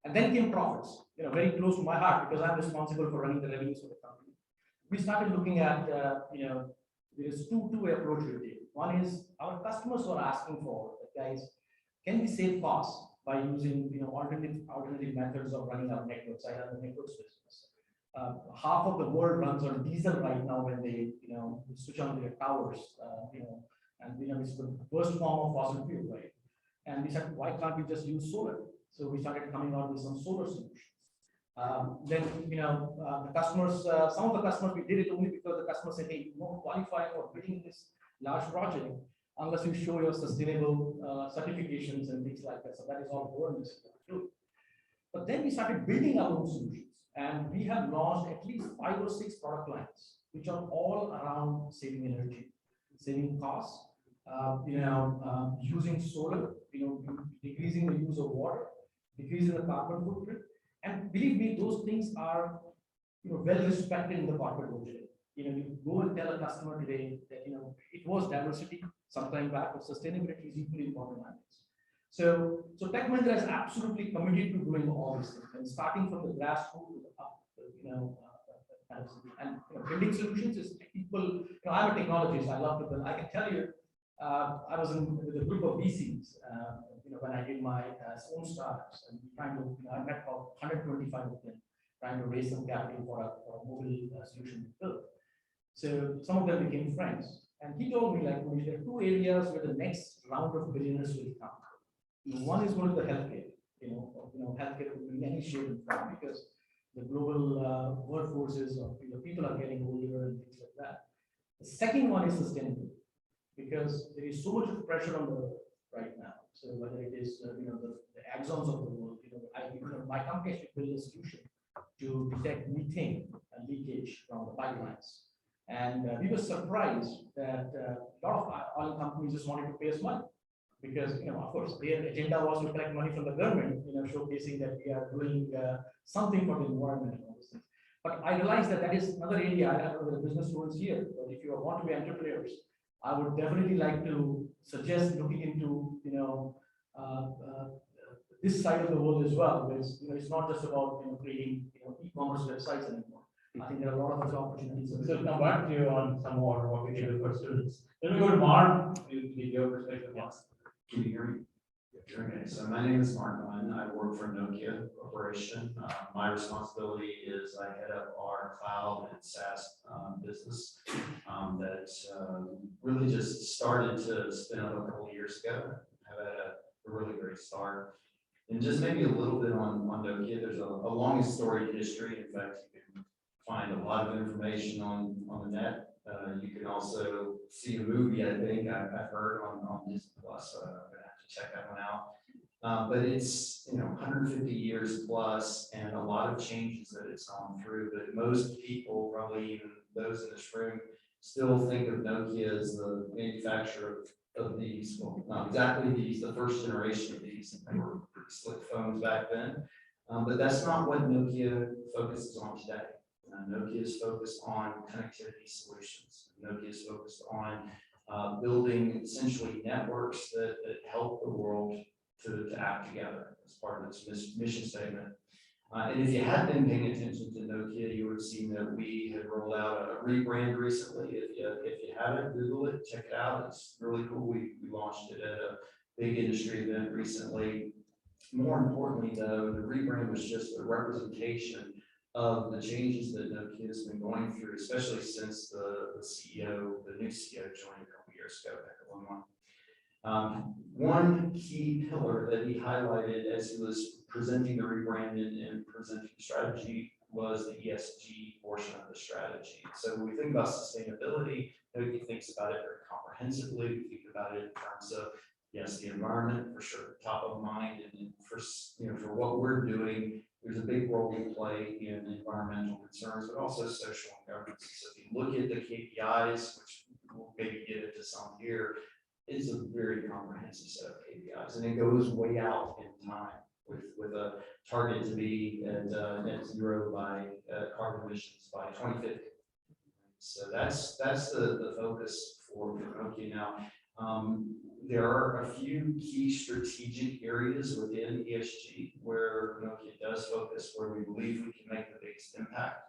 And then came profits, you know, very close to my heart because I'm responsible for running the revenues of the company. We started looking at, you know, there's two approach we take. One is our customers were asking for, guys, can we save costs by using, you know, alternative methods of running our networks? I have the networks business. Half of the world runs on diesel right now when they, you know, switch on their towers, you know, and you know, it's the worst form of fossil fuel, right? And we said, why can't we just use solar? So we started coming out with some solar solutions. Then, you know, the customers, some of the customers, we did it only because the customers said, hey, you won't qualify for bidding this large project unless you show your sustainable certifications and things like that. So that is all awareness. But then we started building our own solutions, and we have launched at least 5 or 6 product lines, which are all around saving energy, saving costs, you know, using solar, you know, decreasing the use of water, decreasing the carbon footprint. And believe me, those things are, you know, well respected in the corporate world today. You know, you go and tell a customer today that, you know, it was diversity sometime back, but sustainability is equally important nowadays. So Tech Mahindra is absolutely committed to doing all these things, and starting from the grassroots to the up, you know, and you know, building solutions is equal. You know, I'm a technologist. I love to build. I can tell you, I was with a group of VCs, you know, when I did my own startups, and trying to, you know, I met about 125 of them, trying to raise some capital for a mobile solution to build. So some of them became friends, and he told me, like, there are 2 areas where the next round of billionaires will come. You know, one is going to the healthcare. You know, healthcare will be in any shape and form because the global workforces of, you know, people are getting older and things like that. The second one is sustainability, because there is so much of pressure on the earth right now. So whether it is, you know, the Exxons of the world, you know, my company actually built a solution to detect methane and leakage from the pipelines. And we were surprised that a lot of oil companies just wanted to pay us money because, you know, of course, their agenda was to collect money from the government, you know, showcasing that we are doing something for the environment and all those things. But I realized that that is another area. I don't know the business rules here, but if you want to be entrepreneurs, I would definitely like to suggest looking into, you know, this side of the world as well, because, you know, it's not just about, you know, creating, you know, e-commerce websites anymore. I think there are a lot of other opportunities. So come back to you on some more what we did for students. Then we go to Mark to give your perspective. Can you hear me? Okay, so my name is Mark Munn. I work for Nokia Corporation. My responsibility is I head up our cloud and SaaS business that really just started to spin up a couple of years ago. Have had a really great start. And just maybe a little bit on Nokia. There's a long storied history. In fact, you can find a lot of information on the net. You can also see a movie, I think I've heard on Disney Plus. I'm gonna have to check that one out. But it's, you know, 150 years plus, and a lot of changes that it's gone through. But most people, probably even those in this room, still think of Nokia as the manufacturer of these. Well, not exactly these, the first generation of these. They were pretty slick phones back then. But that's not what Nokia focuses on today. Nokia is focused on connectivity solutions. Nokia is focused on building essentially networks that help the world to act together as part of its mission statement. And if you had been paying attention to Nokia, you would have seen that we had rolled out a rebrand recently. If you haven't, Google it, check it out. It's really cool. We launched it at a big industry event recently. More importantly, though, the rebrand was just a representation of the changes that Nokia has been going through, especially since the new CEO joined a couple years ago, back at 1-1. One key pillar that he highlighted as he was presenting the rebrand and presenting the strategy was the ESG portion of the strategy. So when we think about sustainability, Nokia thinks about it very comprehensively. We think about it in terms of yes, the environment for sure, top of mind, and for, for what we're doing, there's a big role we play in environmental concerns, but also social and governance. So if you look at the KPIs, which we'll maybe get into some here, it's a very comprehensive set of KPIs, and it goes way out in time with a target to be at net zero by carbon emissions by 2050. So that's the focus for Nokia now. There are a few key strategic areas within ESG where Nokia does focus, where we believe we can make the biggest impact.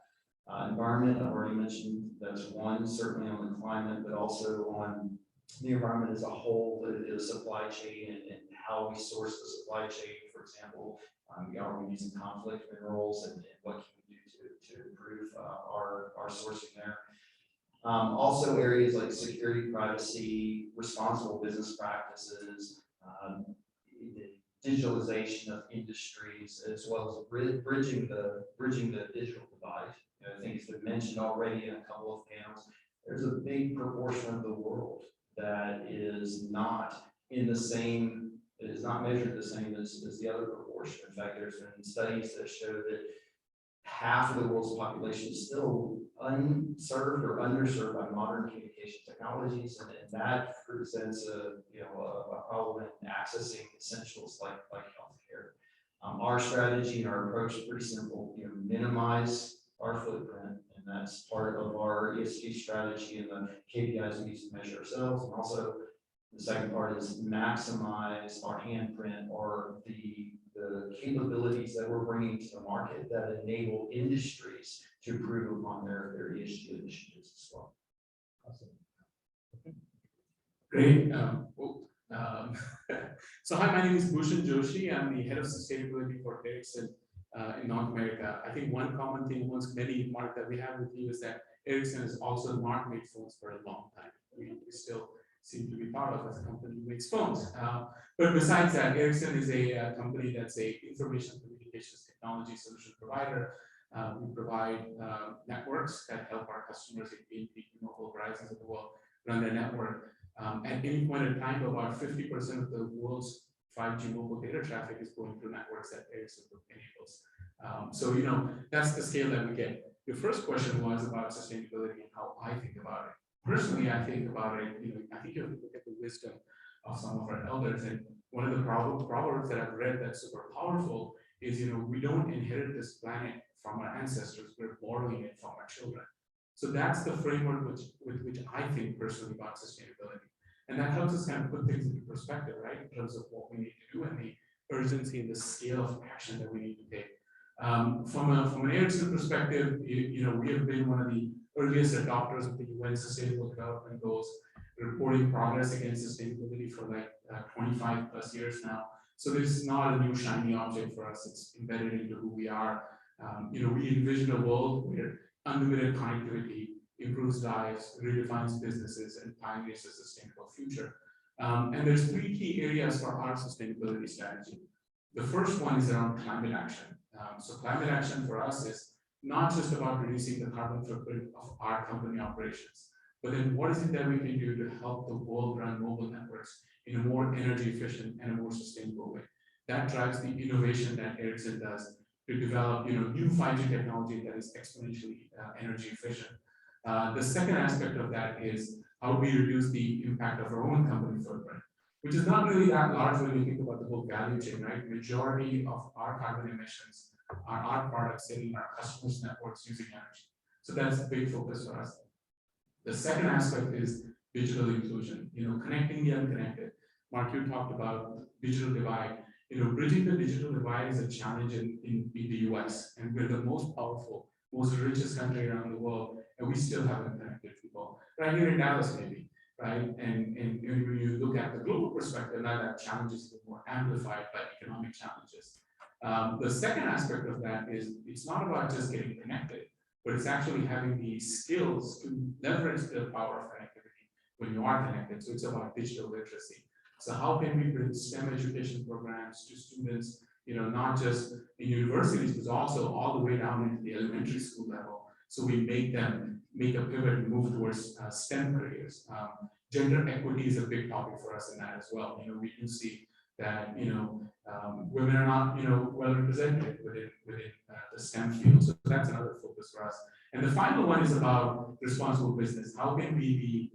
Environment, I've already mentioned, that's one, certainly on the climate, but also on the environment as a whole, the supply chain and how we source the supply chain. For example, are we using conflict minerals and what can we do to improve our sourcing there? Also areas like security, privacy, responsible business practices, the digitalization of industries, as well as bridging the digital divide. I think it's been mentioned already in a couple of panels. There's a big proportion of the world that is not in the same, it is not measured the same as the other proportion. In fact, there's been studies that show that half of the world's population is still unserved or underserved by modern communication technologies, and that presents a problem in accessing essentials like healthcare. Our strategy and our approach is pretty simple. Minimize our footprint, and that's part of our ESG strategy and the KPIs we use to measure ourselves. And also, the second part is maximize our handprint, or the capabilities that we're bringing to the market that enable industries to improve upon their ESG initiatives as well. Awesome. Great. So hi, my name is Bhushan Joshi. I'm the head of sustainability for Ericsson in North America. I think one common thing amongst many, Mark, that we have with you is that Ericsson has also not made phones for a long time. We still seem to be thought of as a company who makes phones. But besides that, Ericsson is a company that's a information communications technology solution provider. We provide networks that help our customers in mobile horizons of the world run their network. At any point in time, about 50% of the world's 5G mobile data traffic is going through networks that Ericsson enables. So, that's the scale that we get. Your first question was about sustainability and how I think about it. Personally, I think about it, I think you have to look at the wisdom of some of our elders. And one of the proverbs that I've read that's super powerful is, we don't inherit this planet from our ancestors, we're borrowing it from our children. So that's the framework with which I think personally about sustainability. And that helps us kind of put things into perspective, right? In terms of what we need to do and the urgency and the scale of action that we need to take. From an Ericsson perspective, we have been one of the earliest adopters of the UN Sustainable Development Goals, reporting progress against sustainability for like 25 plus years now. So this is not a new shiny object for us. It's embedded into who we are. We envision a world where unlimited connectivity improves lives, redefines businesses, and pioneers a sustainable future. And there's three key areas for our sustainability strategy. The first one is around climate action. So climate action for us is not just about reducing the carbon footprint of our company operations, but then what is it that we can do to help the world run mobile networks in a more energy efficient and a more sustainable way. That drives the innovation that Ericsson does to develop new 5G technology that is exponentially energy efficient. The second aspect of that is how we reduce the impact of our own company footprint, which is not really that large when you think about the whole value chain, right? Majority of our carbon emissions are our products sitting in our customers' networks using energy. So that's a big focus for us. The second aspect is digital inclusion, connecting the unconnected. Mark, you talked about digital divide. Bridging the digital divide is a challenge in the US, and we're the most powerful, most richest country around the world, and we still haven't connected people. Right here in Dallas, maybe, right? And when you look at the global perspective, now that challenge is more amplified by economic challenges. The second aspect of that is it's not about just getting connected, but it's actually having the skills to leverage the power of connectivity when you are connected. So it's about digital literacy. So how can we bring STEM education programs to students, not just in universities, but also all the way down into the elementary school level, So we make a pivot and move towards STEM careers. Gender equity is a big topic for us in that as well. You know, we do see that, you know, women are not, you know, well represented within the STEM field. So that's another focus for us. And the final one is about responsible business. How can we be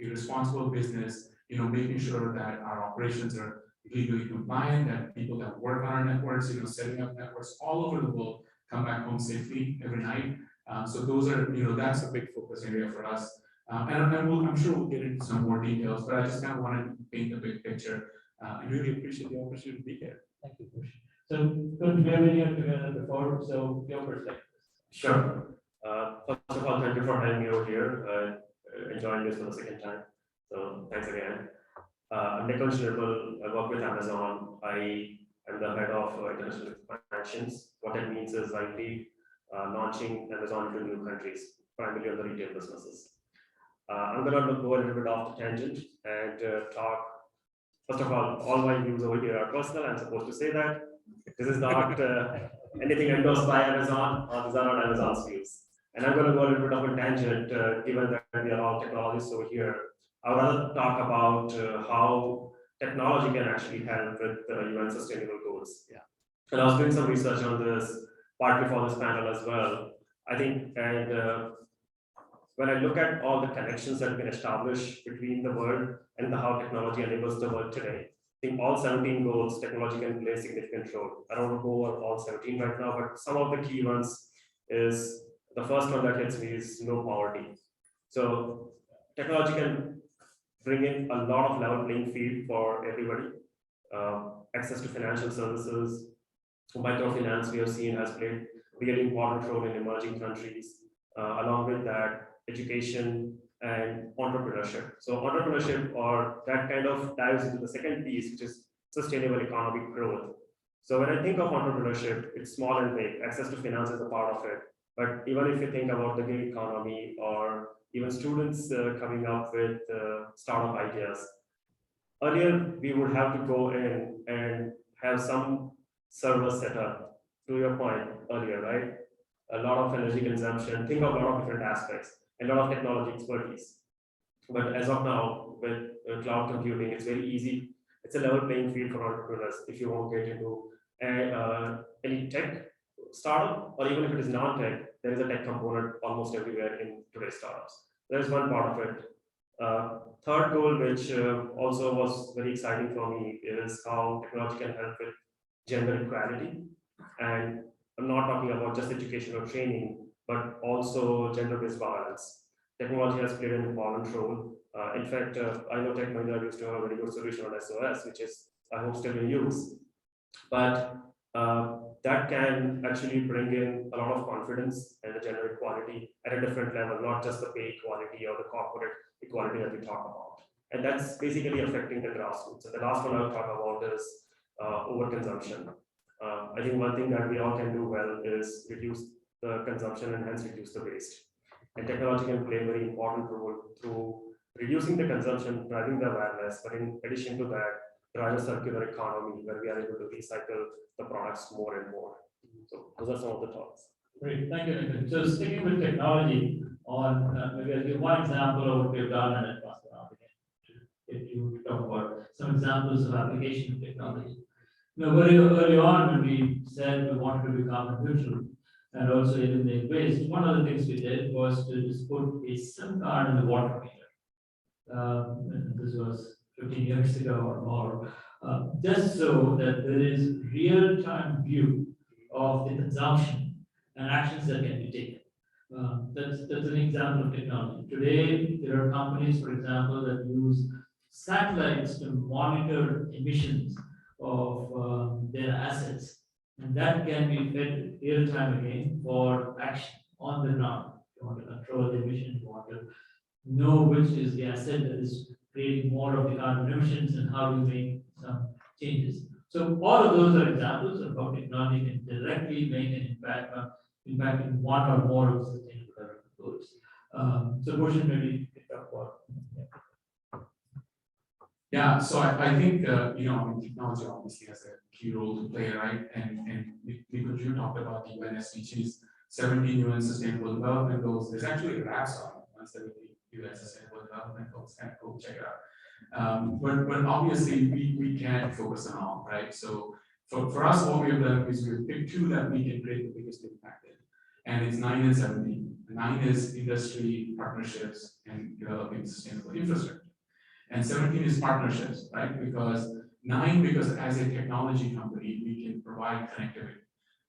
a responsible business, you know, making sure that our operations are legally compliant, that people that work on our networks, you know, setting up networks all over the world come back home safely every night. So those are, you know, that's a big focus area for us. I'm sure we'll get into some more details, but I just kind of wanted to paint the big picture. I really appreciate the opportunity to be here. Thank you, Kush. So, couldn't hear any of together before, so your perspective. Sure. First of all, thank you for having me over here. Enjoying this for the second time. So thanks again. I'm Nikhil Shirpal. I work with Amazon. I am the head of international expansions. What that means is I lead launching Amazon into new countries, primarily on the retail businesses. I'm going to go a little bit off the tangent and talk. First of all my views over here are personal. I'm supposed to say that. This is not anything endorsed by Amazon, or these are not Amazon's views. And I'm going to go a little bit of a tangent, given that we are all technologists over here. I would rather talk about how technology can actually help with UN sustainable goals. Yeah. And I was doing some research on this, partly for this panel as well. I think, and when I look at all the connections that have been established between the world and how technology enables the world today, I think all 17 goals, technology can play a significant role. I don't want to go over all 17 right now, but some of the key ones is, the first one that hits me is no poverty. So technology can bring in a lot of level playing field for everybody. Access to financial services, microfinance we have seen has played a really important role in emerging countries. Along with that, education and entrepreneurship. So entrepreneurship, or that kind of dives into the second piece, which is sustainable economic growth. So when I think of entrepreneurship, it's small and big. Access to finance is a part of it. But even if you think about the gig economy, or even students coming up with startup ideas, earlier we would have to go in and have some server set up, to your point earlier, right? A lot of energy consumption, think of a lot of different aspects, and a lot of technology expertise. But as of now, with cloud computing, it's very easy. It's a level playing field for entrepreneurs. If you want to get into any tech startup, or even if it is non-tech, there is a tech component almost everywhere in today's startups. There's one part of it. Third goal, which also was very exciting for me, is how technology can help with gender equality. And I'm not talking about just education or training, but also gender-based violence. Technology has played an important role. In fact, I know Tech Mahindra used to have a very good solution on SOS, which is, I hope, still in use. But that can actually bring in a lot of confidence and the gender equality at a different level, not just the pay equality or the corporate equality that we talk about. And that's basically affecting the grassroots. And the last one I'll talk about is overconsumption. I think one thing that we all can do well is reduce the consumption and hence reduce the waste. And technology can play a very important role through reducing the consumption, driving the awareness, but in addition to that, drive a circular economy where we are able to recycle the products more and more. So those are some of the thoughts. Great, thank you, Nikhil. So sticking with technology, on maybe I'll give one example of what we've done, and then pass it on again to get you to talk about some examples of application of technology. Now, very early on, when we said we wanted to be carbon neutral and also eliminate waste, one of the things we did was to just put a SIM card in the water meter. This was 15 years ago or more, just so that there is real-time view of the consumption and actions that can be taken. That's an example of technology. Today, there are companies, for example, that use satellites to monitor emissions of their assets, and that can be fed real time again for action on the ground. You want to control the emissions, you want to know which is the asset that is creating more of the carbon emissions and how to make some changes. So all of those are examples of how technology can directly make an impact in one or more of the sustainable development goals. So Bhushan, maybe you can talk about. Yeah, so I think, technology obviously has a key role to play, right? And Nikhil, you talked about the UN SDGs. 17 UN Sustainable Development Goals. There's actually a rap song, 170 UN Sustainable Development Goals, kind of cool, check it out. But obviously we can't focus on all, right? So for us, what we have done is we've picked 2 that we can create the biggest impact in. And it's 9 and 17. 9 is industry partnerships and developing sustainable infrastructure. And 17 is partnerships, right? Because as a technology company, we can provide connectivity.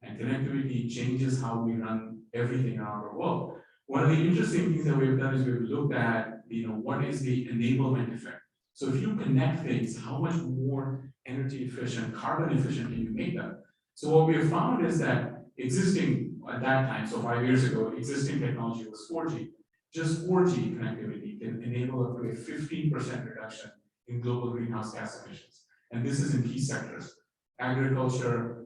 And connectivity changes how we run everything around the world. One of the interesting things that we've done is we've looked at, what is the enablement effect? So if you connect things, how much more energy efficient, carbon efficient can you make them? So what we have found is that existing at that time, so 5 years ago, existing technology was 4G. Just 4G connectivity can enable up to a 15% reduction in global greenhouse gas emissions. And this is in key sectors, agriculture,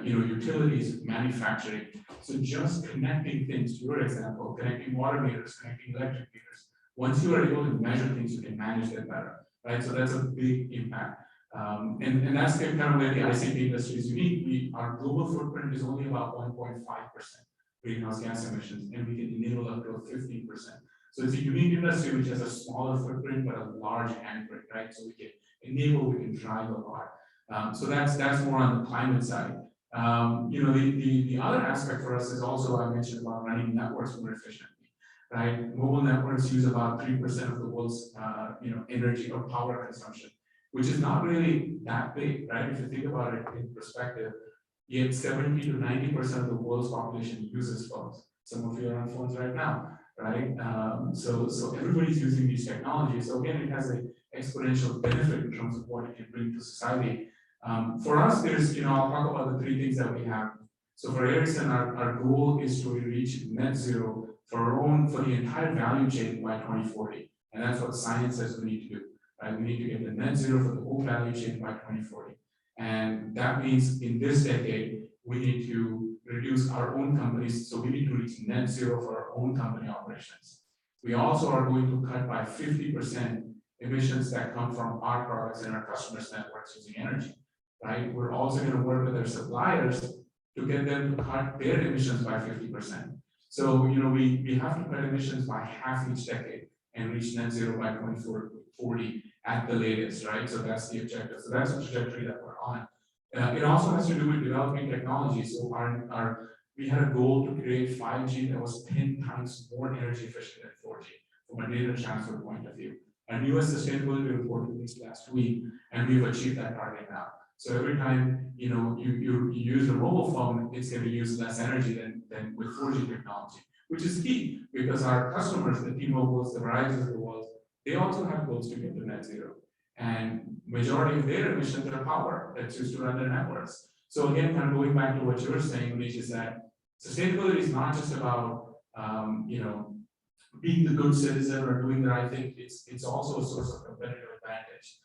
utilities, manufacturing. So just connecting things, to your example, connecting water meters, connecting electric meters. Once you are able to measure things, you can manage them better, right? So that's a big impact. And that's kind of where the ICT industry is unique. Our global footprint is only about 1.5% greenhouse gas emissions, and we can enable up to a 15%. So it's a unique industry which has a smaller footprint but a large handprint, right? So we can enable, we can drive a lot. So that's more on the climate side. The other aspect for us is also, I mentioned about running networks more efficiently, right? Mobile networks use about 3% of the world's energy or power consumption, which is not really that big, right? If you think about it in perspective, yet 70 to 90% of the world's population uses phones. Some of you are on phones right now, right? So everybody's using these technologies. So again, it has an exponential benefit in terms of what it can bring to society. For us, there's, I'll talk about the 3 things that we have. So for Ericsson, our goal is to reach net zero for the entire value chain by 2040. And that's what science says we need to do, right? We need to get to net zero for the whole value chain by 2040. And that means in this decade, we need to reduce our own companies. So we need to reach net zero for our own company operations. We also are going to cut by 50% emissions that come from our products and our customers' networks using energy, right? We're also going to work with our suppliers to get them to cut their emissions by 50%. So, we have to cut emissions by half each decade and reach net zero by 2040 at the latest, right? So that's the objective. So that's the trajectory that we're on. It also has to do with developing technology. So we had a goal to create 5G that was 10 times more energy efficient than 4G from a data transfer point of view. Our newest sustainability report released last week, and we've achieved that target now. So every time you use a mobile phone, it's going to use less energy than with 4G technology, which is key because our customers, the T-Mobiles, the Verizons of the world, they also have goals to get to net zero. And majority of their emissions are power that's used to run their networks. So again, kind of going back to what you were saying, which is that sustainability is not just about being the good citizen or doing the right thing. It's also a source of competitive advantage,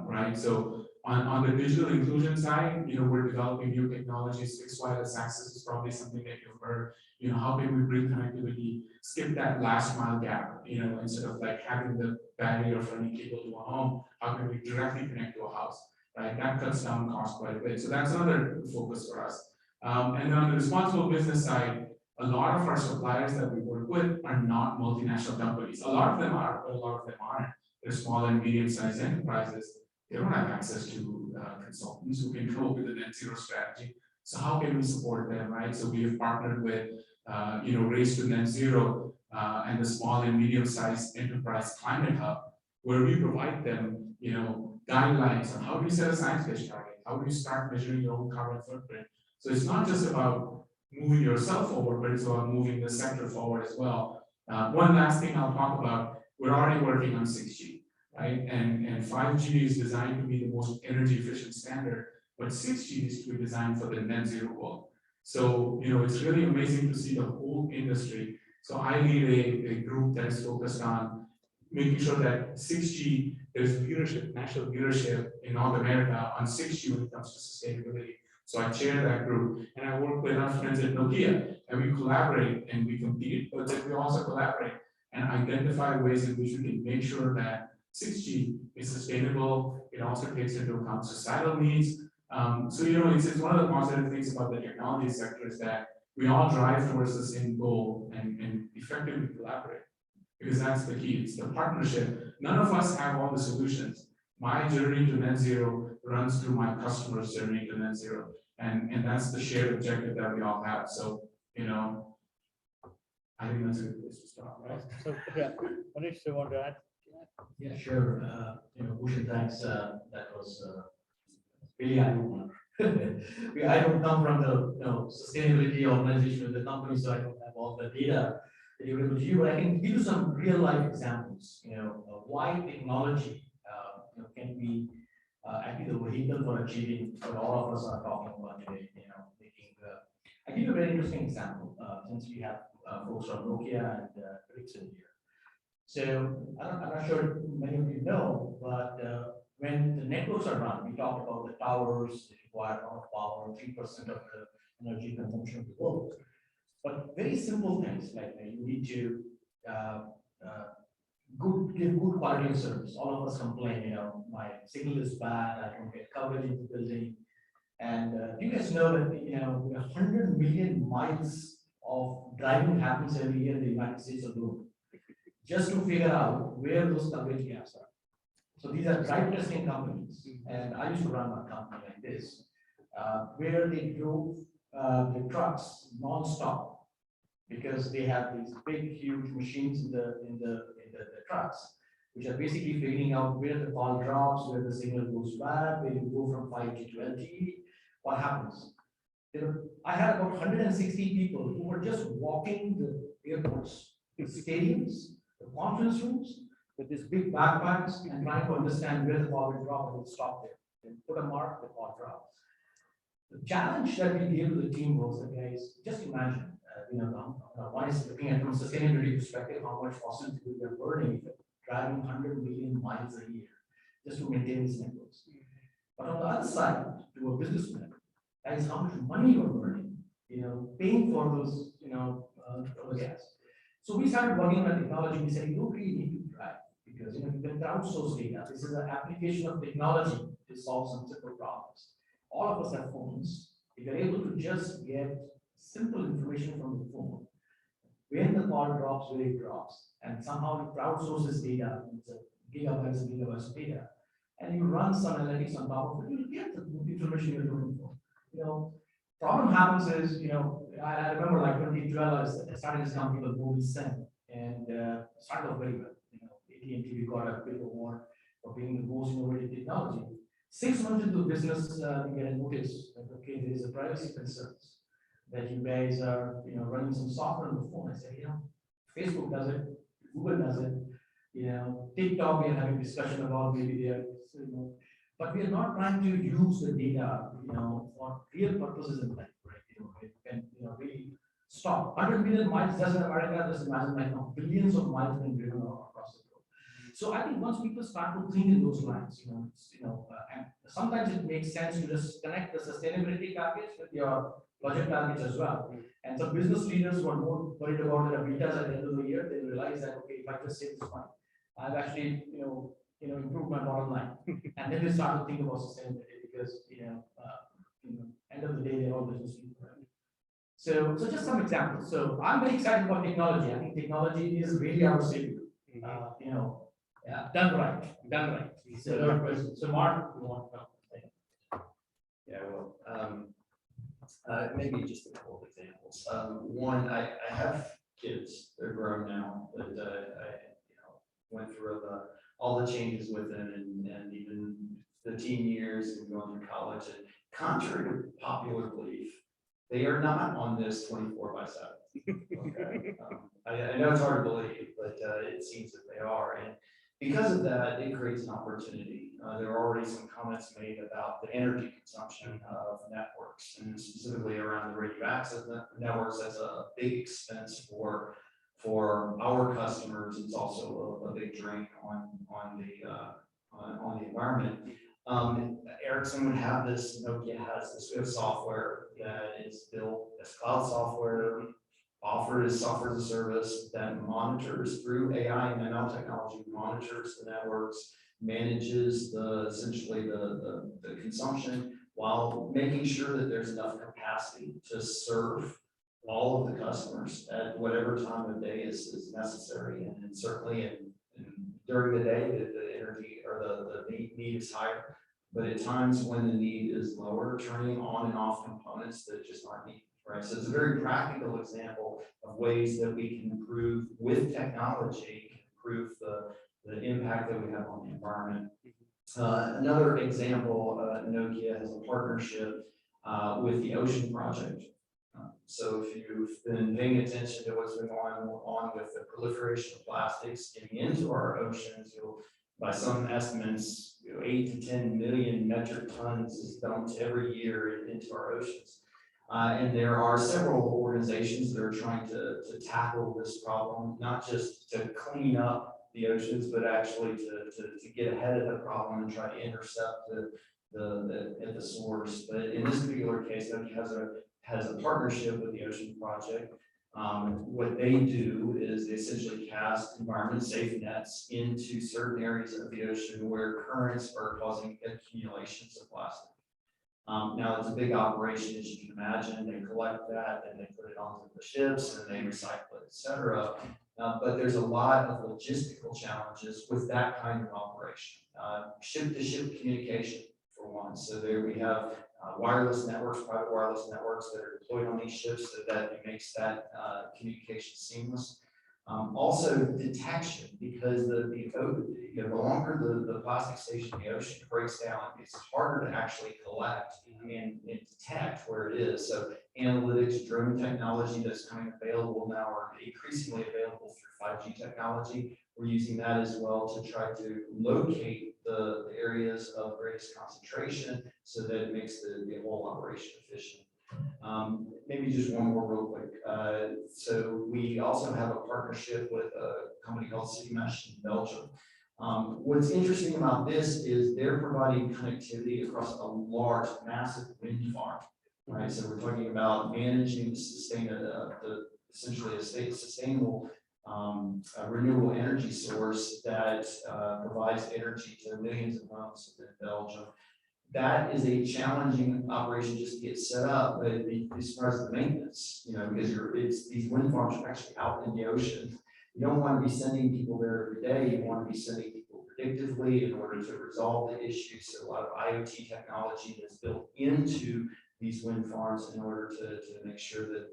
right? So on the digital inclusion side, we're developing new technologies. Fixed wireless access is probably something that you've heard. How can we bring connectivity, skip that last mile gap, instead of like having the barrier of running cable to a home, how can we directly connect to a house, right? That cuts down cost quite a bit. So that's another focus for us. And then on the responsible business side, a lot of our suppliers that we work with are not multinational companies. A lot of them are, but a lot of them aren't. They're small and medium-sized enterprises. They don't have access to consultants who can come up with a net zero strategy. So how can we support them, right? So we have partnered with, Race to Net Zero and the Small and Medium-Sized Enterprise Climate Hub, where we provide them, guidelines on how do you set a science-based target? How do you start measuring your own carbon footprint? So it's not just about moving yourself forward, but it's about moving the sector forward as well. One last thing I'll talk about, we're already working on 6G, right? And 5G is designed to be the most energy efficient standard, but 6G is to be designed for the net zero world. So, it's really amazing to see the whole industry. So I lead a group that is focused on making sure that 6G, there's leadership, national leadership in North America on 6G when it comes to sustainability. So I chair that group and I work with our friends at Nokia and we collaborate and we compete, but then we also collaborate and identify ways in which we can make sure that 6G is sustainable. It also takes into account societal needs. So, it's one of the positive things about the technology sector is that we all drive towards the same goal and effectively collaborate. Because that's the key, it's the partnership. None of us have all the solutions. My journey to net zero runs through my customer's journey to net zero. And that's the shared objective that we all have. So, you know, I think that's a good place to start, right? So, yeah, Manish, you want to add? Yeah, sure. Bhushan, thanks. That was really eye-opener. I don't come from the sustainability organization of the company, so I don't have all the data that you're able to use. But I can give you some real life examples. Of why technology can be actually the vehicle for achieving what all of us are talking about today. I give you a very interesting example since we have folks from Nokia and Ericsson here. So I'm not sure many of you know, but when the networks are run, we talked about the towers, they require a lot of power, 3% of the energy consumption of the world. But very simple things like you need to give good quality of service. All of us complain, my signal is bad, I don't get coverage in the building. And you guys know that 100 million miles of driving happens every year in the United States alone, just to figure out where those coverage gaps are. So these are drive testing companies, and I used to run a company like this, where they drove the trucks non-stop because they have these big, huge machines in the trucks, which are basically figuring out where the call drops, where the signal goes bad, where you go from 5G to LTE, what happens. I had about 160 people who were just walking the airports, the stadiums, the conference rooms, with these big backpacks and trying to understand where the ball will drop and will stop there. Then put a mark, the ball drops. The challenge that we gave to the team was that, guys, just imagine, one is looking at from a sustainability perspective, how much fossil fuel we are burning, driving 100 million miles a year just to maintain these networks. But on the other side, to a businessman, that is how much money you're burning, paying for those, for the gas. So we started working on technology. We said, you don't really need to drive because you can crowdsource data. This is an application of technology to solve some simple problems. All of us have phones. If you're able to just get simple information from the phone, when the call drops, where it drops, and somehow you crowdsource this data, it's a gigabytes and gigabytes of data, and you run some analytics on top of it, you'll get the information you're looking for. Problem happens is, I remember like 2012, I started this company called Mobilesend, and started off very well. AT&T, we got a big award for being the most innovative technology. 6 months into the business, we get a notice that, okay, there is a privacy concerns that you guys are, running some software on the phone. I said, Facebook does it, Google does it, TikTok, we are having discussion about maybe there, but we are not trying to use the data, for real purposes in life, right? And really stop. 100 million miles just in America, just imagine like billions of miles being driven across the globe. So I think once people start to think in those lines, and sometimes it makes sense to just connect the sustainability package with your budget package as well. And some business leaders who are more worried about their betas at the end of the year, they realize that, okay, if I just save this money, I've actually, improve my bottom line. And then they start to think about sustainability because, end of the day, they're all business people, right? So just some examples. So I'm very excited about technology. I think technology is really our savior. Done right. So Mark, you want to Yeah, well, maybe just a couple of examples. One, I have kids; they're grown now, but I went through all the changes with them, and even the teen years and going through college. And contrary to popular belief, they are not on this 24/7. Okay, I know it's hard to believe, but it seems that they are, and because of that, it creates an opportunity. There are already some comments made about the energy consumption of networks, and specifically around the radio access networks. That's a big expense for our customers. It's also a big drain on the environment. Ericsson would have this, Nokia has this. We have software that is built as cloud software, offered as software as a service that monitors through AI and ML technology, monitors the networks, manages essentially the consumption while making sure that there's enough capacity to serve all of the customers at whatever time of day is necessary. And certainly during the day, the energy or the need is higher. But at times when the need is lower, turning on and off components that just aren't needed, right? So it's a very practical example of ways that we can improve with technology, improve the impact that we have on the environment. Another example, Nokia has a partnership with the Ocean Project. So if you've been paying attention to what's been going on with the proliferation of plastics getting into our oceans, by some estimates, 8 to 10 million metric tons is dumped every year into our oceans. And there are several organizations that are trying to tackle this problem, not just to clean up the oceans, but actually to get ahead of the problem and try to intercept at the source. But in this particular case, Nokia has a partnership with the Ocean Project. What they do is they essentially cast environment safe nets into certain areas of the ocean where currents are causing accumulations of plastic. Now it's a big operation, as you can imagine. They collect that and they put it onto the ships and they recycle it, et cetera. But there's a lot of logistical challenges with that kind of operation. Ship-to-ship communication, for one. So there we have wireless networks, private wireless networks that are deployed on these ships so that it makes that communication seamless. Also detection, because the longer the plastic stays in the ocean breaks down, it's harder to actually collect and detect where it is. So analytics, drone technology that's coming available now are increasingly available through 5G technology. We're using that as well to try to locate the areas of greatest concentration so that it makes the whole operation efficient. Maybe just one more real quick. So we also have a partnership with a company called CityMesh in Belgium. What's interesting about this is they're providing connectivity across a large, massive wind farm, right? So we're talking about managing essentially a sustainable renewable energy source that provides energy to millions of homes in Belgium. That is a challenging operation just to get set up, but as far as the maintenance, because these wind farms are actually out in the ocean. You don't want to be sending people there every day. You want to be sending people predictively in order to resolve the issues. So a lot of IoT technology is built into these wind farms in order to make sure that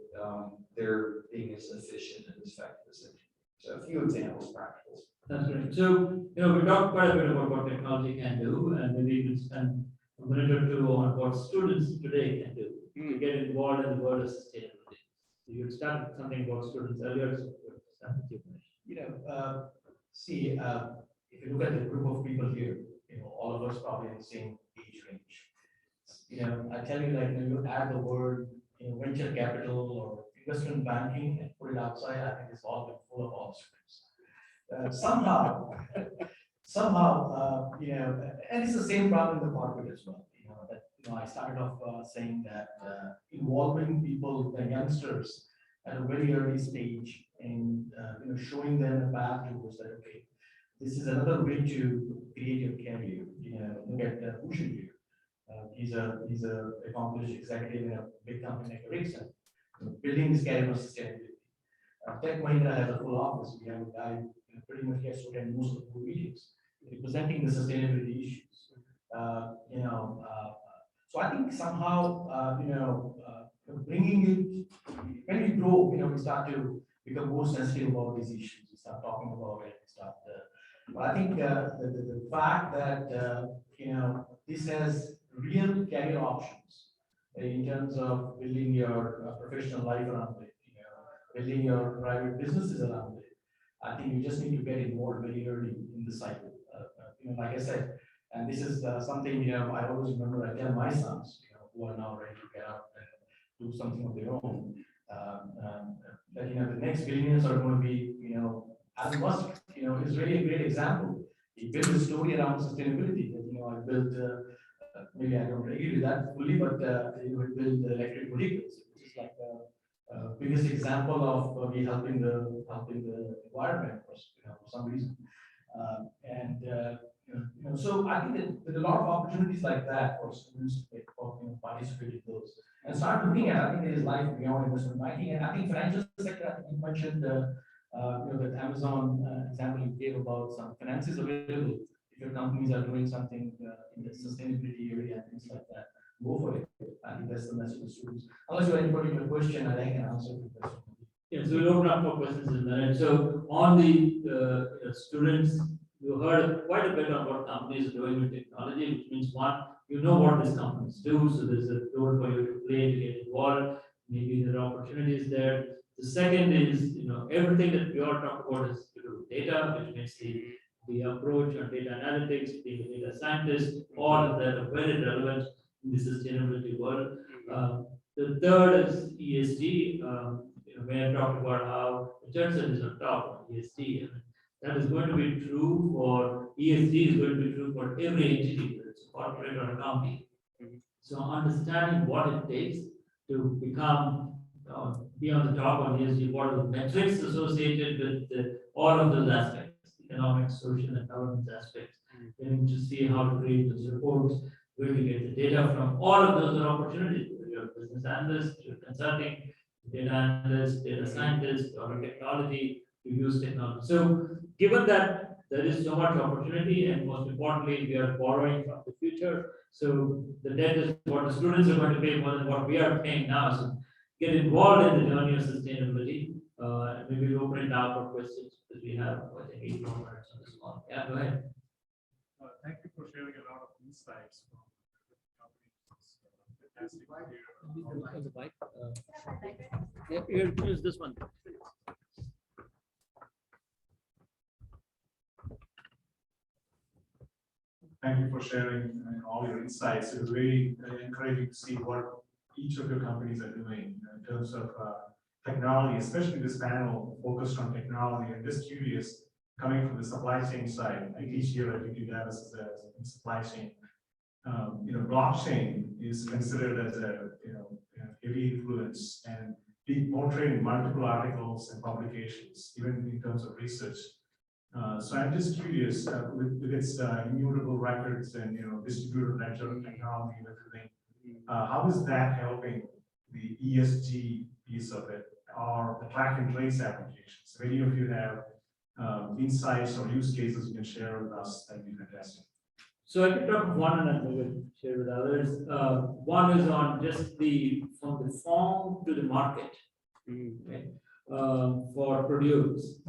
they're being as efficient and as effective as they can. So a few examples, practicals. That's great. So, we talked quite a bit about what technology can do, and maybe we can spend a minute or two on what students today can do to get involved in the world of sustainability. So you started something about students earlier, so start with you. See, if you look at the group of people here, all of us probably in the same age range. I tell you, when you add the word, venture capital or investment banking and put it outside, I think it's all been full of all students. Somehow, and it's the same problem in the corporate as well. I started off saying that involving people, the youngsters, at a very early stage, and showing them a path towards that. Okay, this is another way to create your career. Look at Bhushan here. He's a accomplished executive in a big company like Ericsson, building his career on sustainability. Tech Mahindra has a full office. We have a guy pretty much gets to attend most of the meetings, representing the sustainability issues. So I think somehow, bringing it, when we grow, we start to become more sensitive about these issues. We start talking about it. But I think the fact that this has real career options in terms of building your professional life around it, building your private businesses around it. I think you just need to get involved very early in the cycle. Like I said, and this is something I always remember. I tell my sons, who are now ready to get up and do something of their own, that the next billionaires are going to be, Elon Musk. Is really a great example. He built a story around sustainability. I built, maybe I don't agree with that fully, but he would build electric vehicles. It's like the biggest example of me helping the environment for some reason. So I think that there's a lot of opportunities like that for students to participate in those. And start looking at, I think there is life beyond investment banking, and I think financial sector, I think you mentioned, that Amazon example you gave about some finances available. If your companies are doing something in the sustainability area and things like that, go for it. I think that's the message to students. Unless you have any particular question, I can answer the question. Yes, we'll open up for questions in a minute. So on the students, you heard quite a bit on what companies are doing with technology, which means one, you know what these companies do, so there's a role for you to play to get involved. Maybe there are opportunities there. The second is, everything that we all talk about is to do with data, which means the approach on data analytics, being a data scientist, all of that are very relevant in the sustainability world. The third is ESG. Where I talked about how the Johnson is on top of ESG. And that is going to be true for ESG is going to be true for every entity, whether it's a corporate or a company. So understanding what it takes to become be on the top on ESG, what are the metrics associated with all of those aspects, economic, social, and governance aspects. Getting to see how to create those reports, where to get the data from. All of those are opportunities. Whether you're a business analyst, you're consulting, data analyst, data scientist, or technology, to use technology. So given that there is so much opportunity, and most importantly, we are borrowing from the future. So the debt is what the students are going to pay more than what we are paying now. So get involved in the journey of sustainability. Maybe we'll open it now for questions, because we have, I think, 8 more minutes on this one. Yeah, go ahead. Thank you for sharing a lot of insights from fantastic Here, use this one. Thank you for sharing all your insights. It was very encouraging to see what each of your companies are doing in terms of technology, especially this panel focused on technology. I'm just curious, coming from the supply chain side, like each year I think you have us in supply chain. Blockchain is considered as a heavy influence and being portrayed in multiple articles and publications, even in terms of research. So I'm just curious, with its immutable records and distributed ledger technology and everything, how is that helping the ESG piece of it, or the track and trace applications? If any of you have insights or use cases you can share with us, that'd be fantastic. So I can talk of one and then we will share with others. One is on just from the farm to the market. Okay? For produce.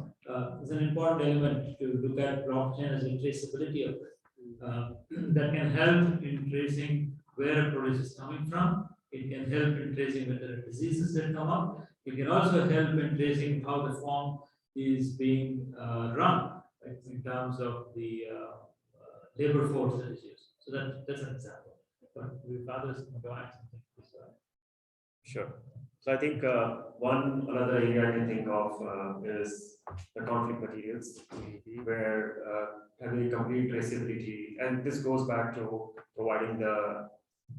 It's an important element to look at blockchain as a traceability of it. That can help in tracing where a produce is coming from. It can help in tracing whether there are diseases that come up. It can also help in tracing how the farm is being run, right, in terms of the labor force that is used. So that's an example. But with others, go ahead. Sure. So I think another area I can think of is the conflict materials, where having complete traceability, and this goes back to providing the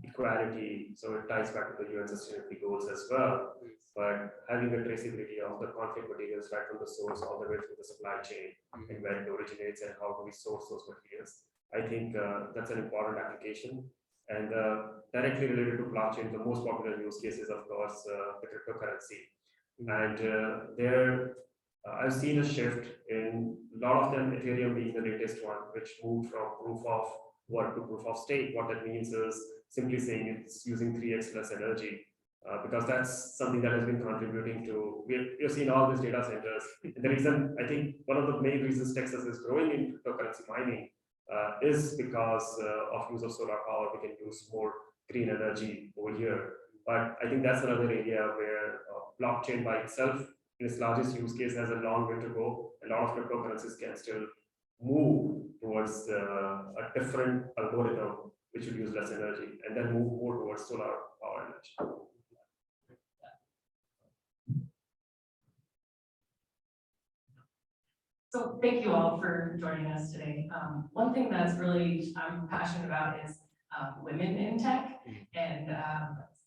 equality, so it ties back to the UN sustainability goals as well. But having the traceability of the conflict materials right from the source all the way through the supply chain, and where it originates and how do we source those materials, I think that's an important application. And directly related to blockchain, the most popular use case is, of course, the cryptocurrency. And I've seen a shift in a lot of them, Ethereum being the latest one, which moved from proof of work to proof of stake. What that means is simply saying it's using 3x less energy, because that's something that has been contributing to, we've seen all these data centers. And the reason, I think one of the main reasons Texas is growing in cryptocurrency mining is because of use of solar power. We can use more green energy over here. But I think that's another area where blockchain by itself, in its largest use case, has a long way to go. A lot of cryptocurrencies can still move towards a different algorithm which will use less energy, and then move more towards solar power energy. So thank you all for joining us today. One thing that's really I'm passionate about is women in tech, and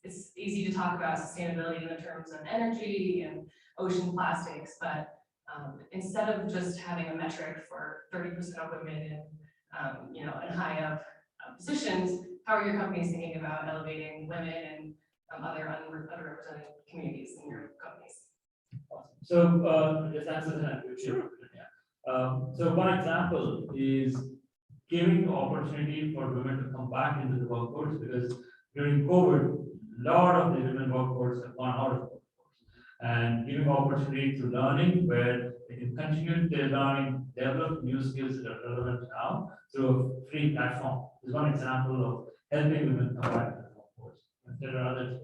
it's easy to talk about sustainability in the terms of energy and ocean plastics, but instead of just having a metric for 30% of women in and high up positions, how are your companies thinking about elevating women and other underrepresented communities in your companies? So, just answer that question. So one example is giving opportunity for women to come back into the workforce, because during COVID, a lot of the women workforce have gone out of the workforce. And giving opportunity to learning where they can continue their learning, develop new skills that are relevant now through a free platform is one example of helping women come back to the workforce. And there are others.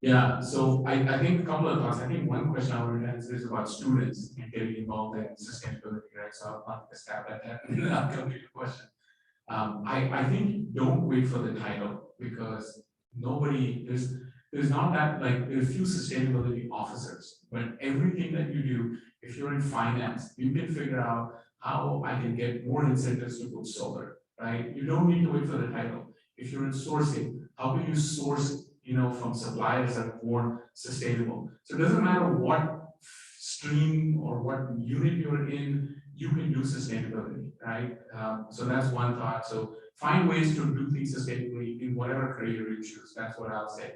Yeah, so I think a couple of thoughts. I think one question I wanted to answer is about students and getting involved in sustainability, right? So I'll take a stab at that and then I'll come to your question. I think don't wait for the title, because there's not that, like, there are few sustainability officers, but everything that you do, if you're in finance, you can figure out how I can get more incentives to put solar, right? You don't need to wait for the title. If you're in sourcing, how can you source, from suppliers that are more sustainable? So it doesn't matter what stream or what unit you're in, you can do sustainability, right? So that's one thought. So find ways to do things sustainably in whatever career you choose. That's what I'll say.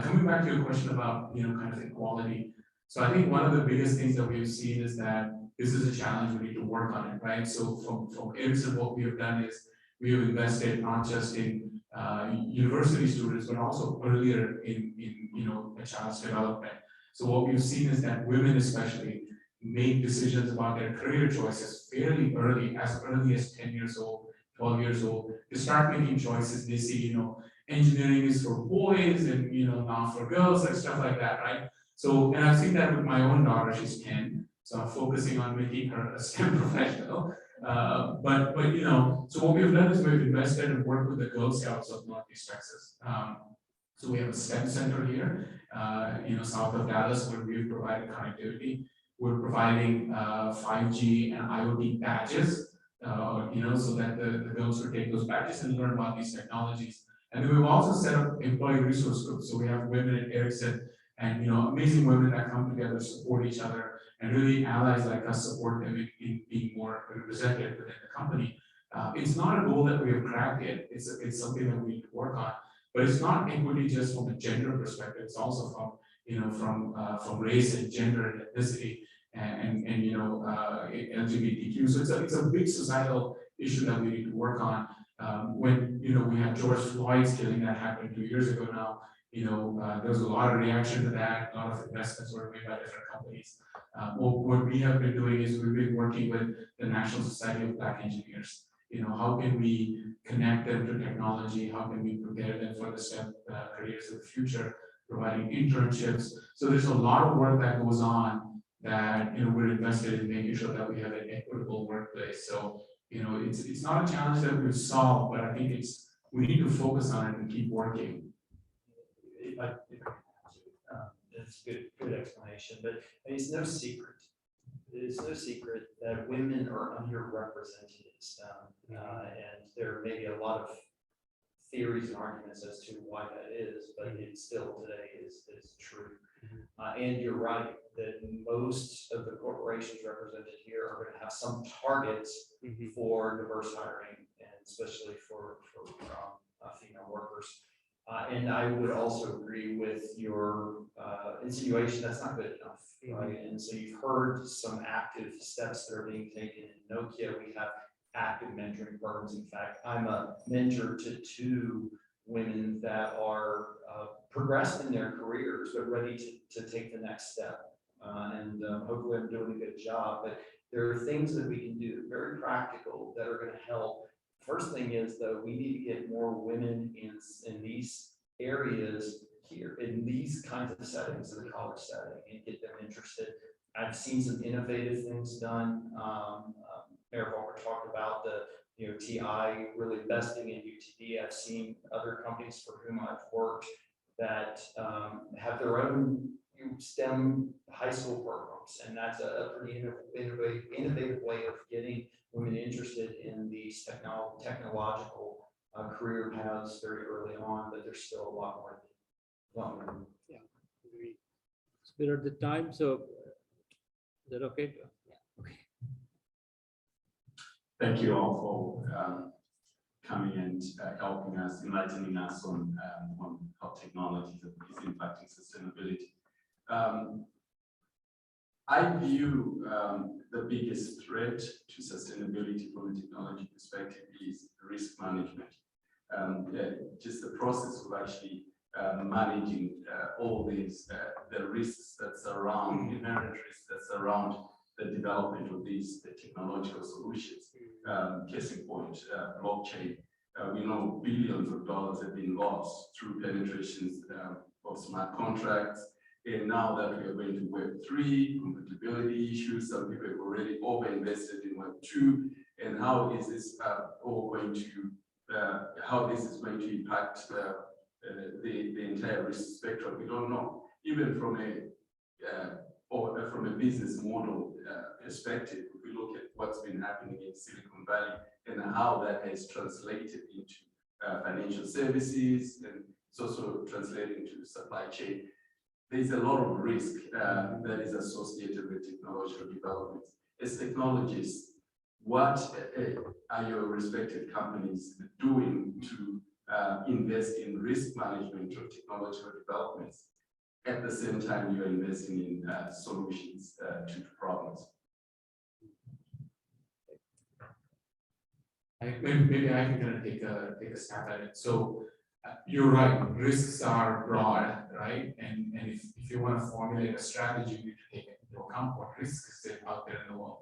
Coming back to your question about, kind of equality. So I think one of the biggest things that we've seen is that this is a challenge, we need to work on it, right? So from Ericsson, what we have done is we have invested not just in university students, but also earlier in a child's development. So what we've seen is that women especially make decisions about their career choices fairly early as 10 years old, 12 years old. They start making choices. They see, engineering is for boys and, not for girls and stuff like that, right? So, and I've seen that with my own daughter, she's 10. So I'm focusing on making her a STEM professional. But so what we've done is we've invested and worked with the Girl Scouts of Northeast Texas. So we have a STEM center here, south of Dallas, where we've provided connectivity. We're providing 5G and IoT badges, so that the girls could take those badges and learn about these technologies. And then we've also set up employee resource groups. So we have women at Ericsson and amazing women that come together, support each other, and really allies like us support them in being more represented within the company. It's not a goal that we have cracked yet. It's something that we need to work on. But it's not equity just from a gender perspective. It's also from race and gender and ethnicity and LGBTQ. So it's a big societal issue that we need to work on. When we had George Floyd's killing that happened 2 years ago now, there was a lot of reaction to that. A lot of investments were made by different companies. What we have been doing is we've been working with the National Society of Black Engineers. How can we connect them to technology? How can we prepare them for the STEM careers of the future, providing internships? So there's a lot of work that goes on that we're invested in making sure that we have an equitable workplace. So it's not a challenge that we've solved, but I think we need to focus on it and keep working. That's good explanation, but it's no secret. It's no secret that women are underrepresented in STEM, and there may be a lot of theories and arguments as to why that is, but it still today is true. And you're right that most of the corporations represented here are going to have some targets for diverse hiring, and especially for female workers. And I would also agree with your insinuation that's not good enough, right? And so you've heard some active steps that are being taken in Nokia. We have active mentoring programs. In fact, I'm a mentor to 2 women that are progressed in their careers, but ready to take the next step. And hopefully I'm doing a good job, but there are things that we can do, very practical, that are going to help. First thing is, though, we need to get more women in these areas here, in these kinds of settings, in the college setting, and get them interested. I've seen some innovative things done. Mayor Volker talked about the TI really investing in UTD. I've seen other companies for whom I've worked that have their own STEM high school programs, and that's a pretty innovative way of getting women interested in these technological career paths very early on, but there's still a lot more. Yeah, we're at the time, so is that okay? Yeah. Okay. Thank you all for coming and helping us, enlightening us on how technology is impacting sustainability. I view the biggest threat to sustainability from a technology perspective is risk management. Just the process of actually managing all these, the risks that surround, inherent risks that surround the development of these technological solutions. Case in point, blockchain. We know billions of dollars have been lost through penetrations of smart contracts. And now that we are going to Web3, compatibility issues, some people have already over-invested in Web2, and how is this all going to, how this is going to impact the entire risk spectrum? We don't know. Even from a business model perspective, if we look at what's been happening in Silicon Valley and how that has translated into financial services, and it's also translating to supply chain. There's a lot of risk that is associated with technological developments. As technologists, what are your respective companies doing to invest in risk management of technological developments? At the same time, you're investing in solutions to problems. Maybe I can kind of take a stab at it. So you're right, risks are broad, right? And if you want to formulate a strategy, you need to take into account what risks is out there in the world.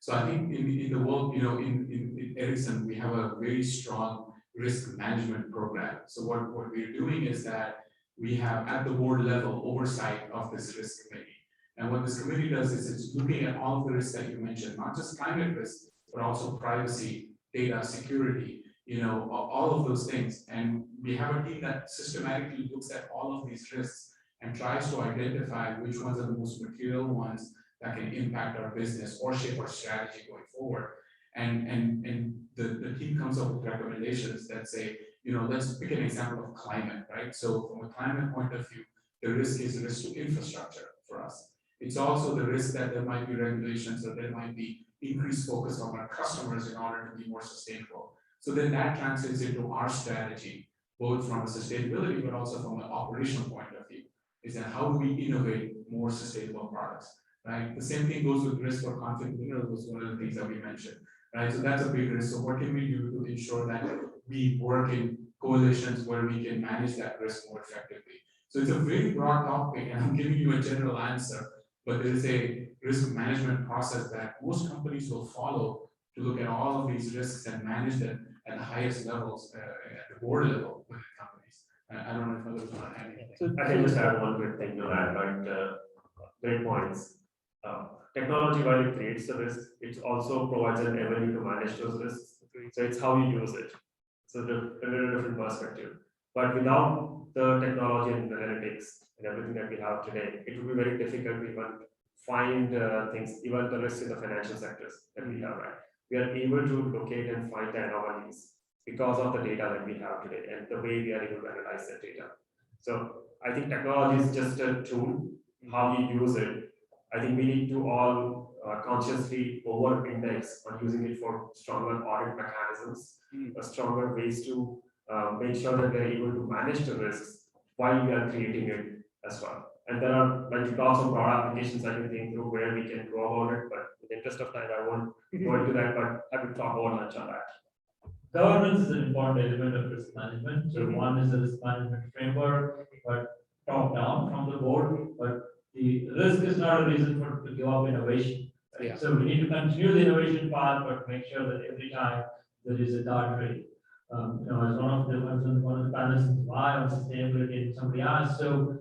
So I think in the world, you know, in Ericsson, we have a very strong risk management program. So what we're doing is that we have at the board level oversight of this risk committee. And what this committee does is it's looking at all of the risks that you mentioned, not just climate risks, but also privacy, data security, you know, all of those things. And we have a team that systematically looks at all of these risks and tries to identify which ones are the most material ones that can impact our business or shape our strategy going forward. And the team comes up with recommendations that say, you know, let's pick an example of climate, right? So from a climate point of view, the risk is risk to infrastructure for us. It's also the risk that there might be regulations or there might be increased focus on our customers in order to be more sustainable. So then that translates into our strategy, both from a sustainability, but also from an operational point of view, is that how do we innovate more sustainable products, right? The same thing goes with risk or conflict of interest was one of the things that we mentioned, right? So that's a big risk. So what can we do to ensure that we work in coalitions where we can manage that risk more effectively? So it's a very broad topic, and I'm giving you a general answer, but there is a risk management process that most companies will follow to look at all of these risks and manage them at the highest levels, at the board level within companies. I don't know if others want to add anything. I can just add one quick thing to that, but great points. Technology, while it creates the risk, it also provides an avenue to manage those risks. So it's how you use it. So a little different perspective. But without the technology and analytics and everything that we have today, it would be very difficult to even find things, even the risks in the financial sectors that we have, right? We are able to locate and find the anomalies because of the data that we have today and the way we are able to analyze that data. So I think technology is just a tool. How you use it, I think we need to all consciously over-index on using it for stronger audit mechanisms, stronger ways to make sure that they're able to manage the risks while we are creating it as well. And there are lots of broad applications I can think through where we can go about it, but in the interest of time, I won't go into that, but I will talk about much on that. Governance is an important element of risk management. So one is the risk management framework, but top down from the board, but the risk is not a reason to give up innovation. Right? Yeah. So we need to continue the innovation path, but make sure that every time there is a guardrail. You know, as one of the panelists in Dubai on sustainability, and somebody asked, so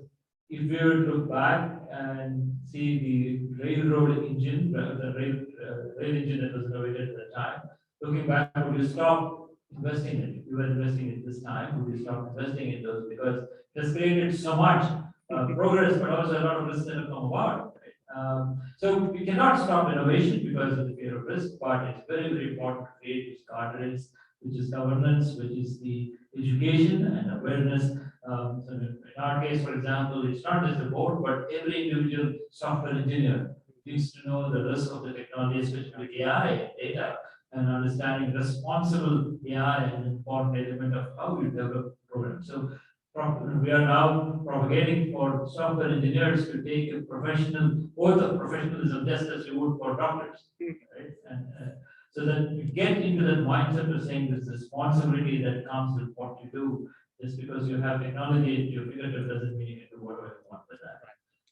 if we were to look back and see the railroad engine, the rail engine that was innovated at the time, looking back, would you stop investing in it? If you were investing in it this time, would you stop investing in those? Because it has created so much progress, but also a lot of risks that have come about. Right? So we cannot stop innovation because of the fear of risk, but it's very, very important to create these guardrails, which is governance, which is the education and awareness. So in our case, for example, it's not just the board, but every individual software engineer needs to know the risk of the technology, especially with AI and data, and understanding responsible AI an important element of how we develop programs. So we are now propagating for software engineers to take a professional oath of professionalism, just as you would for doctors, right? And so that you get into that mindset of saying this responsibility that comes with what you do. Just because you have technology at your fingertips doesn't mean you can do whatever you want with that.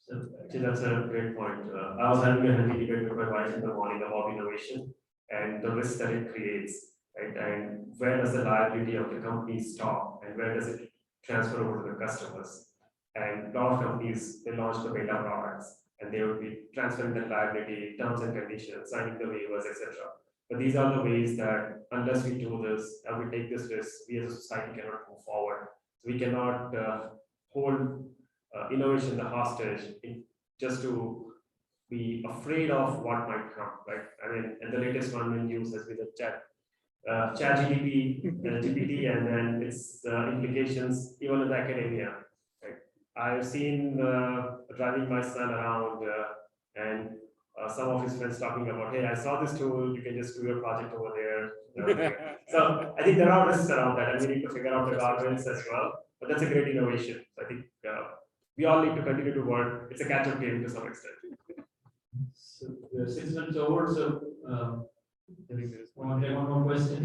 So Actually, that's a great point. I was having a healthy debate with my wife in the morning about innovation and the risk that it creates, right? And where does the liability of the company stop and where does it transfer over to the customers? And a lot of companies, they launch the beta products and they will be transferring that liability, terms and conditions, signing the waivers, etc. But these are the ways that unless we do this and we take this risk, we as a society cannot move forward. So we cannot hold innovation the hostage just to be afraid of what might come, right? I mean, and the latest one in use has been the ChatGPT, GPT, and then its implications even in academia. Right? I've seen driving my son around and some of his friends talking about, hey, I saw this tool, you can just do your project over there. So I think there are risks around that, and we need to figure out the guardrails as well. But that's a great innovation. So I think we all need to continue to work. It's a catch-up game to some extent. So we're 6 minutes over, so one more question.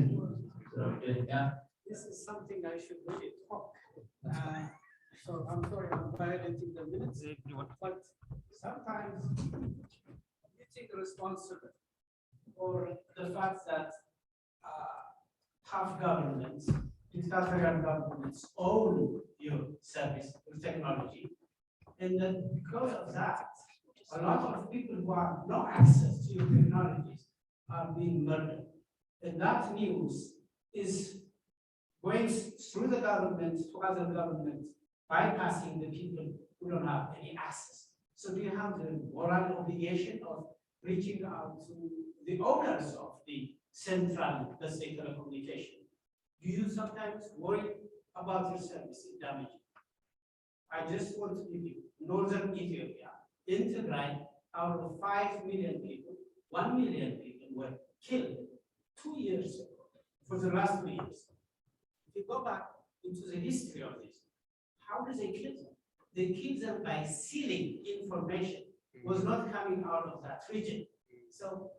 So, yeah. This is something I should really talk. So I'm sorry, I'm violating the minutes, but sometimes you take responsibility for the fact that half governments, dictatorial governments own your service with technology. And then because of that, a lot of people who have no access to your technologies are being murdered. And that news is going through the government to other governments, bypassing the people who don't have any access. So do you have the moral obligation of reaching out to the owners of the central, let's say, telecommunication? Do you sometimes worry about your service damaging? I just want to give you northern Ethiopia, in Tigray, out of 5 million people, 1 million people were killed 2 years ago for the last 3 years. If you go back into the history of this, how do they kill them? They kill them by sealing information was not coming out of that region. So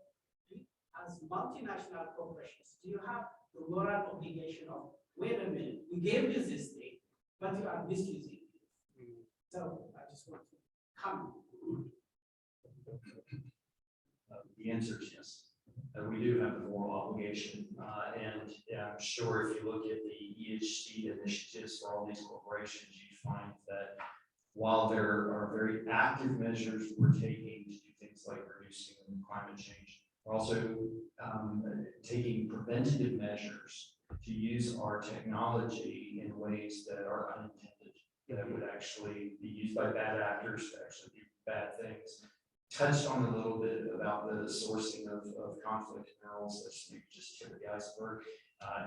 as multinational corporations, do you have the moral obligation of, wait a minute, we gave you this thing, but you are misusing it. So I just want to come. The answer is yes. We do have a moral obligation, and yeah, I'm sure if you look at the EHC initiatives for all these corporations, you find that while there are very active measures we're taking to do things like reducing climate change, we're also taking preventative measures to use our technology in ways that are unintended, that would actually be used by bad actors to actually do bad things. Touched on a little bit about the sourcing of conflict minerals, that's just tip of the iceberg.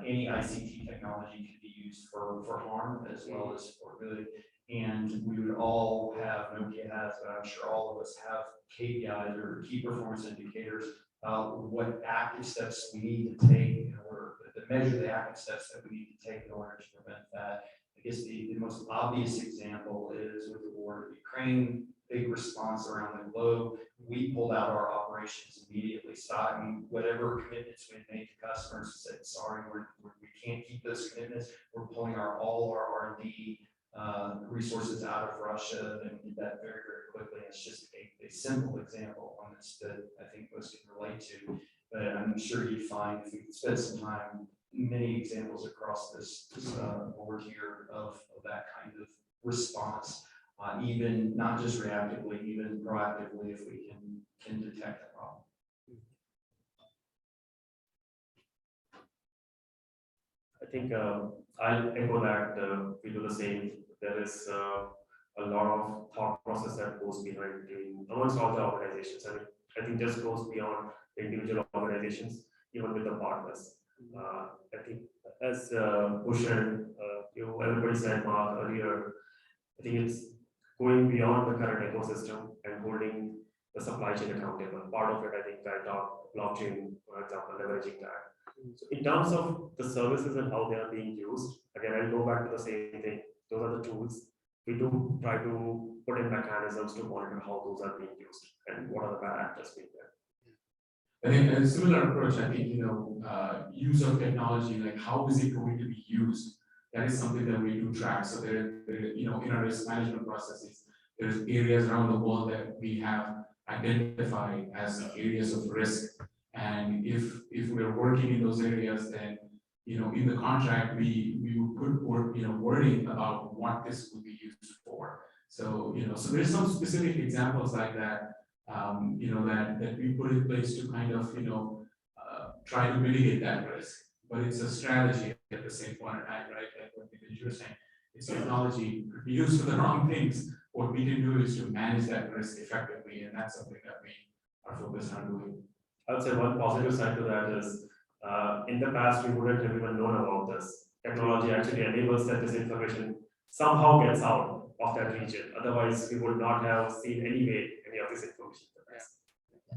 Any ICT technology can be used for harm as well as for good. And we would all have, Nokia has, but I'm sure all of us have KPIs or key performance indicators about what active steps we need to take in order to measure the active steps that we need to take in order to prevent that. I guess the most obvious example is with the war in Ukraine. Big response around the globe. We pulled out our operations immediately, stopping whatever commitments we made to customers. Said, sorry, we can't keep those commitments. We're pulling all our R&D resources out of Russia, and we did that very, very quickly. It's just a simple example on this that I think most can relate to. But I'm sure you'd find if we spend some time, many examples across this board here of that kind of response. Even not just reactively, even proactively, if we can detect the problem. I think I'll echo that we do the same. There is a lot of thought process that goes behind doing amongst all the organizations. I mean, I think just goes beyond the individual organizations, even with the partners. I think as Bhushan, everybody said, Mark, earlier, I think it's going beyond the current ecosystem and holding the supply chain accountable. Part of it, I think, I talked blockchain, for example, leveraging that. So in terms of the services and how they are being used, again, I'll go back to the same thing. Those are the tools. We do try to put in mechanisms to monitor how those are being used and what are the bad actors being there. I think a similar approach, I think, use of technology, like how is it going to be used? That is something that we do track. So in our risk management processes, there's areas around the world that we have identified as areas of risk. And if we're working in those areas, then, in the contract, we would put wording about what this will be used for. So, so there's some specific examples like that, that we put in place to kind of, try to mitigate that risk. But it's a strategy at the same point in time, right? Like what you were saying, it's technology could be used for the wrong things. What we can do is to manage that risk effectively, and that's something that we are focused on doing. I would say one positive side to that is, in the past, we wouldn't have even known about this. Technology actually enables that this information somehow gets out of that region. Otherwise, we would not have seen any of this information.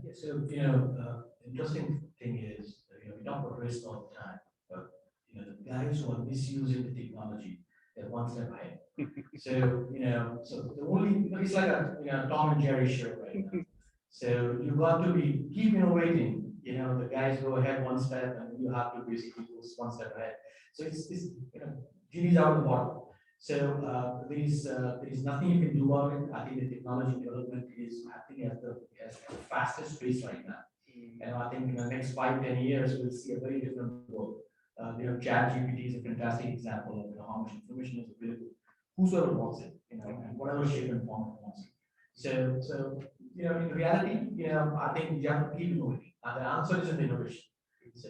Yeah, so, interesting thing is, we talk about risk all the time, but, the guys who are misusing the technology, they're one step ahead. So, so the only, it's like a, Tom and Jerry show right now. So you got to keep innovating, the guys go ahead one step and you have to basically go one step ahead. So it's genie's out of the bottle. So there is nothing you can do about it. I think the technology development is happening at the fastest pace right now. And I think in the next 5-10 years, we'll see a very different world. ChatGPT is a fantastic example of how much information is available. Whosoever wants it, and whatever shape and form it wants it. So in reality, I think you have to keep innovating. And the answer is in innovation. So,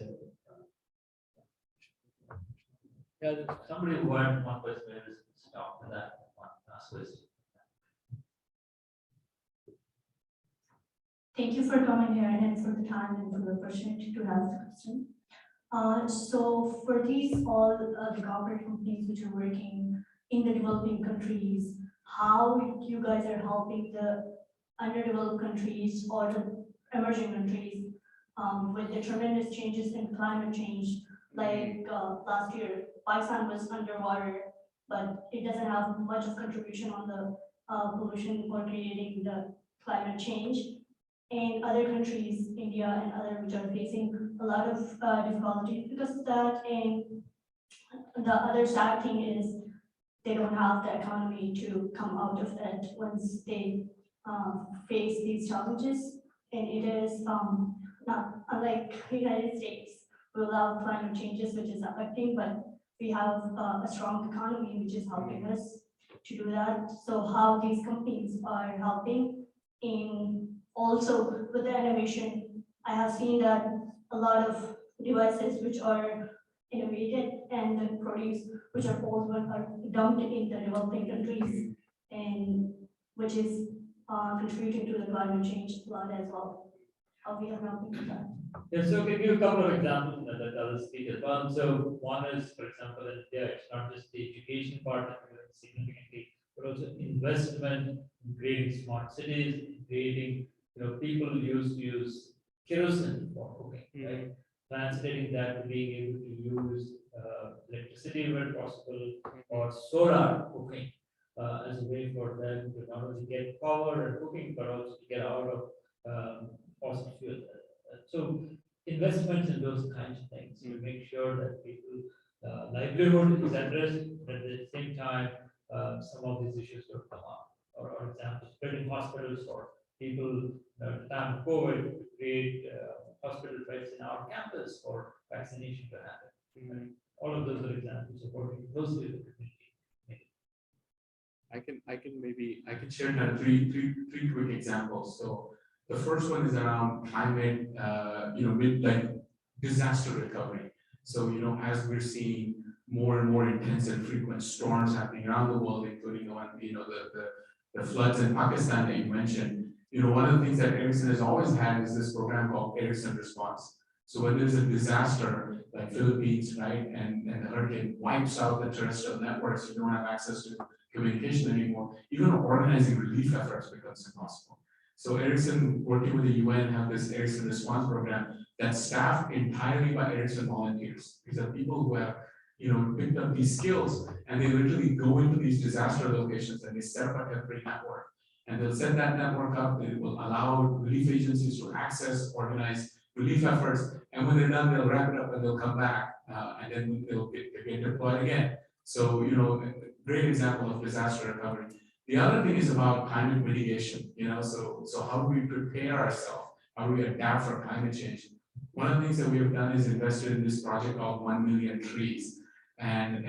Yeah, somebody who had one question, maybe stop with that one last question. Thank you for coming here and for the time and for the opportunity to ask the question. So for these all the corporate companies which are working in the developing countries, how you guys are helping the underdeveloped countries or the emerging countries with the tremendous changes in climate change. Like last year, Pakistan was underwater, but it doesn't have much of contribution on the pollution or creating the climate change. And other countries, India and other, which are facing a lot of difficulties because of that. And the other sad thing is they don't have the economy to come out of it once they face these challenges. And it is not unlike the United States, we allow climate changes, which is affecting, but we have a strong economy, which is helping us to do that. So how these companies are helping in also with the innovation, I have seen that a lot of devices which are innovated and the produce which are old ones are dumped in the developing countries, and which is contributing to the climate change a lot as well. How we are helping with that. Yeah, so we give a couple of examples that I'll speak about. So one is, for example, in India, it's not just the education part that we're significantly, but also investment in creating smart cities, in creating, people used to use kerosene for cooking, right? Translating that to being able to use electricity where possible, or solar cooking as a way for them to not only get power and cooking, but also to get out of fossil fuel. So investments in those kinds of things to make sure that people livelihood is addressed, but at the same time some of these issues don't come up. Or examples, building hospitals for people at the time of COVID to create hospital beds in our campus for vaccination to happen. All of those are examples of working closely with the community. I can share kind of three quick examples. So the first one is around climate, disaster recovery. So, as we're seeing more and more intense and frequent storms happening around the world, including the one, the floods in Pakistan that you mentioned, one of the things that Ericsson has always had is this program called Ericsson Response. So when there's a disaster like Philippines, right, and the hurricane wipes out the terrestrial networks, you don't have access to communication anymore, even organizing relief efforts becomes impossible. So Ericsson, working with the UN, have this Ericsson Response Program that's staffed entirely by Ericsson volunteers. These are people who have, picked up these skills, and they literally go into these disaster locations and they set up a temporary network. And they'll set that network up. They will allow relief agencies to access, organize relief efforts, and when they're done, they'll wrap it up and they'll come back, and then they'll get deployed again. So, a great example of disaster recovery. The other thing is about climate mitigation, so how do we prepare ourselves? How do we adapt for climate change? One of the things that we have done is invested in this project called 1 Million Trees. And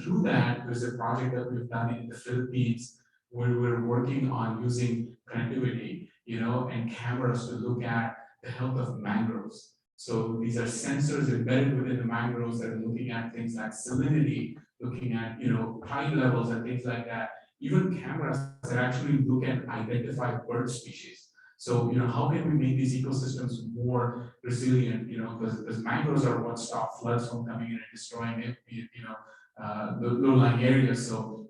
through that, there's a project that we've done in the Philippines where we're working on using connectivity, and cameras to look at the health of mangroves. So these are sensors embedded within the mangroves that are looking at things like salinity, looking at, tide levels and things like that. Even cameras that actually look and identify bird species. So, how can we make these ecosystems more resilient, because mangroves are what stop floods from coming in and destroying it, the low-lying areas. So,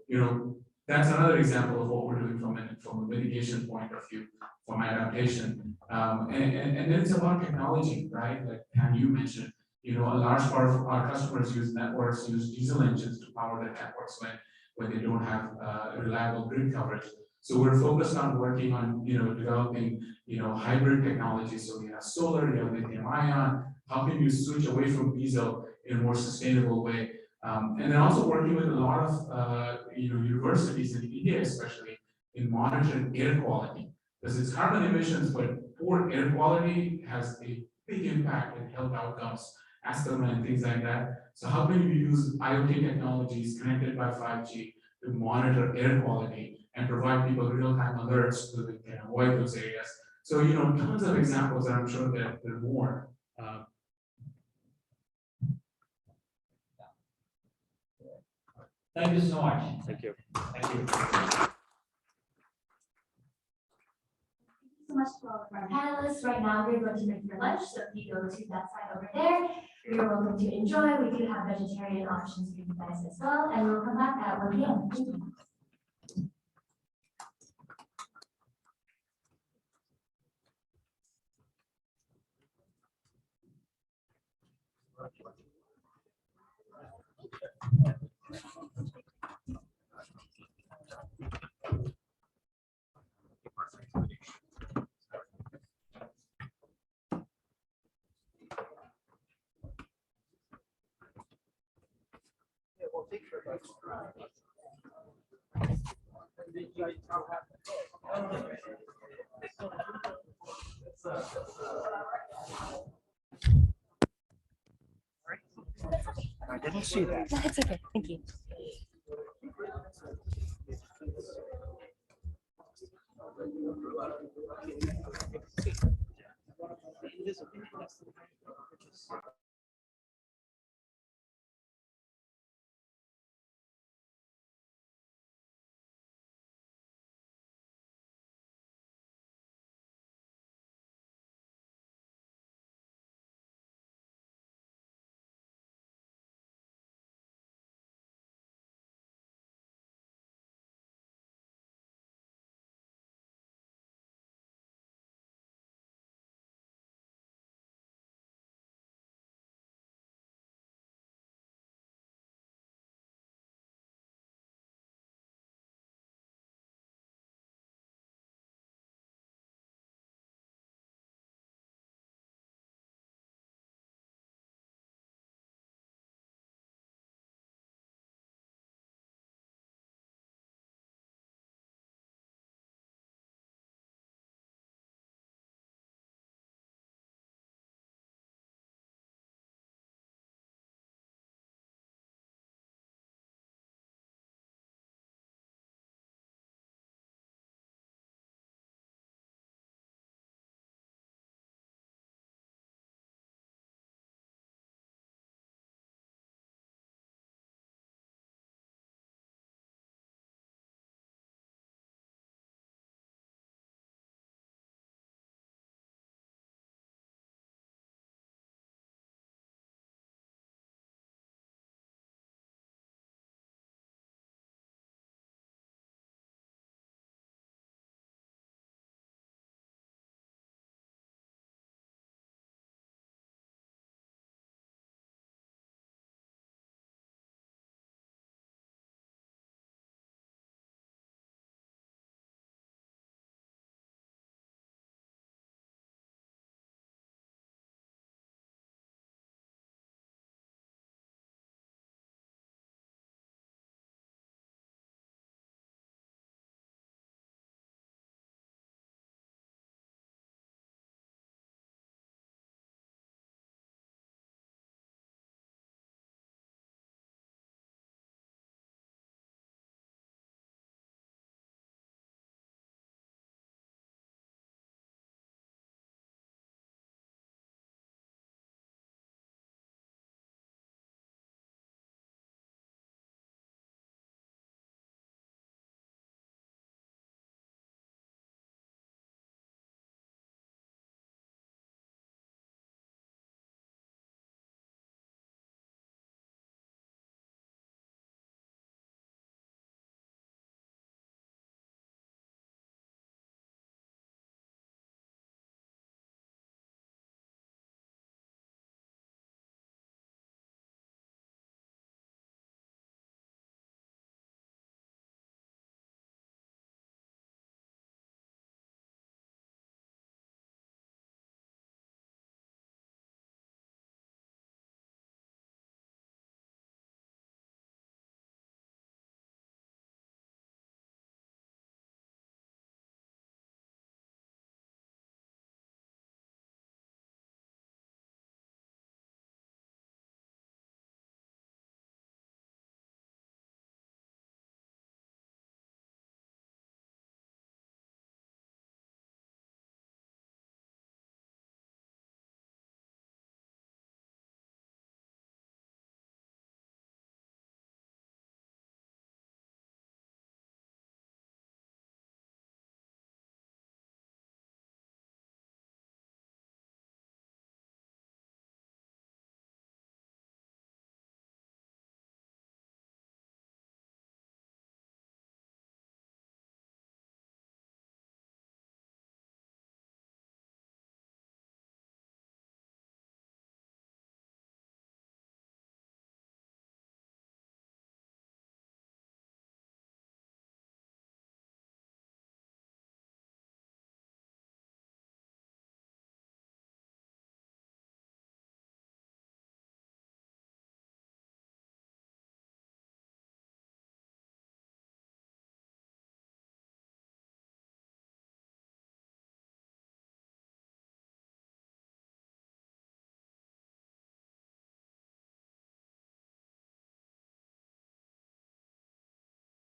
that's another example of what we're doing from a mitigation point of view, from adaptation. And then it's about technology, right? Like you mentioned, a large part of our customers use diesel engines to power their networks when they don't have reliable grid coverage. So we're focused on working on, developing, hybrid technology. So we have solar, you have lithium ion. How can you switch away from diesel in a more sustainable way? And then also working with a lot of, universities in India, especially in monitoring air quality, because it's carbon emissions, but poor air quality has a big impact in health outcomes, asthma and things like that. So how can you use IoT technologies connected by 5G to monitor air quality and provide people real-time alerts so they can avoid those areas? So, tons of examples, and I'm sure that there are more. Thank you so much. Thank you. Thank you. So much to all of our panelists. Right now, we're going to make your lunch, so if you go to that side over there, you're welcome to enjoy. We do have vegetarian options for you guys as well, and we'll come back at 1 p.m. Thank you. I didn't see that. No, it's okay. Thank you. It is a